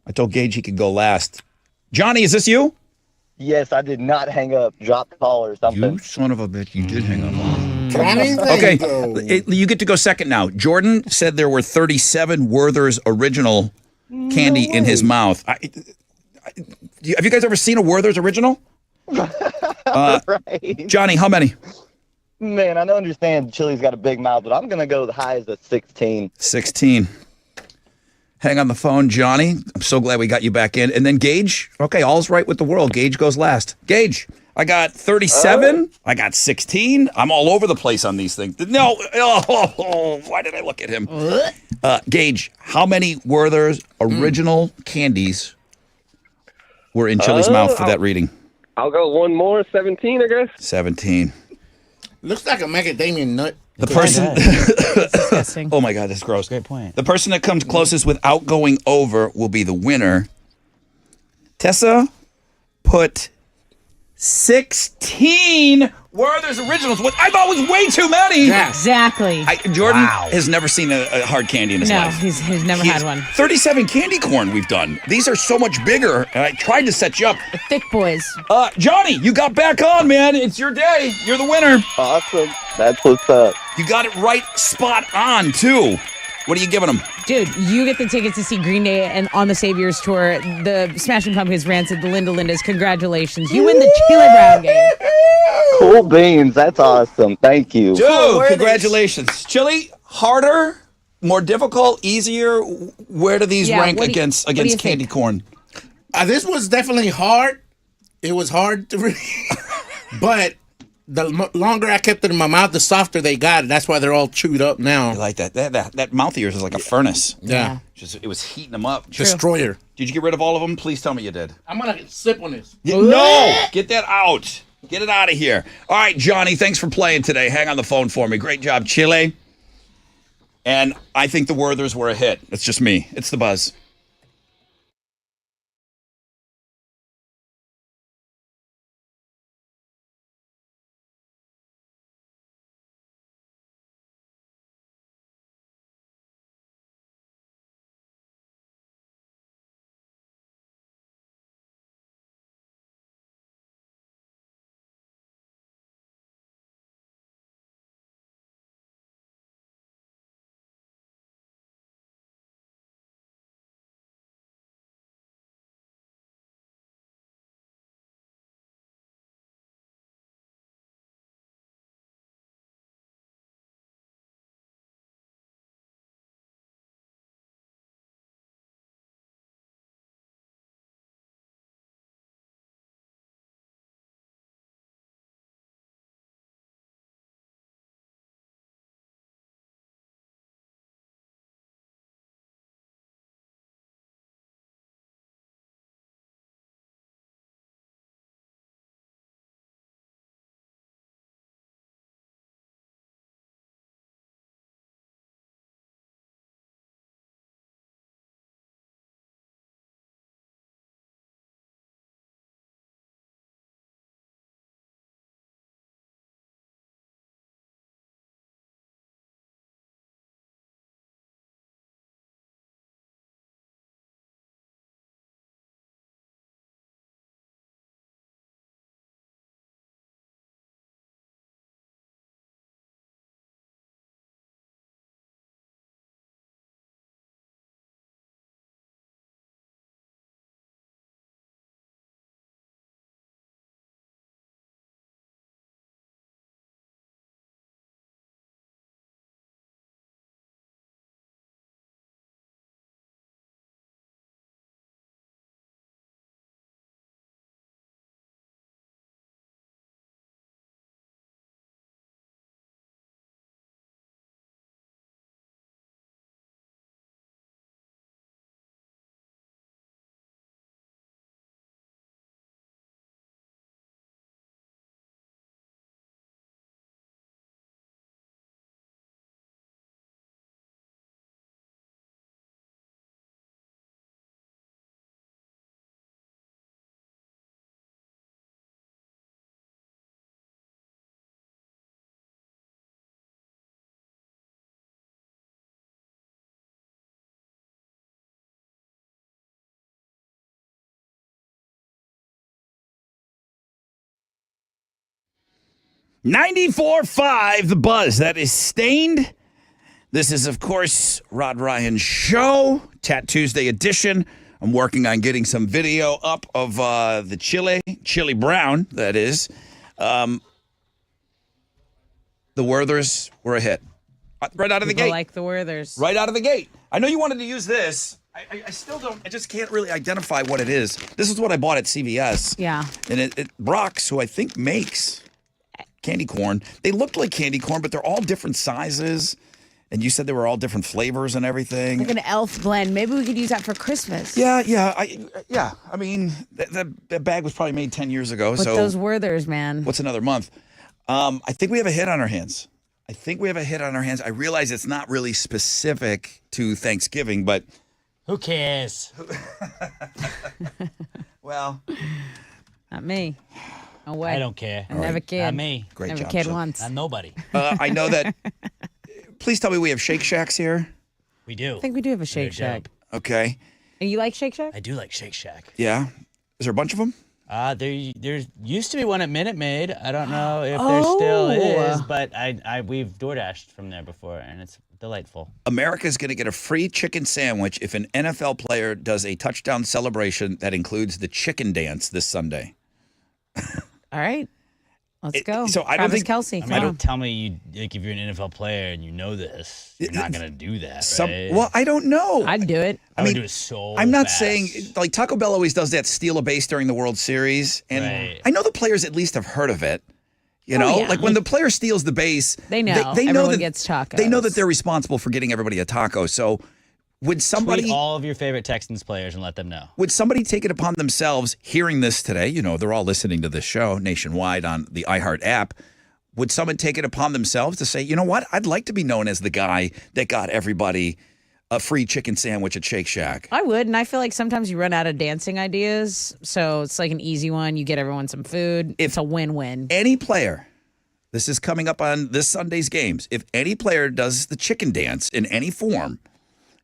I told Gage he could go last. Johnny, is this you? Yes, I did not hang up. Drop the call or something. You son of a bitch. You did hang up. Johnny, Okay, you get to go second now. Jordan said there were 37 Werther's Original candy in his mouth. Have you guys ever seen a Werther's Original? Right. Johnny, how many? Man, I don't understand Chili's got a big mouth, but I'm going to go the high as a 16. 16. Hang on the phone, Johnny. I'm so glad we got you back in. And then Gage. Okay, all's right with the world. Gage goes last. Gage, I got 37. I got 16. I'm all over the place on these things. No. Oh, why did I look at him? Gage, how many Werther's Original candies were in Chili's mouth for that reading? I'll go one more, 17, I guess. 17. Looks like a macadamia nut. The person. Disgusting. Oh my God, that's gross. Great point. The person that comes closest without going over will be the winner. Tessa put 16 Werther's Originals. What I thought was way too many. Exactly. Jordan has never seen a hard candy in his No, life. he's never had one. 37 candy corn we've done. These are so much bigger, and I tried to set you up. The thick boys. Johnny, you got back on, man. It's your day. You're the winner. Awesome. That's what's up. You got it right spot on, too. What are you giving them? Dude, you get the tickets to see Green Day and on the Saviors tour, the Smashing Pumpkins, Rancid, the Linda Lindas. Congratulations. You win the Chili Brown game. Cool beans. That's awesome. Thank you. Dude, congratulations. Chili, harder, more difficult, easier? Where do these Yeah, rank what do you- against what do you candy think? corn? This was definitely hard. It was hard to read. But the longer I kept it in my mouth, the softer they got. That's why they're all chewed up now. I like that. That mouth of yours is like a furnace. Yeah. It was heating them up. Destroyer. Did you get rid of all of them? Please tell me you did. I'm going to sip on this. No! Get that out. Get it out of here. All right, Johnny, thanks for playing today. Hang on the phone for me. Great job, Chile. And I think the Werthers were a hit. It's just me. It's the buzz. 94.5 The Buzz. That is Stained. This is, of course, Rod Ryan's show, Tat Tuesday edition. I'm working on getting some video up of the chili brown, that is. The Werthers were a hit. Right out of the People gate. like the Werthers. Right out of the gate. I know you wanted to use this. I still don't. I just can't really identify what it is. This is what I bought at CVS. Yeah. And Brock's, who I think makes candy corn. They looked like candy corn, but they're all different sizes. And you said they were all different flavors and everything. Like an elf blend. Maybe we could use that for Christmas. Yeah. I mean, that bag was probably made 10 years ago. With so those Werthers, man. what's another month? I think we have a hit on our hands. I realize it's not really specific to Thanksgiving, but Who cares? well, Not me. No way. I don't care. I never kid. Not me. great Never job. kid Chuck. once. Not nobody. I know that. Please tell me we have Shake Shacks here. We do. I think we do have a Shake They're Shack. dope. Okay. And you like Shake Shack? I do like Shake Shack. Yeah. Is there a bunch of them? There used to be one at Minute Maid. I don't know if there still is, but we've DoorDashed from there before, and it's delightful. America's going to get a free chicken sandwich if an NFL player does a touchdown celebration that includes the chicken dance this Sunday. All right. Let's go. so I don't Travis think- Kelsey. I Come mean, on. don't tell me if you're an NFL player and you know this, you're not gonna do that, right? Well, I don't know. I'd do it. I mean, would do it so. I'm not fast. saying like Taco Bell always does that steal a base during the World Series, and Right. I know the players at least have heard of it. You know, yeah. like when the player steals the base, They know. They know Everyone that gets tacos. They know that they're responsible for getting everybody a taco. So, would somebody Tweet all of your favorite Texans players and let them know. would somebody take it upon themselves hearing this today? You know, they're all listening to this show nationwide on the iHeart app. Would someone take it upon themselves to say, you know what? I'd like to be known as the guy that got everybody a free chicken sandwich at Shake Shack. I would, and I feel like sometimes you run out of dancing ideas, so it's like an easy one. You get everyone some food. It's a win-win. Any player, this is coming up on this Sunday's games. If any player does the chicken dance in any form,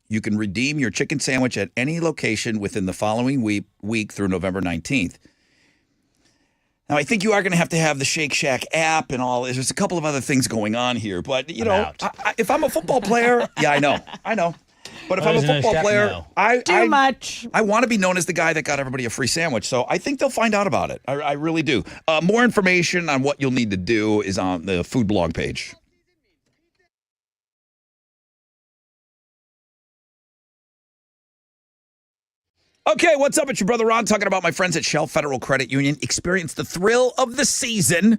you can redeem your chicken sandwich at any location within the following week through November 19th. Now, I think you are going to have the Shake Shack app and all. There's a couple of other things going on here. But, you know, out. if I'm a football player, yeah, I know. But if I'm a there's no football chef, player, no. Too much. I want to be known as the guy that got everybody a free sandwich. So I think they'll find out about it. I really do. More information on what you'll need to do is on the food blog page. Okay, what's up? It's your brother Ron talking about my friends at Shell Federal Credit Union. Experience the thrill of the season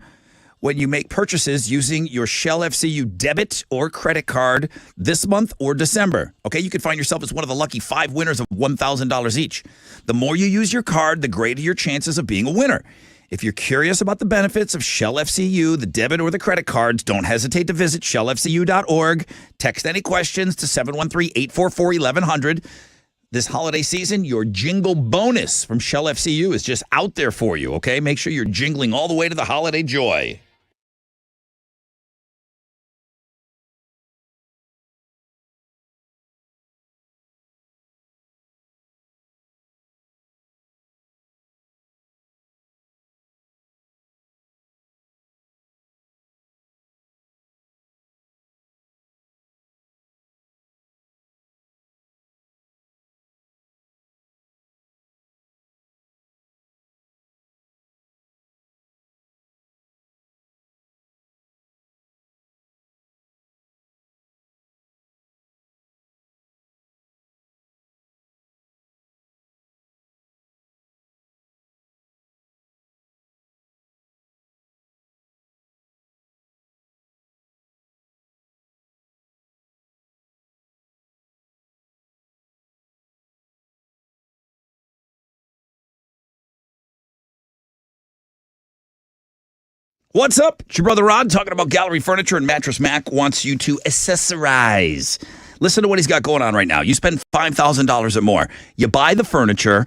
when you make purchases using your Shell FCU debit or credit card this month or December. Okay, you could find yourself as one of the lucky 5 winners of $1,000 each. The more you use your card, the greater your chances of being a winner. If you're curious about the benefits of Shell FCU, the debit or the credit cards, don't hesitate to visit shellfcu.org. Text any questions to 713-844-1100. This holiday season, your jingle bonus from Shell FCU is just out there for you, okay? Make sure you're jingling all the way to the holiday joy. What's up? It's your brother Rod talking about Gallery Furniture, and Mattress Mac wants you to accessorize. Listen to what he's got going on right now. You spend $5,000 or more. You buy the furniture.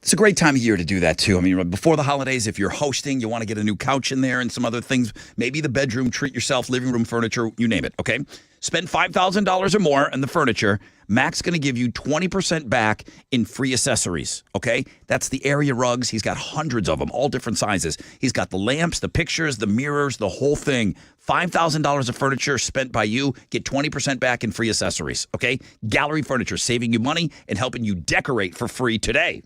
It's a great time of year to do that, too. I mean, before the holidays, if you're hosting, you want to get a new couch in there and some other things, maybe the bedroom, treat yourself, living room furniture, you name it, okay? Spend $5,000 or more on the furniture. Mac's going to give you 20% back in free accessories, okay? That's the area rugs. He's got hundreds of them, all different sizes. He's got the lamps, the pictures, the mirrors, the whole thing. $5,000 of furniture spent by you. Get 20% back in free accessories, okay? Gallery Furniture, saving you money and helping you decorate for free today.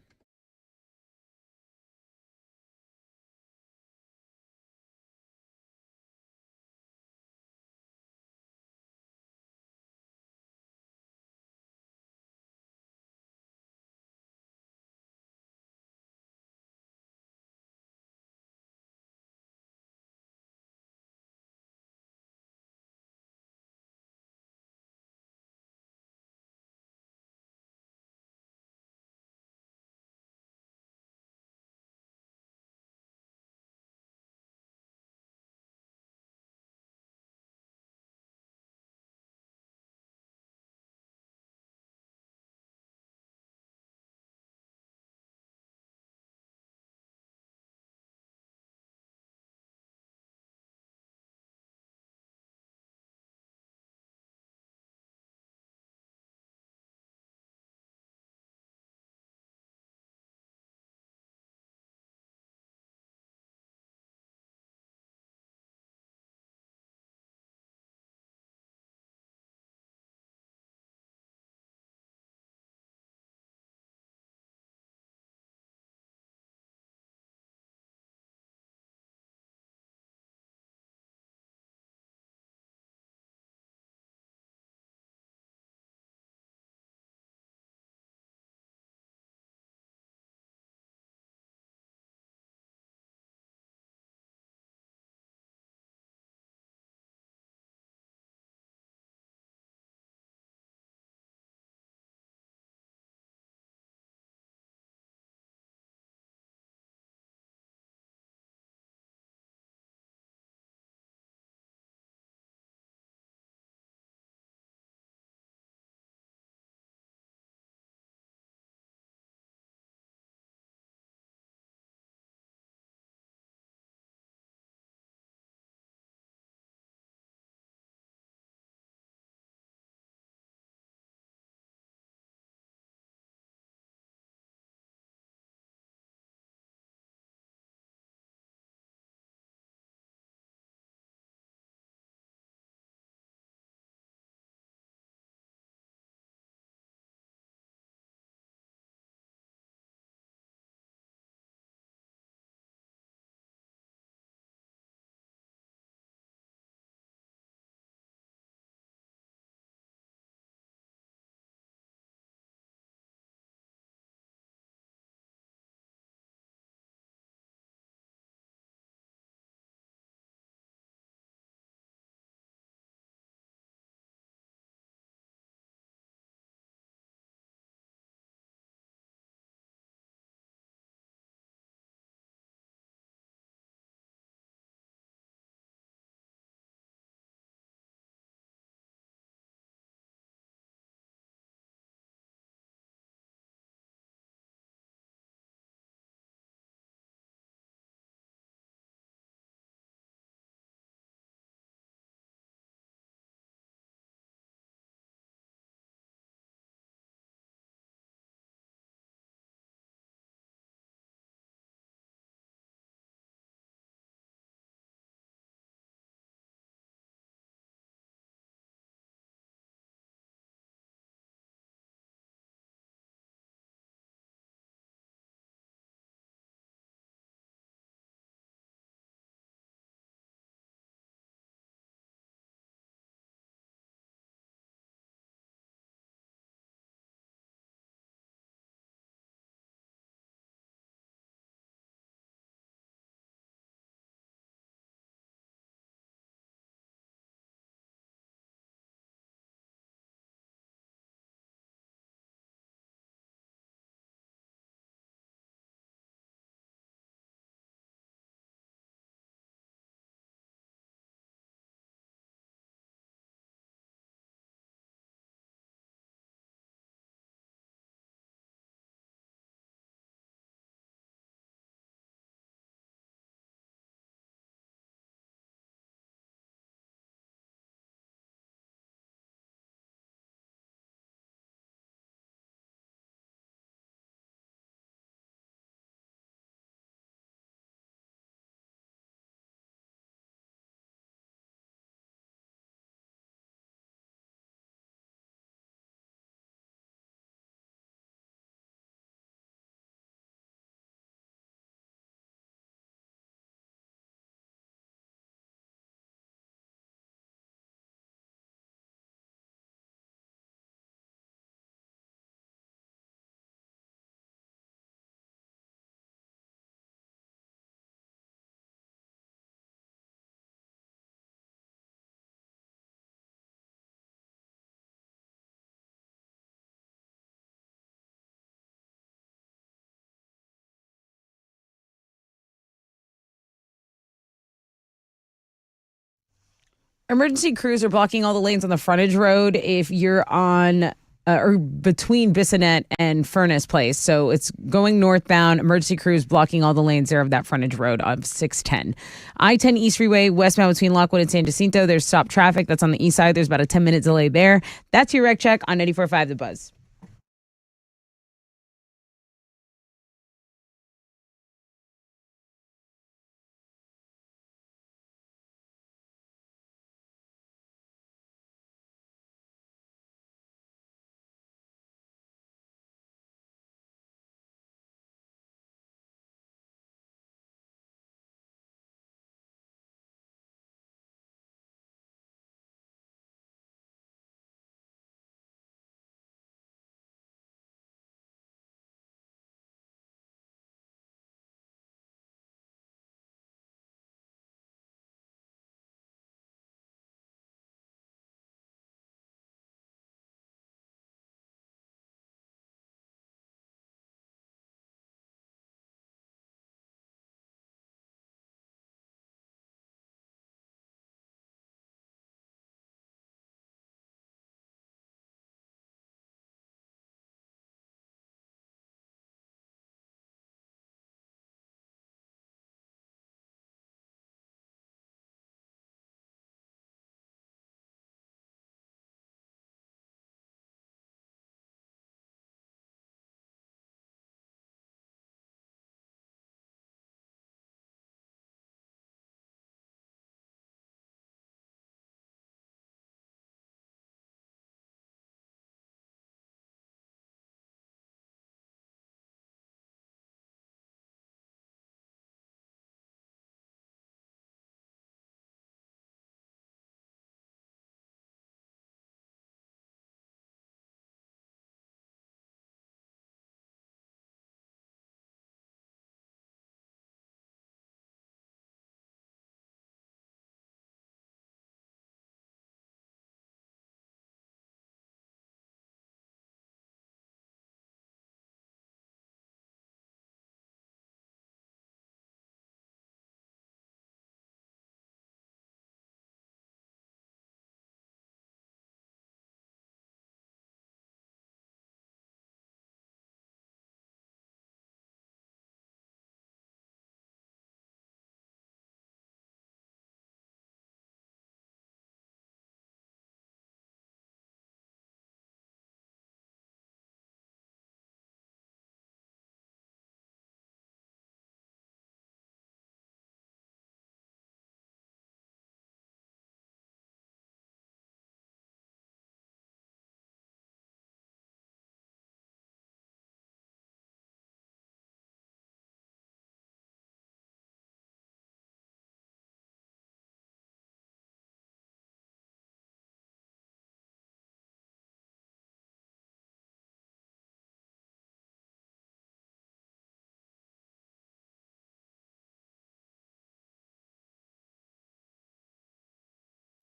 Emergency crews are blocking all the lanes on the frontage road if you're on or between Bissonnet and Furnace Place. So it's going northbound. Emergency crews blocking all the lanes there of that frontage road of 610. I-10 East Freeway westbound between Lockwood and San Jacinto. There's stopped traffic. That's on the east side. There's about a 10-minute delay there. That's your wreck check on 94.5 The Buzz.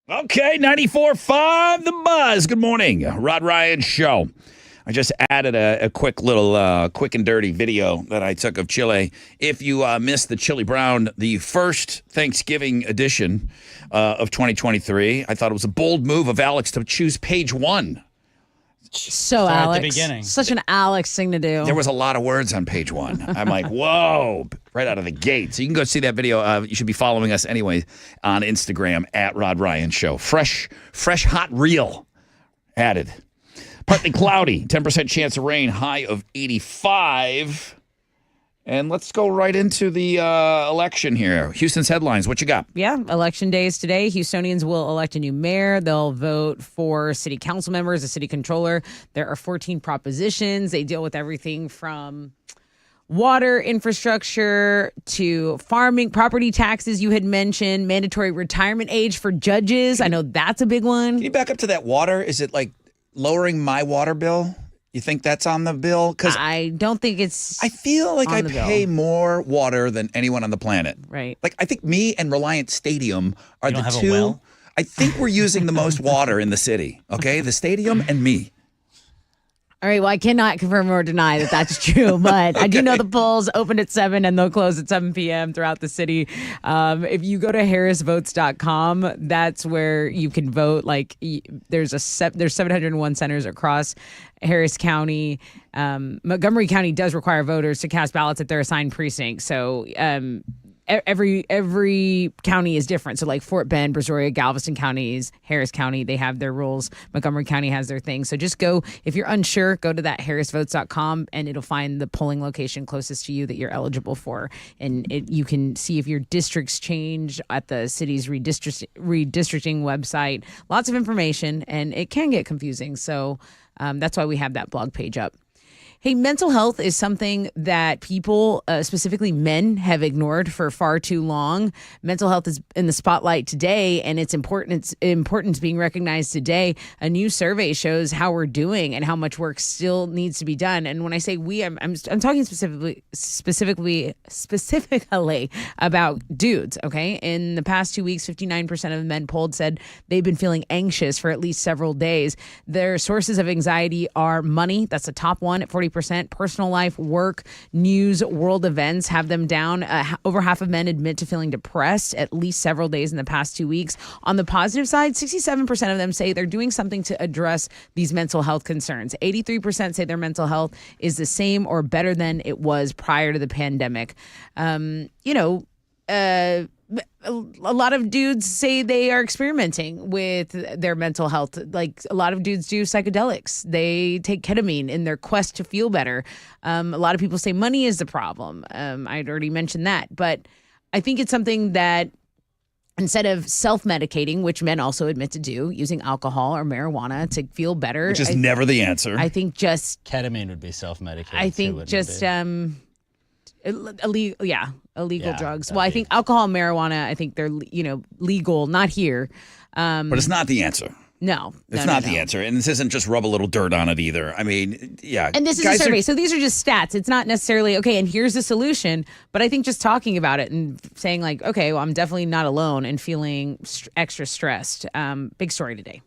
Okay, 94.5 The Buzz. Good morning. Rod Ryan Show. I just added a quick little quick and dirty video that I took of Chile. If you missed the Chili Brown, the first Thanksgiving edition of 2023, I thought it was a bold move of Alex to choose page one. So Start at the Alex, beginning. such an Alex thing to do. There was a lot of words on page one. I'm like, whoa, right out of the gate. So you can go see that video. You should be following us anyway on Instagram at Rod Ryan Show. Fresh, hot reel added. Partly cloudy, 10% chance of rain, high of 85. And let's go right into the election here. Houston's headlines. What you got? Yeah, election day is today. Houstonians will elect a new mayor. They'll vote for city council members, a city controller. There are 14 propositions. They deal with everything from water infrastructure to farming, property taxes you had mentioned, mandatory retirement age for judges. I know that's a big one. Can you back up to that water? Is it like lowering my water bill? You think that's on the bill? Because I don't think it's. I feel like on I the pay bill. more water than anyone on the planet. Right. Like I think me and Reliant Stadium are You the don't have a two. well? I think we're using the most water in the city. Okay, the stadium and me. All right. Well, I cannot confirm or deny that that's true, but I do know the polls open at 7 and they'll close at 7 p.m. throughout the city. If you go to harrisvotes.com, that's where you can vote. Like there's 701 centers across Harris County. Montgomery County does require voters to cast ballots at their assigned precinct. So every county is different. So like Fort Bend, Brazoria, Galveston counties, Harris County, they have their rules. Montgomery County has their thing. So just go, if you're unsure, go to that harrisvotes.com and it'll find the polling location closest to you that you're eligible for. And you can see if your districts change at the city's redistricting website. Lots of information, and it can get confusing. So that's why we have that blog page up. Hey, mental health is something that people, specifically men, have ignored for far too long. Mental health is in the spotlight today, and its importance being recognized today. A new survey shows how we're doing and how much work still needs to be done. And when I say we, I'm talking specifically about dudes. Okay, in the past 2 weeks, 59% of men polled said they've been feeling anxious for at least several days. Their sources of anxiety are money. That's the top one at 40%. Personal life, work, news, world events have them down. Over half of men admit to feeling depressed at least several days in the past 2 weeks. On the positive side, 67% of them say they're doing something to address these mental health concerns. 83% say their mental health is the same or better than it was prior to the pandemic. A lot of dudes say they are experimenting with their mental health. Like a lot of dudes do psychedelics. They take ketamine in their quest to feel better. A lot of people say money is the problem. I'd already mentioned that. But I think it's something that instead of self-medicating, which men also admit to do, using alcohol or marijuana to feel better. Which is never the answer. I think just... Ketamine would be self-medicated. I think just... illegal drugs. Well, I think alcohol and marijuana, I think they're, legal, not here. But it's not the answer. No. It's not the answer. And this isn't just rub a little dirt on it either. I mean, yeah. And this is a survey. So these are just stats. It's not necessarily, okay, and here's the solution. But I think just talking about it and saying like, okay, well, I'm definitely not alone and feeling extra stressed. Big story today.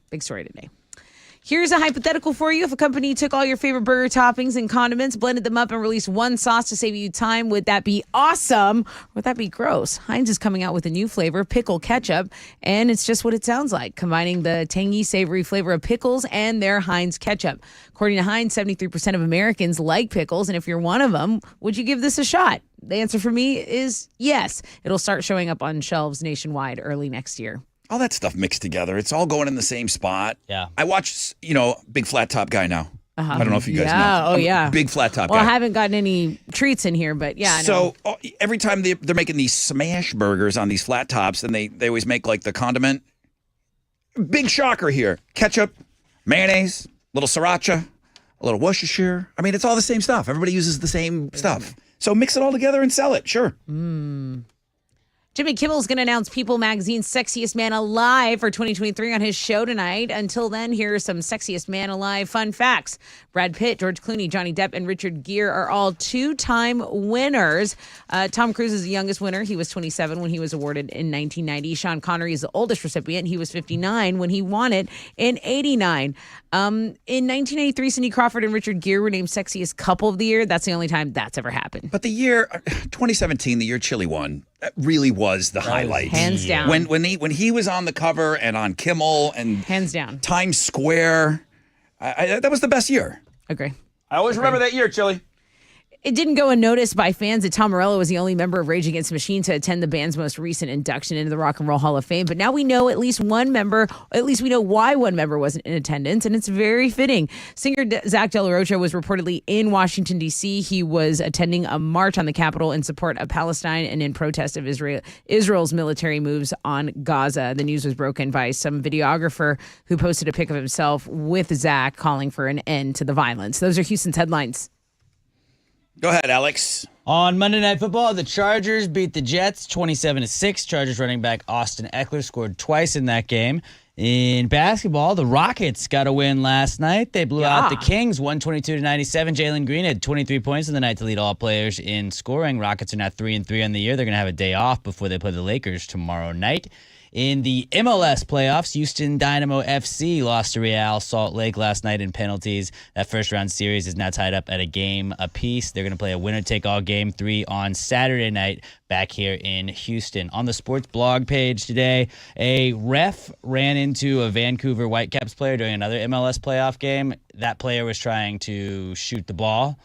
Here's a hypothetical for you. If a company took all your favorite burger toppings and condiments, blended them up, and released one sauce to save you time, would that be awesome? Or would that be gross? Heinz is coming out with a new flavor, pickle ketchup, and it's just what it sounds like, combining the tangy, savory flavor of pickles and their Heinz ketchup. According to Heinz, 73% of Americans like pickles, and if you're one of them, would you give this a shot? The answer for me is yes. It'll start showing up on shelves nationwide early next year. All that stuff mixed together. It's all going in the same spot. Yeah. I watch, Big Flat Top Guy now. Uh-huh. I don't know if you guys know. Oh, yeah. Big Flat Top Well, Guy. I haven't gotten any treats in here, but yeah, I know. So every time they're making these smash burgers on these flat tops, and they always make like the condiment. Big shocker here. Ketchup, mayonnaise, little sriracha, a little Worcestershire. I mean, it's all the same stuff. Everybody uses the same stuff. So mix it all together and sell it. Sure. Jimmy Kimmel's going to announce People Magazine's Sexiest Man Alive for 2023 on his show tonight. Until then, here are some Sexiest Man Alive fun facts. Brad Pitt, George Clooney, Johnny Depp, and Richard Gere are all two-time winners. Tom Cruise is the youngest winner. He was 27 when he was awarded in 1990. Sean Connery is the oldest recipient. He was 59 when he won it in 89. In 1983, Cindy Crawford and Richard Gere were named Sexiest Couple of the Year. That's the only time that's ever happened. But the year 2017, the year Chili won, that really was the highlight. Hands down. When he was on the cover and on Kimmel and Hands down. Times Square, that was the best year. Agree. I always remember that year, Chili. It didn't go unnoticed by fans that Tom Morello was the only member of Rage Against the Machine to attend the band's most recent induction into the Rock and Roll Hall of Fame. But now we know at least one member, at least we know why one member wasn't in attendance, and it's very fitting. Singer Zach De La Rocha was reportedly in Washington, D.C. He was attending a march on the Capitol in support of Palestine and in protest of Israel's military moves on Gaza. The news was broken by some videographer who posted a pic of himself with Zach calling for an end to the violence. Those are Houston's headlines. Go ahead, Alex. On Monday Night Football, the Chargers beat the Jets 27-6. Chargers running back Austin Eckler scored twice in that game. In basketball, the Rockets got a win last night. They blew out the Kings 122-97. Jalen Green had 23 points in the night to lead all players in scoring. Rockets are now 3-3 on the year. They're going to have a day off before they play the Lakers tomorrow night. In the MLS playoffs, Houston Dynamo FC lost to Real Salt Lake last night in penalties. That first round series is now tied up at a game apiece. They're going to play a winner-take-all Game 3 on Saturday night back here in Houston. On the sports blog page today, a ref ran into a Vancouver Whitecaps player during another MLS playoff game. That player was trying to shoot the ball,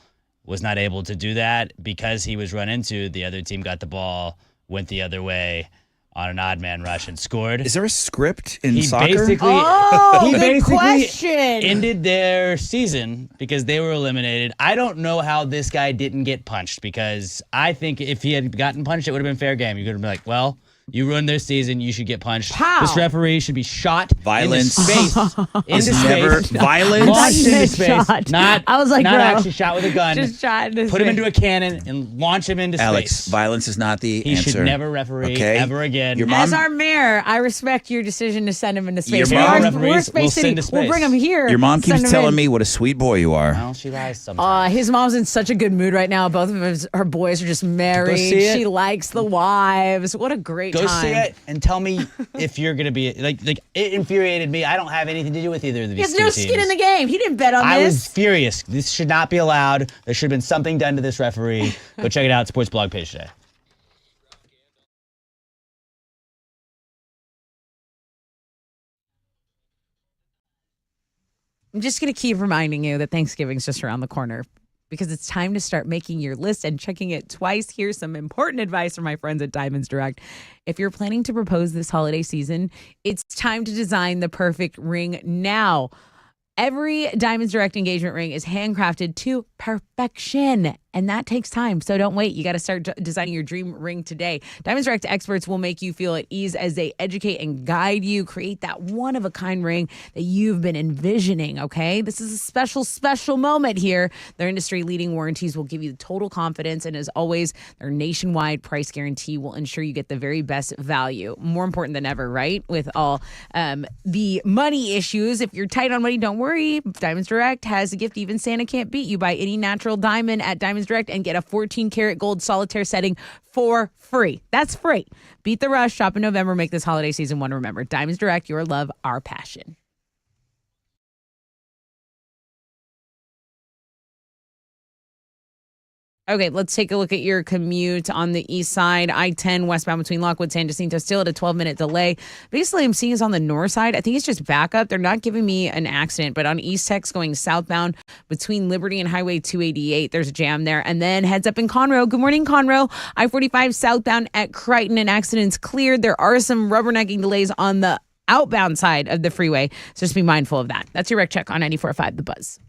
was not able to do that because he was run into. The other team got the ball, went the other way on an odd man rush and scored. Is there a script in He soccer? basically, Oh, good basically question. ended their season because they were eliminated. I don't know how this guy didn't get punched, because I think if he had gotten punched, it would have been fair game. You could have been like, well, you ruined their season, you should get punched. How? This referee should be shot. Violence into space. Into never space. violence. Launched into Not space. shot. Not, I was like, not bro, actually shot with a gun. just shot into Put him space. into a cannon and launch him into Alex, space. violence is not the He answer. should never referee Okay? ever again. Your As mom- our mayor, I respect your decision to send him into space. Your mom- We're referees Space will City. send to We'll space. bring him here. Your mom Send keeps him telling in. me what a sweet boy you are. Well, she lies sometimes. His mom's in such a good mood right now. Both of her boys are just married. see it. She likes the wives. What a great Go time. see it and tell me if you're gonna be like it infuriated me. I don't have anything to do with either of these He has two no teams. skin in the game. He didn't bet on I this. was furious. This should not be allowed. There should have been something done to this referee. Go check it out. Sports blog page today. I'm just going to keep reminding you that Thanksgiving's just around the corner, because it's time to start making your list and checking it twice. Here's some important advice from my friends at Diamonds Direct. If you're planning to propose this holiday season, it's time to design the perfect ring now. Every Diamonds Direct engagement ring is handcrafted to perfection, and that takes time. So don't wait. You got to start designing your dream ring today. Diamonds Direct experts will make you feel at ease as they educate and guide you. Create that one-of-a-kind ring that you've been envisioning, okay? This is a special, special moment here. Their industry-leading warranties will give you total confidence, and as always, their nationwide price guarantee will ensure you get the very best value. More important than ever, right? With all the money issues. If you're tight on money, don't worry. Diamonds Direct has a gift even Santa can't beat. You buy any natural diamond at Diamonds Direct and get a 14-karat gold solitaire setting for free. That's free. Beat the rush. Shop in November. Make this holiday season one to remember. Diamonds Direct, your love, our passion. Okay, let's take a look at your commute on the east side. I-10 westbound between Lockwood, San Jacinto, still at a 12-minute delay. Basically, I'm seeing is on the north side. I think it's just backup. They're not giving me an accident, but on East Tex going southbound between Liberty and Highway 288, there's a jam there. And then heads up in Conroe. Good morning, Conroe. I-45 southbound at Crichton, an accident's cleared. There are some rubbernecking delays on the outbound side of the freeway, so just be mindful of that. That's your Rec Check on 94.5 The Buzz.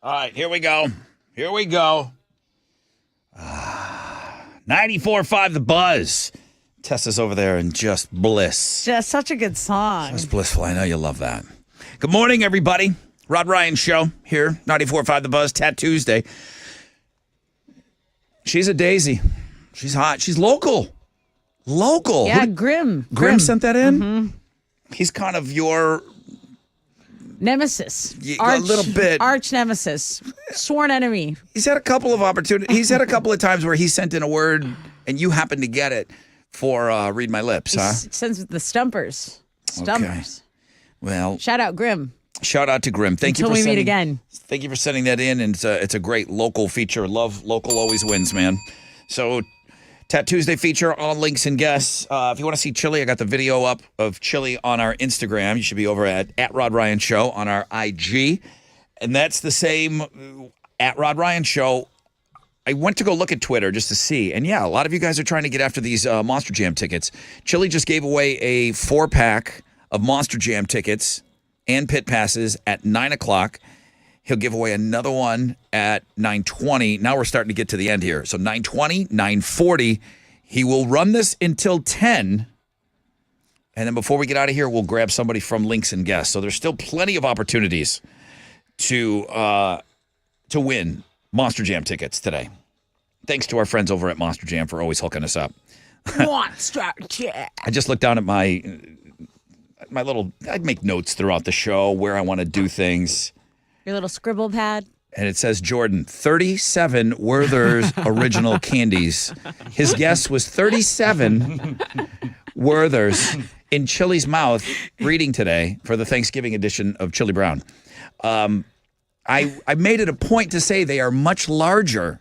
All right, here we go. 94.5 The Buzz. Tessa's over there in just bliss. Just such a good song. Just blissful. I know you love that. Good morning, everybody. Rod Ryan Show here, 94.5 The Buzz, Tat Tuesday. She's a daisy. She's hot. She's local. Yeah, Grim. Grim sent that in? Mm-hmm. He's kind of your... nemesis. A little bit. Arch nemesis. Sworn enemy. He's had a couple of opportunities. He's had a couple of times where he sent in a word and you happened to get it for Read My Lips, huh? He sends the stumpers. Okay. Well, shout out Grim. Shout out to Grim. Thank you for Until we sending, meet again. Thank you for sending that in, and it's a great local feature. Love local always wins, man. So, Tat Tuesday feature on Links and Guests. If you want to see Chili, I got the video up of Chili on our Instagram. You should be over at Rod Ryan Show on our IG, and that's the same at Rod Ryan Show. I went to go look at Twitter just to see, and yeah, a lot of you guys are trying to get after these Monster Jam tickets. Chili just gave away a 4-pack of Monster Jam tickets and pit passes at 9 o'clock. He'll give away another one at 9:20. Now we're starting to get to the end here. So 9:20, 9:40. He will run this until 10. And then before we get out of here, we'll grab somebody from Links and Guests. So there's still plenty of opportunities to win Monster Jam tickets today. Thanks to our friends over at Monster Jam for always hooking us up. Monster Jam. I just looked down at my little, I'd make notes throughout the show where I want to do things. Your little scribble pad. And it says, Jordan, 37 Werther's original candies. His guess was 37 Werther's in Chili's mouth reading today for the Thanksgiving edition of Chili Brown. I made it a point to say they are much larger.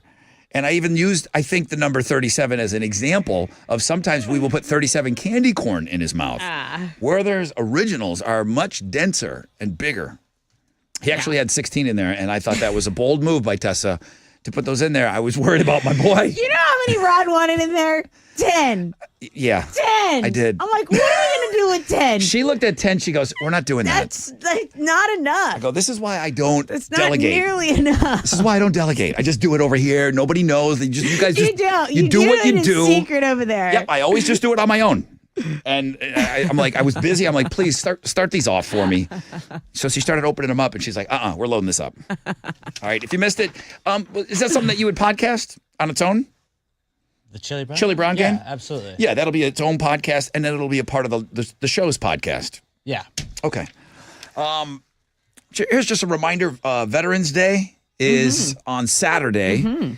And I even used, I think, the number 37 as an example of sometimes we will put 37 candy corn in his mouth. Werther's originals are much denser and bigger. He actually had 16 in there, and I thought that was a bold move by Tessa to put those in there. I was worried about my boy. You know how many Rod wanted in there? 10. Yeah. 10. I did. I'm like, what are we going to do with 10? She looked at 10. She goes, we're not doing that. That's not enough. I go, this is why I don't It's not delegate. nearly enough. This is why I don't delegate. I just do it over here. Nobody knows. You guys just You don't. you do what it you in do. secret over there. Yep, I always just do it on my own. And I'm like, I was busy. I'm like, please start these off for me. So she started opening them up, and she's like, we're loading this up. All right, if you missed it, is that something that you would podcast on its own? The Chili Brown? Chili Brown game? Yeah, absolutely. Yeah, that'll be its own podcast, and then it'll be a part of the show's podcast. Yeah. Okay. Here's just a reminder, Veterans Day is on Saturday.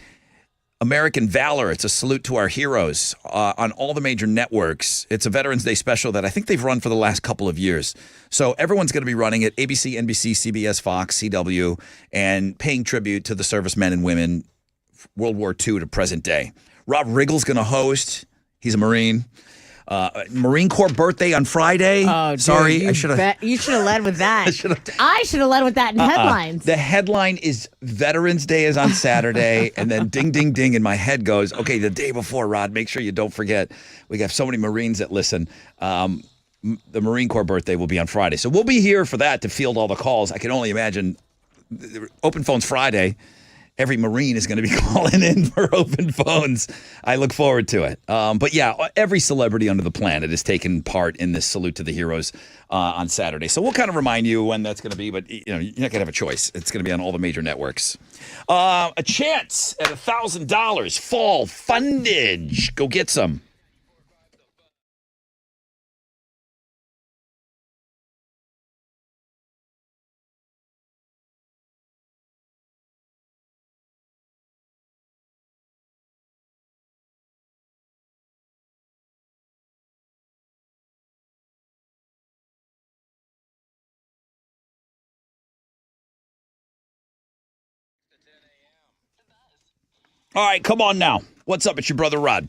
American Valor. It's a salute to our heroes on all the major networks. It's a Veterans Day special that I think they've run for the last couple of years. So everyone's going to be running it, ABC, NBC, CBS, Fox, CW, and paying tribute to the servicemen and women, World War II to present day. Rob Riggle's going to host. He's a Marine. Marine Corps birthday on Friday. Oh, dude, sorry, I should have. You should have led with that. I should have led with that in headlines. The headline is Veterans Day is on Saturday, and then ding, ding, ding, and my head goes, okay, the day before, Rod, make sure you don't forget. We got so many Marines that listen. The Marine Corps birthday will be on Friday. So we'll be here for that to field all the calls. I can only imagine open phones Friday. Every Marine is going to be calling in for open phones. I look forward to it. But yeah, every celebrity under the planet is taking part in this salute to the heroes on Saturday. So we'll kind of remind you when that's going to be, but you're not going to have a choice. It's going to be on all the major networks. A chance at $1,000 fall fundage. Go get some. All right, come on now. What's up? It's your brother Rod.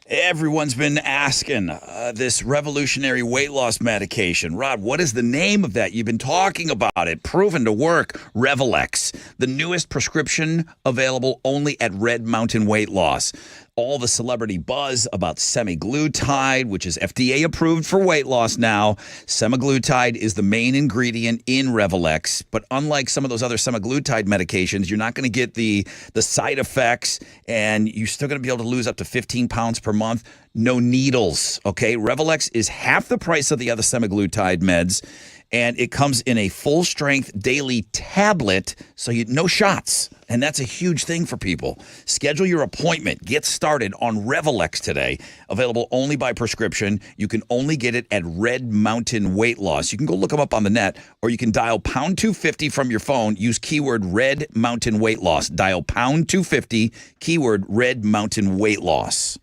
Everyone's been asking this revolutionary weight loss medication. Rod, what is the name of that? You've been talking about it. Proven to work. Revelex, the newest prescription available only at Red Mountain Weight Loss. all the celebrity buzz about semaglutide, which is FDA approved for weight loss now. Semaglutide is the main ingredient in Revelex, but unlike some of those other semaglutide medications, you're not going to get the side effects, and you're still going to be able to lose up to 15 pounds per month. No needles, okay? Revelex is half the price of the other semaglutide meds, and it comes in a full-strength daily tablet, so no shots. And that's a huge thing for people. Schedule your appointment. Get started on Revelex today. Available only by prescription. You can only get it at Red Mountain Weight Loss. You can go look them up on the net, or you can dial pound 250 from your phone. Use keyword Red Mountain Weight Loss. Dial pound 250, keyword Red Mountain Weight Loss.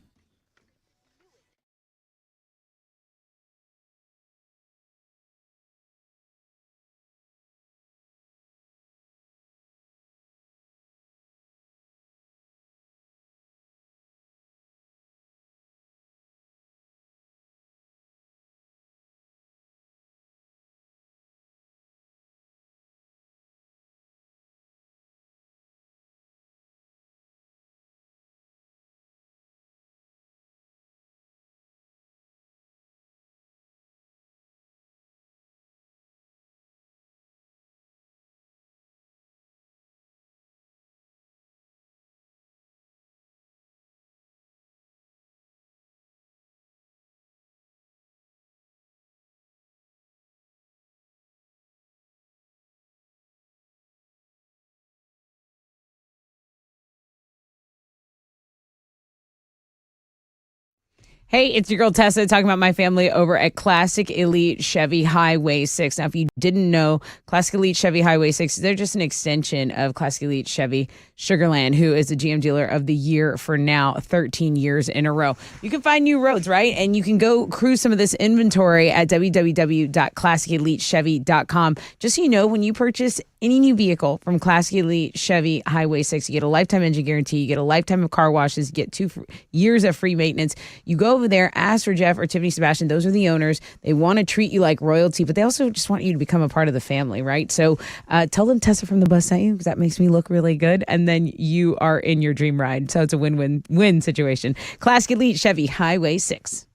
Hey, it's your girl Tessa talking about my family over at Classic Elite Chevy Highway 6. Now, if you didn't know, Classic Elite Chevy Highway 6, they're just an extension of Classic Elite Chevy Sugarland, who is the GM Dealer of the Year for now 13 years in a row. You can find new roads, right? And you can go cruise some of this inventory at www.classicelitechevy.com. Just so you know, when you purchase any new vehicle from Classic Elite Chevy Highway 6, you get a lifetime engine guarantee, you get a lifetime of car washes, you get 2 years of free maintenance. You go over there, ask for Jeff or Tiffany Sebastian. Those are the owners. They want to treat you like royalty, but they also just want you to become a part of the family, right? So tell them Tessa from the bus sent you, because that makes me look really good. And then you are in your dream ride. So it's a win-win-win situation. Classic Elite Chevy Highway 6.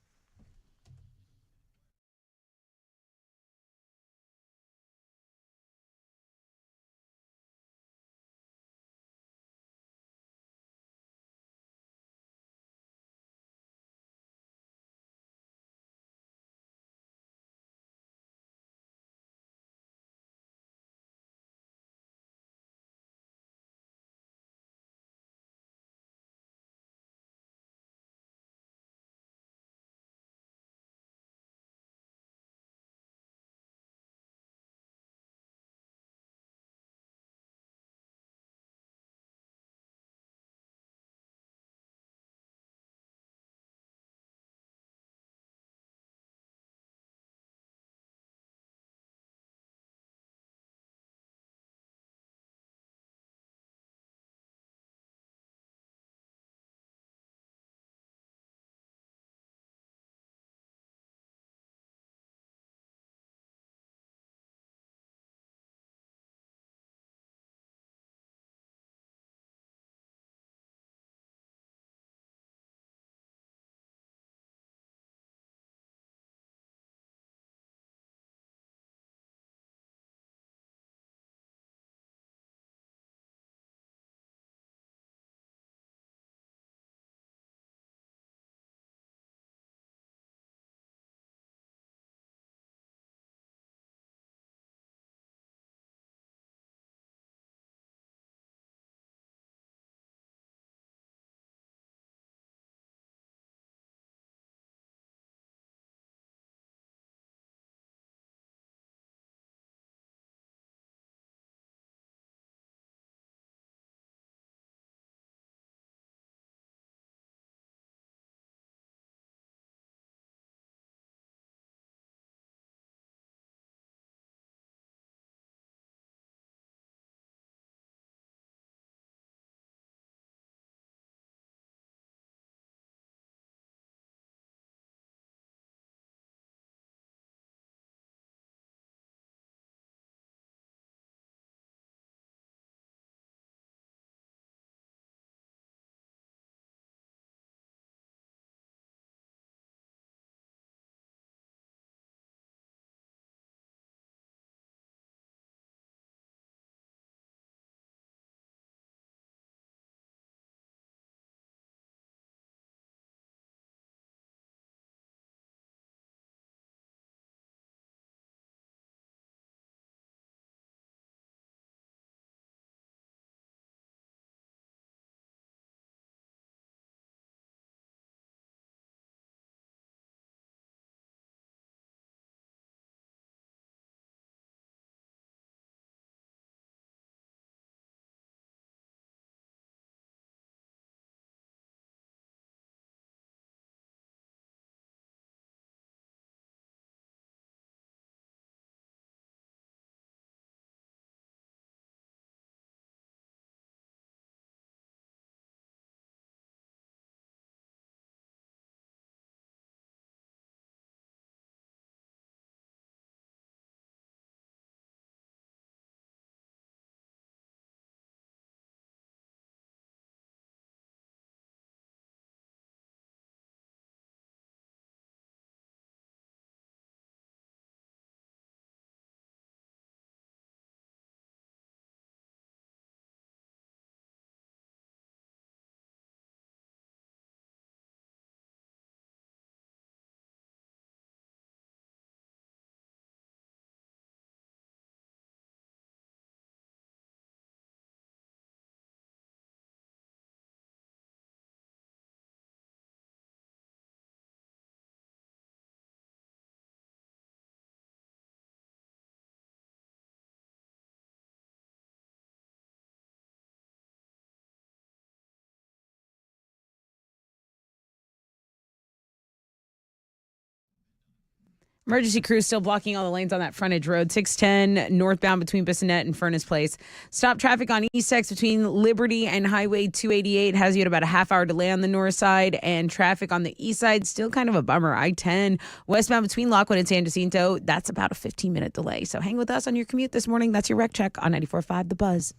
Emergency crews still blocking all the lanes on that frontage road. 610 northbound between Bissonnette and Furnace Place. Stop traffic on East X between Liberty and Highway 288 has you at about a half-hour delay on the north side. And traffic on the east side, still kind of a bummer. I-10 westbound between Lockwood and San Jacinto, that's about a 15-minute delay. So hang with us on your commute this morning. That's your Wreck Check on 94.5 The Buzz.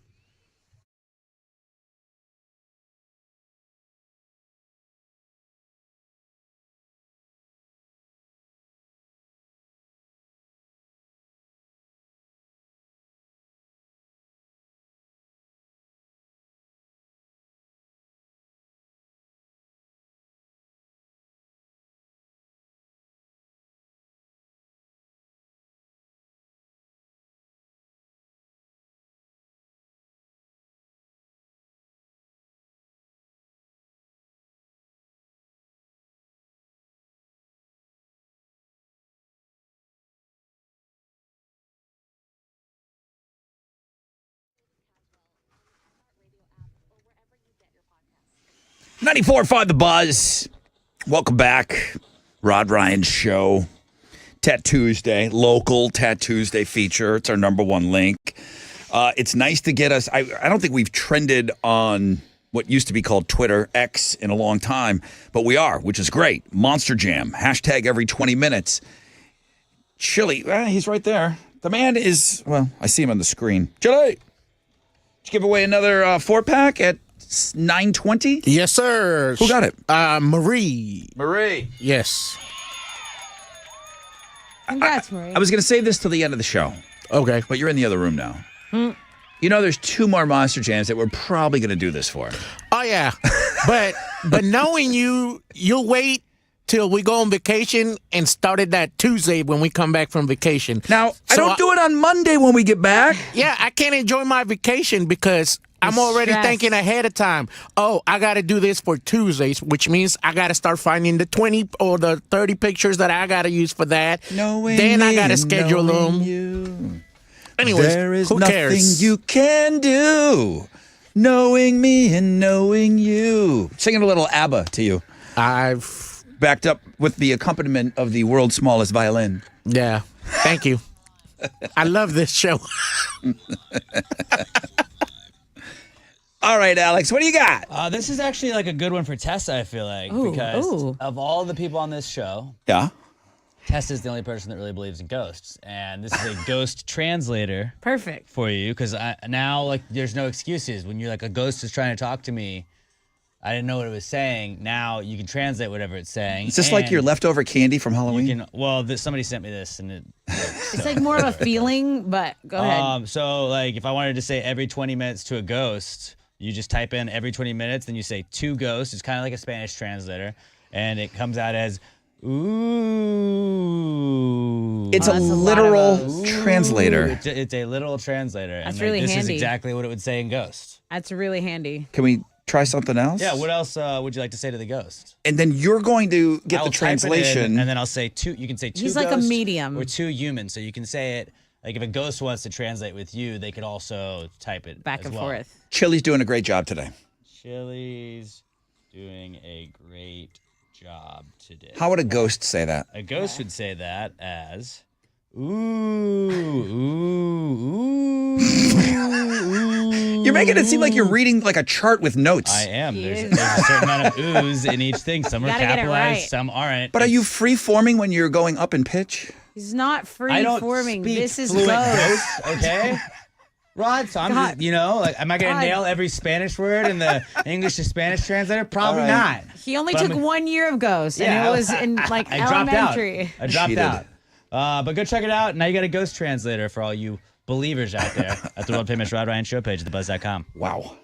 .94.5 The Buzz. Welcome back. Rod Ryan Show. Tattoosday, local Tattoosday feature. It's our number one link. It's nice to get us. I don't think we've trended on what used to be called Twitter, X, in a long time, but we are, which is great. Monster Jam. Hashtag every 20 minutes. Chili, he's right there. The man is, well, I see him on the screen. Chili, did you give away another 4-pack at 9:20? Yes, sir. Who got it? Marie. Marie. Yes. Congrats, Marie. I was going to save this till the end of the show, Okay. but you're in the other room now. You know, there's 2 more Monster Jams that we're probably going to do this for. Oh yeah, but knowing you'll wait till we go on vacation and start it that Tuesday when we come back from vacation. Now, I So don't do it on Monday when we get back. Yeah, I can't enjoy my vacation because I'm already stressed. thinking ahead of time. Oh, I got to do this for Tuesdays, which means I got to start finding the 20 or the 30 pictures that I got to use for that. Then I got to schedule them. Anyways, There is who nothing cares? you can do, knowing me and knowing you. Singing a little ABBA to you, I've backed up with the accompaniment of the world's smallest violin. Yeah. Thank you. I love this show. All right, Alex, what do you got? This is actually like a good one for Tessa, I feel like, because of all the people on this show, Yeah. Tessa's the only person that really believes in ghosts. And this is a ghost translator Perfect. for you, because now, like, there's no excuses. When you're like, a ghost is trying to talk to me, I didn't know what it was saying. Now you can translate whatever it's saying. Is this like your leftover candy from Halloween? Somebody sent me this, and it. It's like more of a feeling, but go ahead. So, like, if I wanted to say every 20 minutes to a ghost, you just type in every 20 minutes, then you say to ghost. It's kind of like a Spanish translator, and it comes out as ooh. It's a that's a lot literal of those. translator. It's a literal translator. That's and really this handy. is exactly what it would say in ghost. That's really handy. Can we try something else? Yeah. What else would you like to say to the ghost? And then you're going to get I'll the type it in, translation. and then I'll say two. You can say two. He's like a ghost medium. or two human. So you can say it. Like if a ghost wants to translate with you, they could also type it Back as and well. forth. Chili's doing a great job today. Chili's doing a great job today. How would a ghost say that? A ghost would say that as ooh, ooh, ooh. You're making it seem like you're reading like a chart with notes. I am. He There's is. a certain amount of oohs in each thing. Some are Gotta get it capitalized, right. some aren't. But are you free forming when you're going up in pitch? He's not free I don't forming. speak This is fluent ghost. okay? Rod, so I'm God. just, like, am I going to God. nail every Spanish word in the English to Spanish translator? Probably All right. not. He only But took I'm- 1 year of ghost, and Yeah, it was in like I dropped out. elementary. I dropped Cheated. out. But go check it out. Now you got a ghost translator for all you believers out there at the world famous Rod Ryan Show page at thebuzz.com. Wow.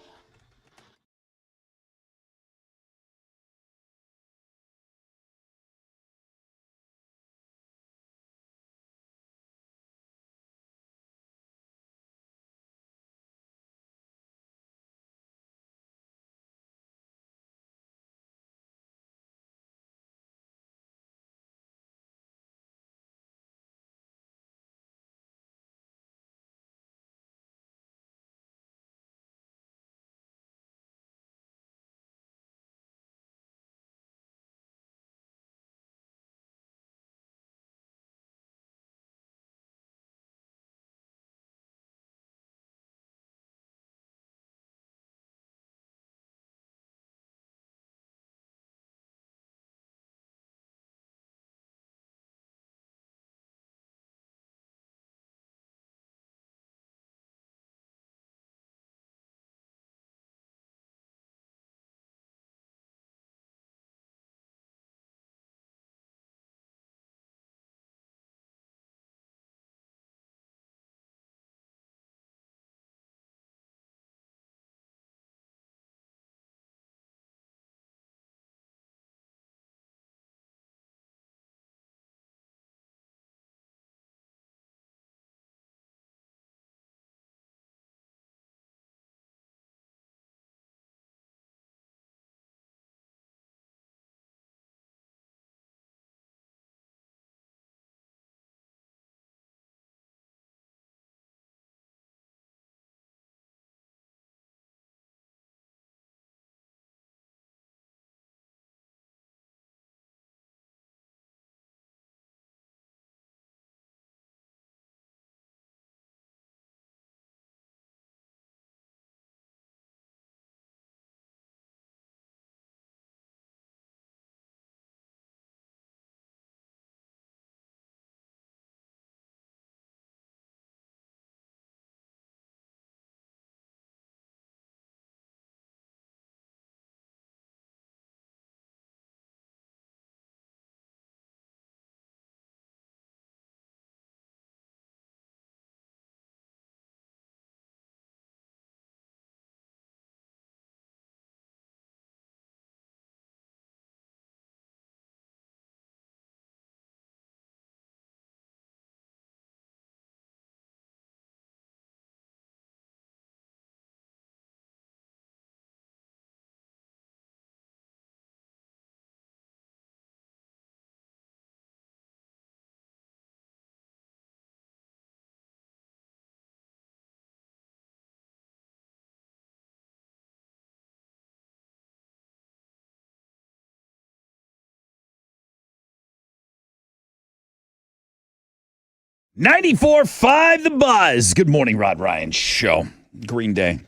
94.5 The Buzz. Good morning, Rod Ryan Show. Green Day.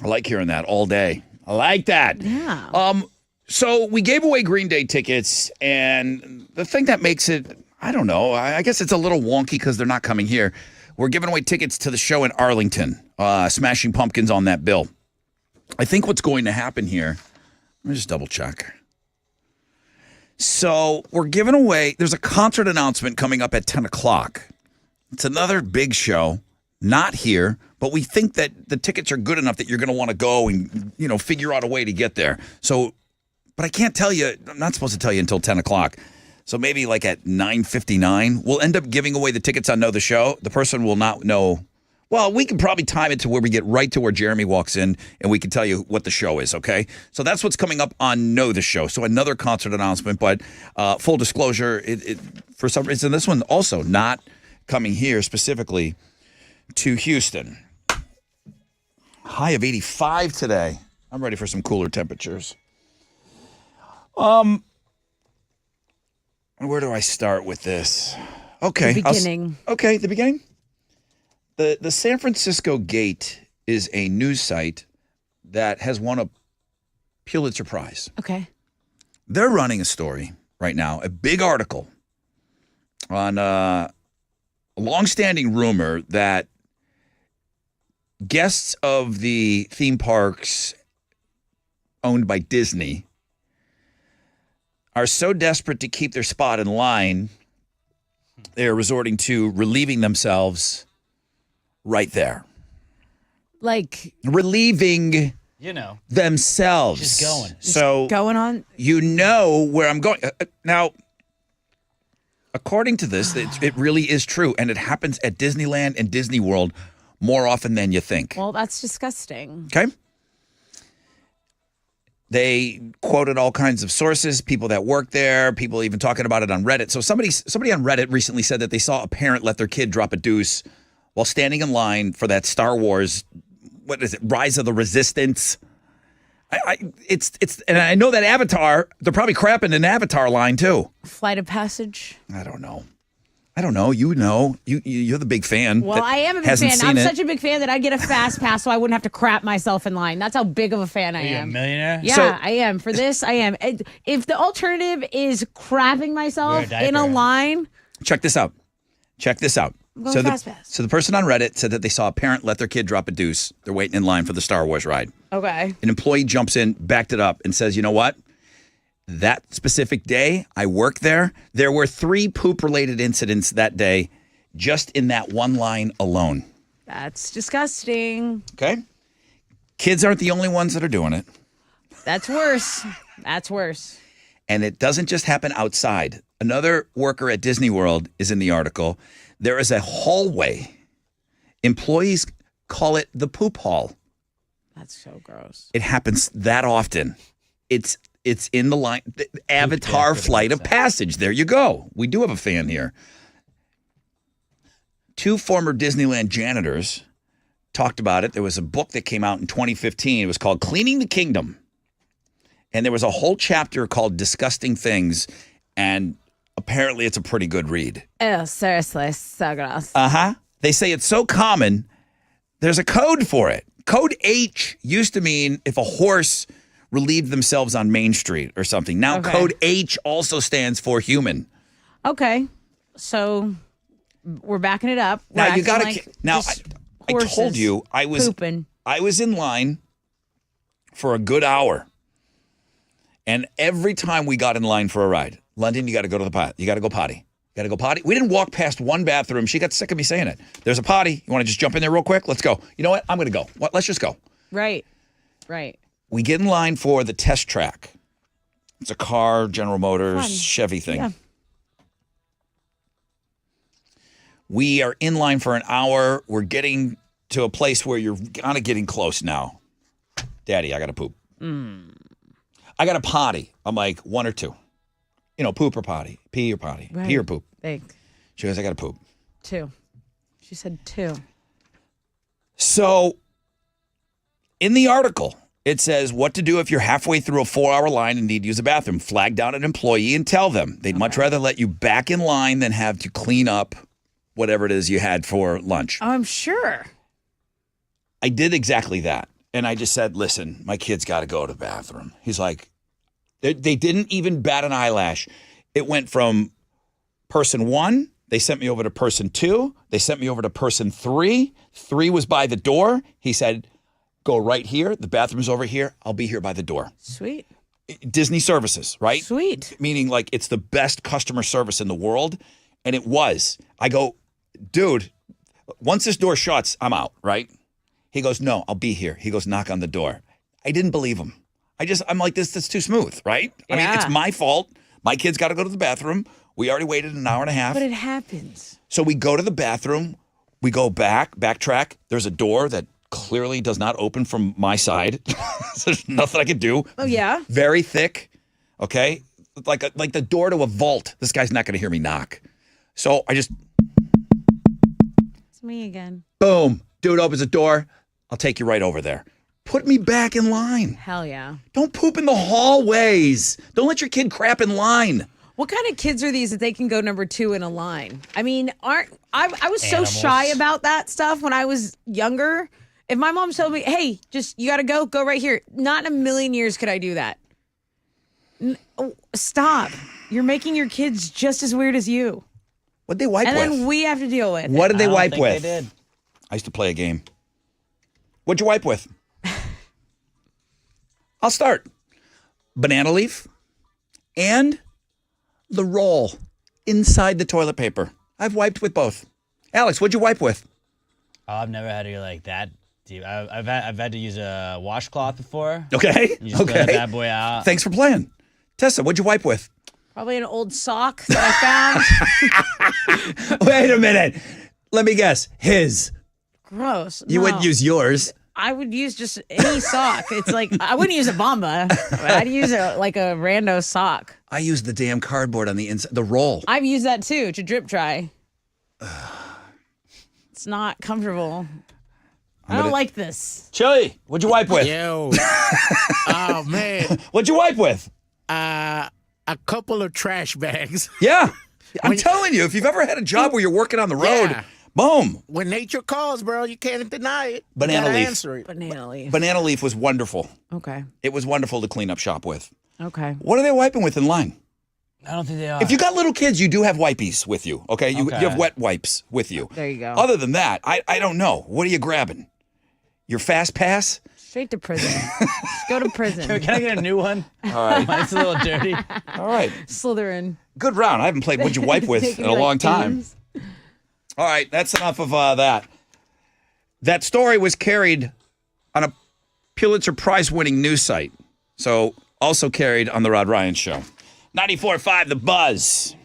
I like hearing that all day. I like that. Yeah. So we gave away Green Day tickets, and the thing that makes it, I don't know, I guess it's a little wonky because they're not coming here. We're giving away tickets to the show in Arlington, Smashing Pumpkins on that bill. I think what's going to happen here, let me just double check. So we're giving away, there's a concert announcement coming up at 10 o'clock. It's another big show, not here, but we think that the tickets are good enough that you're going to want to go and, figure out a way to get there. So, but I can't tell you, I'm not supposed to tell you until 10 o'clock. So maybe like at 9:59, we'll end up giving away the tickets on Know the Show. The person will not know. Well, we can probably time it to where we get right to where Jeremy walks in, and we can tell you what the show is, okay? So that's what's coming up on Know the Show. So another concert announcement, but full disclosure, it for some reason, this one also not coming here specifically to Houston. High of 85 today. I'm ready for some cooler temperatures. Where do I start with this? Okay. The beginning. The beginning. The San Francisco Gate is a news site that has won a Pulitzer Prize. Okay. They're running a story right now, a big article on a longstanding rumor that guests of the theme parks owned by Disney are so desperate to keep their spot in line, they're resorting to relieving themselves right there. Like relieving themselves. Just going. So going on. You know where I'm going. Now, according to this, it really is true. And it happens at Disneyland and Disney World more often than you think. Well, that's disgusting. Okay. They quoted all kinds of sources, people that work there, people even talking about it on Reddit. So somebody on Reddit recently said that they saw a parent let their kid drop a deuce while standing in line for that Star Wars, what is it, Rise of the Resistance. And I know that Avatar, they're probably crapping an Avatar line too. Flight of Passage. I don't know. You know. You're the big fan. Well, I am a big fan. I'm such a big fan that I'd get a fast pass so I wouldn't have to crap myself in line. That's how big of a fan I am. Are you a millionaire? Yeah, I am. For this, I am. If the alternative is crapping myself in a line. Check this out. I'm going fast pass. So the person on Reddit said that they saw a parent let their kid drop a deuce. They're waiting in line for the Star Wars ride. Okay. An employee jumps in, backed it up, and says, you know what? That specific day, I worked there. There were 3 poop-related incidents that day just in that one line alone. That's disgusting. Okay? Kids aren't the only ones that are doing it. That's worse. And it doesn't just happen outside. Another worker at Disney World is in the article. There is a hallway. Employees call it the poop hall. That's so gross. It happens that often. It's in the line. The Avatar Flight of Passage. There you go. We do have a fan here. 2 former Disneyland janitors talked about it. There was a book that came out in 2015. It was called Cleaning the Kingdom. And there was a whole chapter called Disgusting Things. And apparently it's a pretty good read. Oh, seriously. So gross. Uh-huh. They say it's so common, there's a code for it. Code H used to mean if a horse relieved themselves on Main Street or something. Now Code H also stands for human. Okay. So we're backing it up. Now you got to I told you I was in line for a good hour. And every time we got in line for a ride, London, you got to go to the potty. You got to go potty. Got to go potty. We didn't walk past one bathroom. She got sick of me saying it. There's a potty. You want to just jump in there real quick? Let's go. You know what? I'm going to go. Let's just go. Right. We get in line for the test track. It's a car, General Motors, Chevy thing. Yeah. We are in line for an hour. We're getting to a place where you're kind of getting close now. Daddy, I got to poop. I got to potty. I'm like, 1 or 2. Poop or potty. Pee or potty. Right. Pee or poop. Thanks. She goes, I got to poop. 2. She said 2. So in the article, it says what to do if you're halfway through a 4-hour line and need to use a bathroom. Flag down an employee and tell them. They'd much rather let you back in line than have to clean up whatever it is you had for lunch. Oh, I'm sure. I did exactly that. And I just said, listen, my kid's got to go to the bathroom. He's like, they didn't even bat an eyelash. It went from person 1, they sent me over to person 2, they sent me over to person 3. 3 was by the door. He said, go right here. The bathroom's over here. I'll be here by the door. Sweet. Disney services, right? Sweet. Meaning like it's the best customer service in the world. And it was. I go, dude, once this door shuts, I'm out, right? He goes, no, I'll be here. He goes, knock on the door. I didn't believe him. I'm like, this is too smooth, right? I mean, it's my fault. My kid's got to go to the bathroom. We already waited an hour and a half. But it happens. So we go to the bathroom. We go backtrack. There's a door that clearly does not open from my side. So there's nothing I could do. Oh, yeah? Very thick, okay? Like the door to a vault. This guy's not going to hear me knock. So I just, It's me again. boom. Dude opens the door. I'll take you right over there. Put me back in line. Hell yeah. Don't poop in the hallways. Don't let your kid crap in line. What kind of kids are these that they can go number 2 in a line? I mean, I was so Animals. shy about that stuff when I was younger. If my mom told me, hey, just you got to go right here. Not in a million years could I do that. Stop. You're making your kids just as weird as you. What'd they wipe And with? then we have to deal with What it. did they I don't wipe think with? They did. I used to play a game. What'd you wipe with? I'll start. Banana leaf and the roll inside the toilet paper. I've wiped with both. Alex, what'd you wipe with? Oh, I've never had to go like that deep. I've had to use a washcloth before. Okay. You just okay. throw that bad boy out. Thanks for playing. Tessa, what'd you wipe with? Probably an old sock that I found. Wait a minute. Let me guess. His. Gross. You No. wouldn't use yours. I would use just any sock. It's like I wouldn't use a Bomba. I'd use a rando sock. I used the damn cardboard on the inside, the roll. I've used that too to drip dry. It's not comfortable. I don't like this. Chili, what'd you wipe with? Yo. Oh, man. What'd you wipe with? A couple of trash bags. Yeah. I'm telling you, if you've ever had a job where you're working on the road, Yeah. boom. When nature calls, bro, you can't deny it. Banana you gotta leaf. Answer it. Banana leaf. Banana leaf was wonderful. Okay. It was wonderful to clean up shop with. Okay. What are they wiping with in line? I don't think they are. If you got little kids, you do have wipies with you, okay? You Okay. have wet wipes with you. There you go. Other than that, I don't know. What are you grabbing? Your fast pass? Straight to prison. Just go to prison. Can I get a new one? All right. Mine's a little dirty. All right. Slytherin. Good round. I haven't played What'd You Wipe With Taking, in a like, long time. games. All right, that's enough of that. That story was carried on a Pulitzer Prize-winning news site, so also carried on the Rod Ryan Show. 94.5 The Buzz.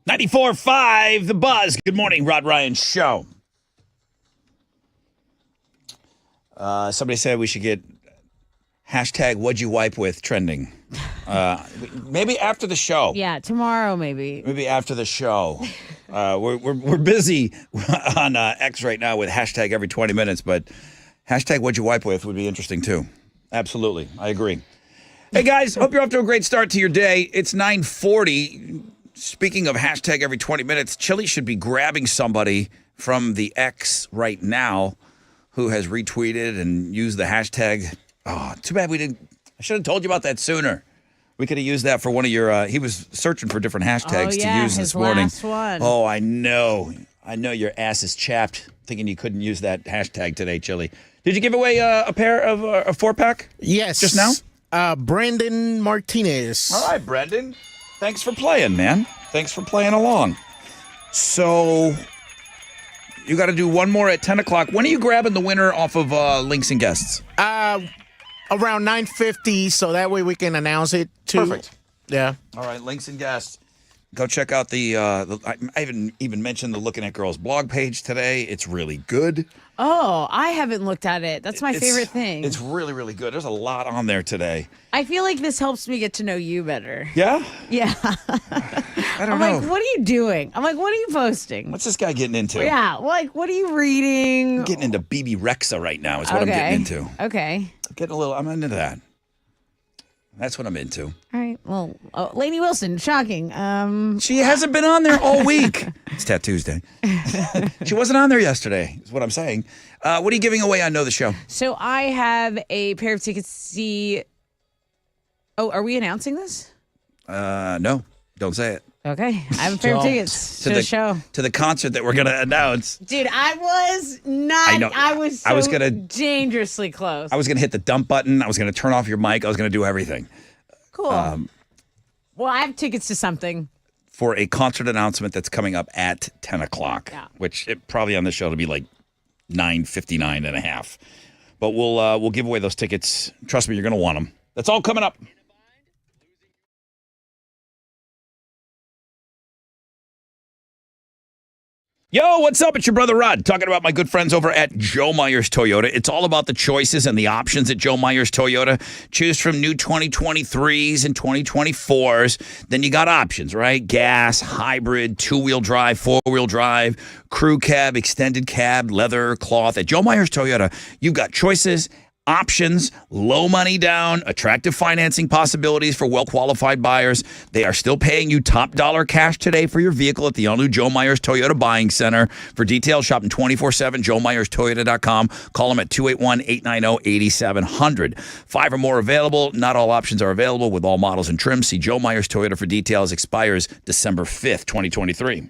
94.5 The Buzz. Good morning, Rod Ryan Show. Somebody said we should get hashtag what'd you wipe with trending. Maybe after the show. Yeah, tomorrow maybe. Maybe after the show. We're busy on X right now with hashtag every 20 minutes, but hashtag what'd you wipe with would be interesting too. Absolutely. I agree. Hey guys, hope you're off to a great start to your day. It's 9:40. Speaking of hashtag every 20 minutes, Chili should be grabbing somebody from the X right now who has retweeted and used the hashtag. Oh, too bad we didn't. I should have told you about that sooner. We could have used that for one of your. He was searching for different hashtags to use this morning. Last one. Oh, I know. I know your ass is chapped thinking you couldn't use that hashtag today, Chili. Did you give away a pair of a 4-pack? Yes. Just now? Brendan Martinez. All right, Brendan. Thanks for playing, man. Thanks for playing along. So, you got to do one more at 10 o'clock. When are you grabbing the winner off of Links and Guests? Around 9:50, so that way we can announce it too. Perfect. Yeah. All right, Links and Guests. Go check out I even mentioned the Looking at Girls blog page today. It's really good. Oh, I haven't looked at it. That's my favorite thing. It's really, really good. There's a lot on there today. I feel like this helps me get to know you better. Yeah? Yeah. I don't I'm know. like, what are you doing? I'm like, what are you posting? What's this guy getting into? Yeah, like, what are you reading? I'm getting into BB Rexa right now is what I'm getting into. Okay. I'm into that. That's what I'm into. All right. Well, Lainey Wilson, shocking. She hasn't been on there all week. It's Tattoos Day. She wasn't on there yesterday, is what I'm saying. What are you giving away on Know the Show? So I have a pair of tickets to see. Oh, are we announcing this? No, don't say it. Okay. I have a pair of tickets to the show. To the concert that we're going to announce. Dude, I was not. I know. I was so I was gonna- dangerously close. I was going to hit the dump button. I was going to turn off your mic. I was going to do everything. Cool. Well, I have tickets to something. For a concert announcement that's coming up at 10 o'clock, which it probably on the show to be like 9:59 and a half. But we'll give away those tickets. Trust me, you're going to want them. That's all coming up. Yo, what's up? It's your brother Rod talking about my good friends over at Joe Myers Toyota. It's all about the choices and the options at Joe Myers Toyota. Choose from new 2023s and 2024s. Then you got options, right? Gas, hybrid, two-wheel drive, four-wheel drive, crew cab, extended cab, leather, cloth. At Joe Myers Toyota, you've got choices, options, low money down, attractive financing possibilities for well-qualified buyers. They are still paying you top dollar cash today for your vehicle at the all-new Joe Myers Toyota Buying Center. For details, shop 24/7, joemyerstoyota.com. Call them at 281-890-8700. 5 or more available. Not all options are available with all models and trims. See Joe Myers Toyota for details. Expires December 5th, 2023.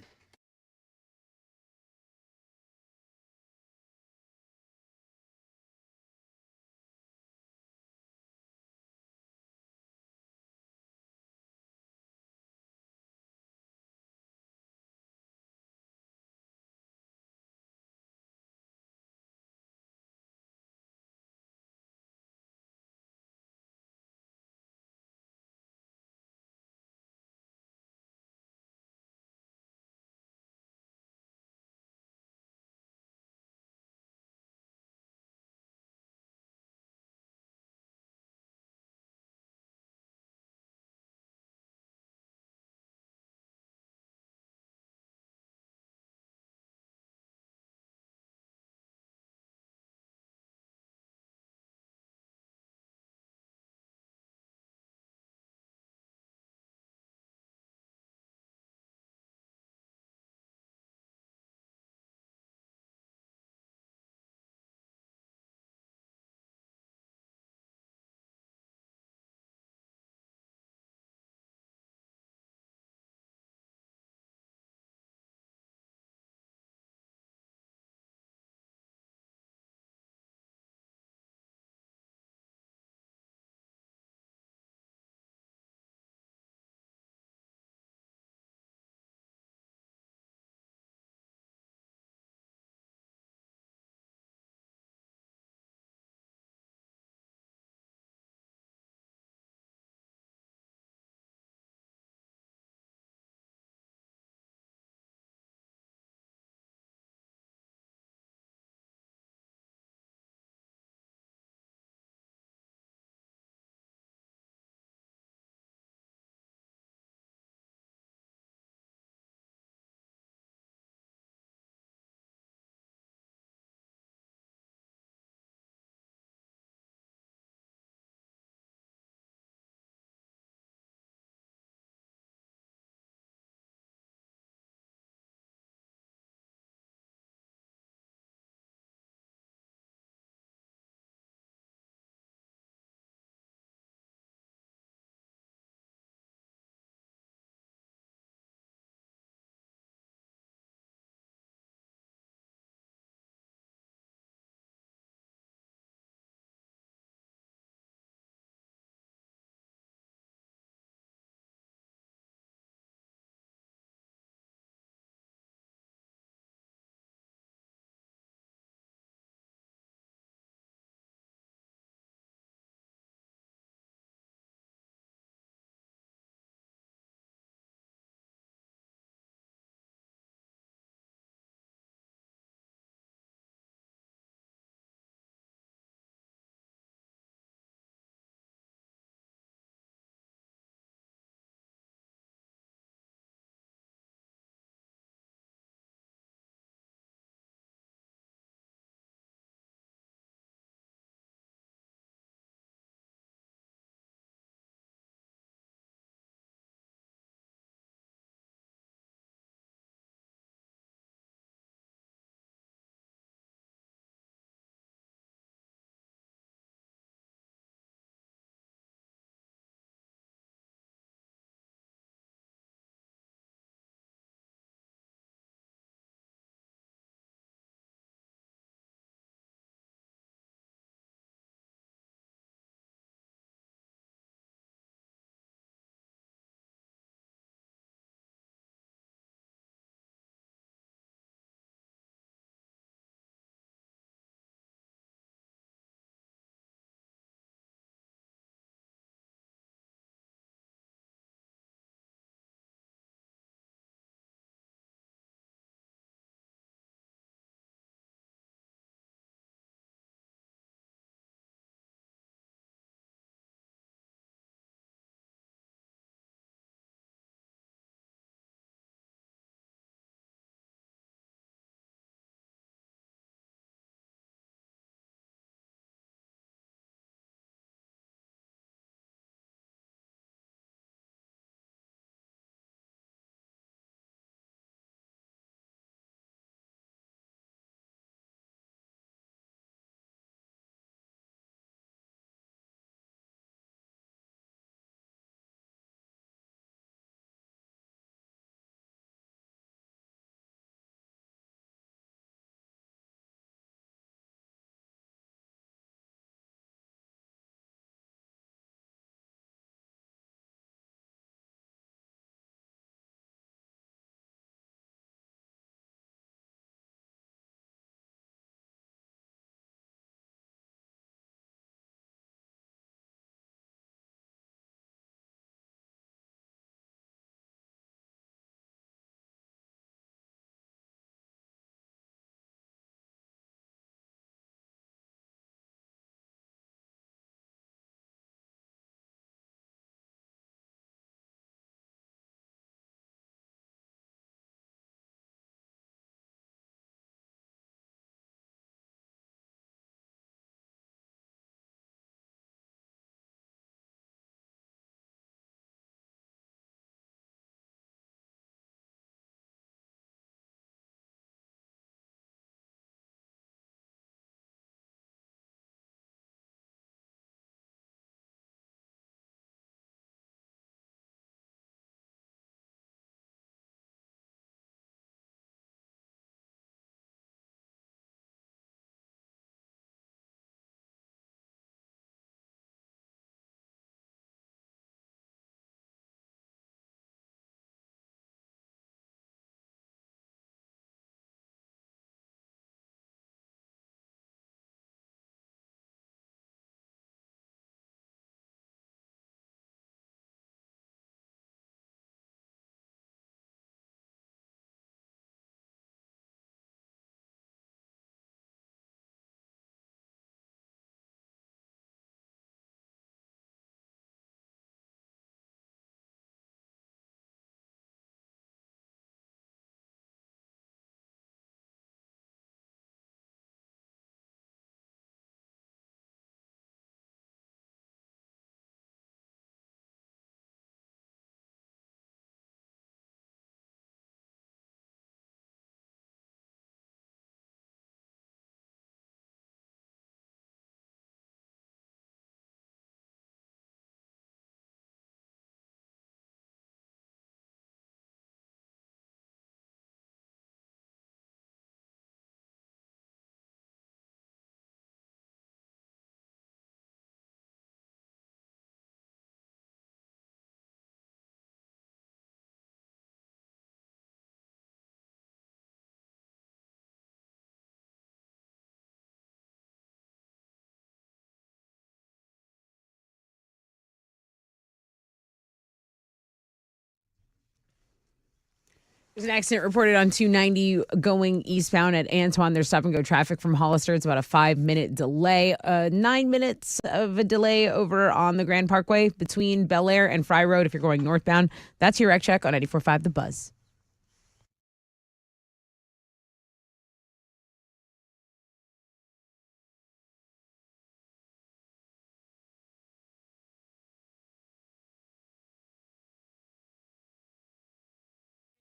There's an accident reported on 290 going eastbound at Antoine. There's stop and go traffic from Hollister. It's about a 5-minute delay. 9 minutes of a delay over on the Grand Parkway between Bel Air and Fry Road if you're going northbound. That's your wreck check on 94.5 The Buzz.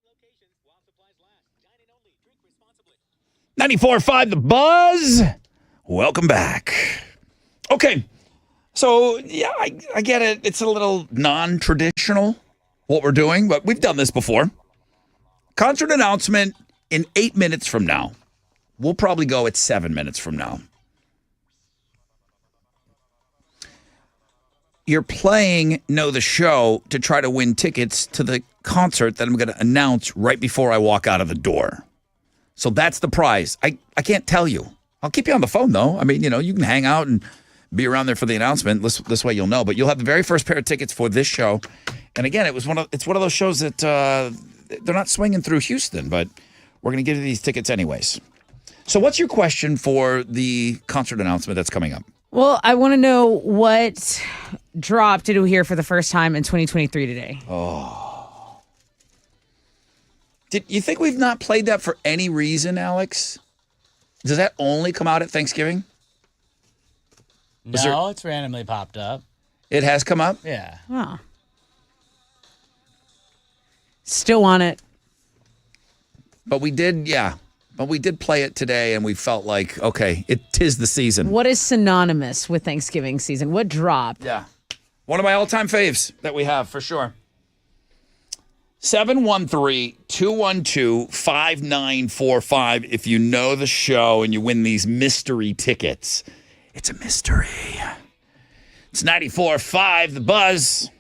Locations while supplies last. Dine in only. Drink responsibly. 94.5 The Buzz. Welcome back. Okay. So, yeah, I get it. It's a little non-traditional what we're doing, but we've done this before. Concert announcement in 8 minutes from now. We'll probably go at 7 minutes from now. You're playing Know the Show to try to win tickets to the concert that I'm going to announce right before I walk out of the door. So that's the prize. I can't tell you. I'll keep you on the phone, though. I mean, you can hang out and be around there for the announcement. This way you'll know. But you'll have the very first pair of tickets for this show. And again, it's one of those shows that they're not swinging through Houston, but we're going to give you these tickets anyways. So what's your question for the concert announcement that's coming up? Well, I want to know what drop did we hear for the first time in 2023 today? Oh. Did you think we've not played that for any reason, Alex? Does that only come out at Thanksgiving? No, it's randomly popped up. It has come up? Yeah. Oh. Still on it. But we did play it today, and we felt like, okay, it tis the season. What is synonymous with Thanksgiving season? What dropped? Yeah. One of my all-time faves that we have, for sure. 713-212-5945 if you know the show and you win these mystery tickets. It's a mystery. It's 94.5 The Buzz.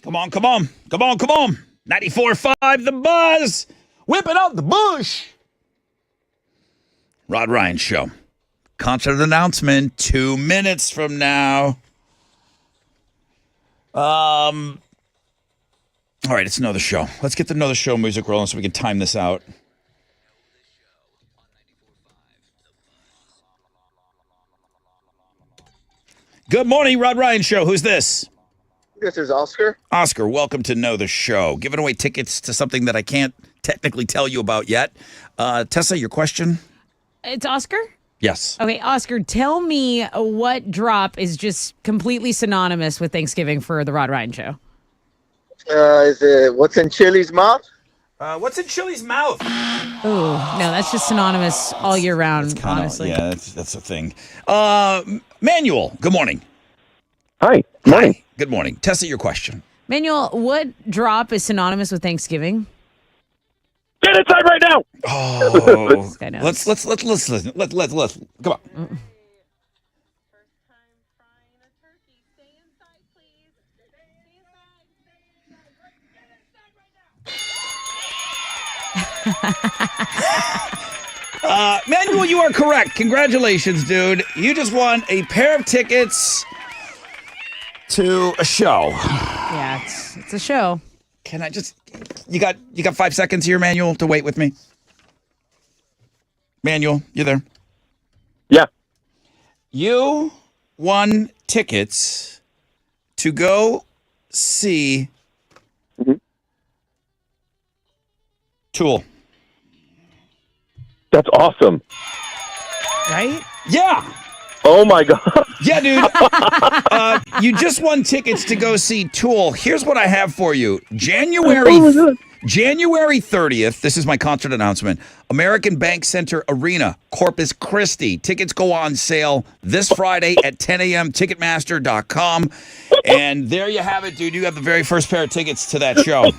Come on. 94.5 The Buzz. Whipping out the bush. Rod Ryan Show. Concert announcement 2 minutes from now. All right, it's Know the Show. Let's get the Know the Show music rolling so we can time this out. Good morning, Rod Ryan Show. Who's this? This is Oscar. Oscar, welcome to Know the Show. Giving away tickets to something that I can't technically tell you about yet. Tessa, your question? It's Oscar? Yes. Okay, Oscar, tell me what drop is just completely synonymous with Thanksgiving for the Rod Ryan Show. Is it what's in Chili's mouth? What's in Chili's mouth? Oh, no, that's just synonymous all year round, honestly. Yeah, that's a thing. Manuel, good morning. Hi. Morning. Good morning. Tessa, your question. Manuel, what drop is synonymous with Thanksgiving? Get inside right now. Oh, This guy knows. let's listen. Let's come on. Manuel, you are correct. Congratulations, dude. You just won a pair of tickets to a show. Yeah, it's a show. Can I just you got 5 seconds here, Manuel, to wait with me? Manuel, you there? Yeah. You won tickets to go see Tool. That's awesome. Right? Yeah. Oh, my God. Yeah, dude. You just won tickets to go see Tool. Here's what I have for you. January 30th, this is my concert announcement, American Bank Center Arena, Corpus Christi. Tickets go on sale this Friday at 10 a.m., Ticketmaster.com. And there you have it, dude. You have the very first pair of tickets to that show.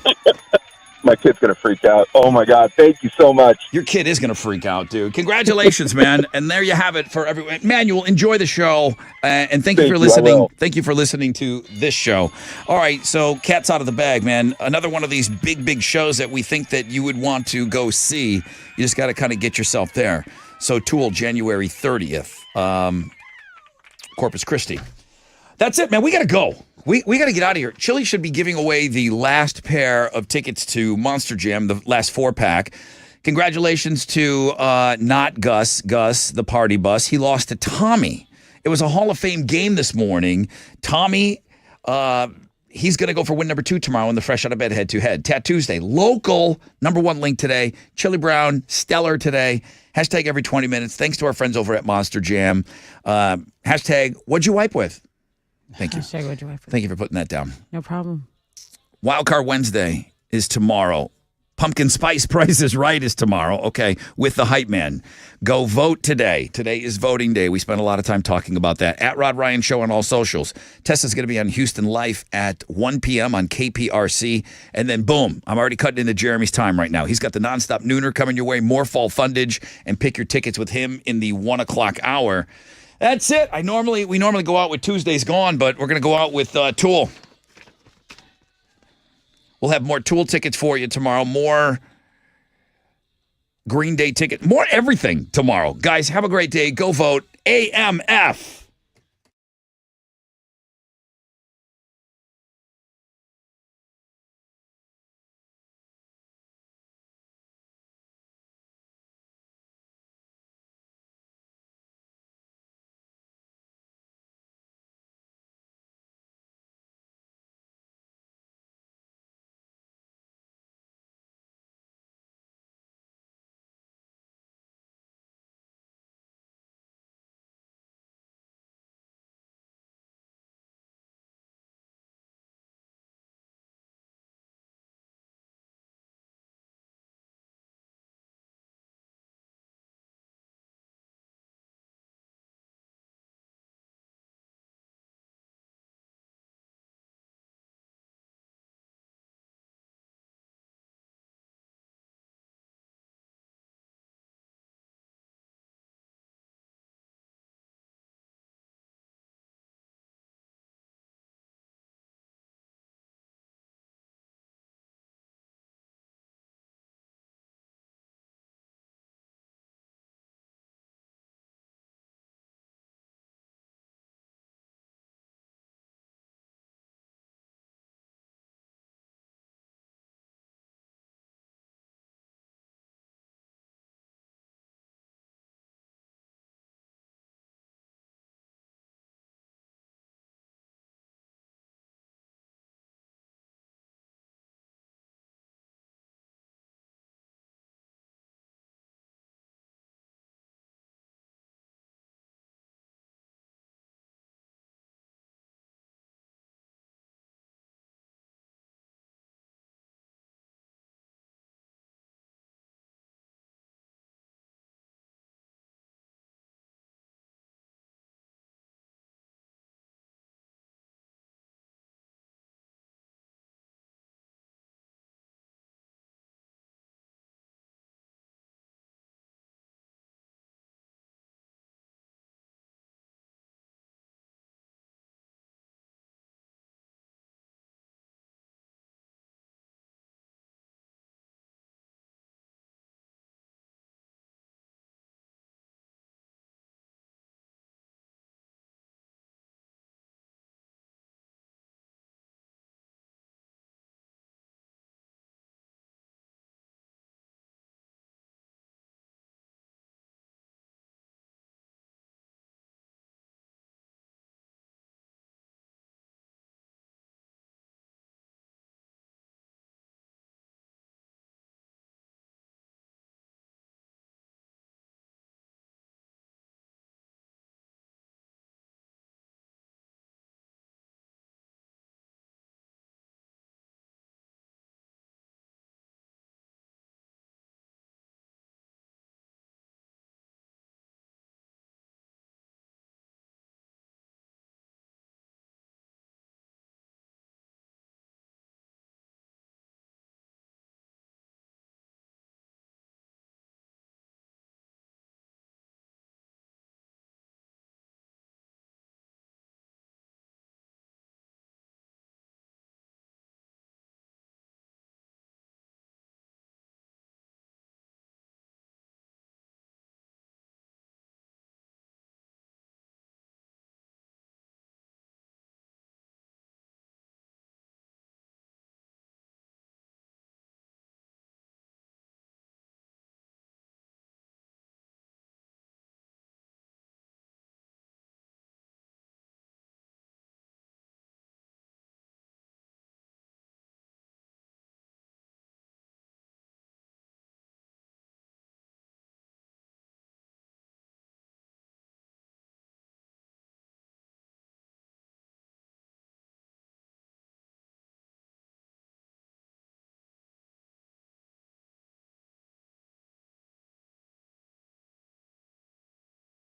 My kid's going to freak out. Oh, my God. Thank you so much. Your kid is going to freak out, dude. Congratulations, man. And there you have it for everyone. Manuel, enjoy the show. And thank you for listening. Thank you for listening to this show. All right, so cat's out of the bag, man. Another one of these big shows that we think that you would want to go see. You just got to kind of get yourself there. So Tool, January 30th, Corpus Christi. That's it, man. We got to go. We got to get out of here. Chili should be giving away the last pair of tickets to Monster Jam, the last 4-pack. Congratulations to not Gus, the party bus. He lost to Tommy. It was a Hall of Fame game this morning. Tommy, he's going to go for win number 2 tomorrow in the Fresh Out of Bed head-to-head. Tat Tuesday, local number 1 link today. Chili Brown, stellar today. Hashtag every 20 minutes. Thanks to our friends over at Monster Jam. Hashtag what'd you wipe with? Thank you. Hashtag what'd you wipe with? Thank you for putting that down. No problem. Wildcard Wednesday is tomorrow. Pumpkin Spice Price is Right is tomorrow. Okay, with the hype man. Go vote today. Today is voting day. We spent a lot of time talking about that. At Rod Ryan Show on all socials. Tessa's going to be on Houston Life at 1 p.m. on KPRC. And then, boom, I'm already cutting into Jeremy's time right now. He's got the nonstop nooner coming your way. More fall fundage. And pick your tickets with him in the 1 o'clock hour. That's it. We normally go out with Tuesdays Gone, but we're going to go out with Tool. We'll have more Tool tickets for you tomorrow, more Green Day tickets, more everything tomorrow. Guys, have a great day. Go vote AMF.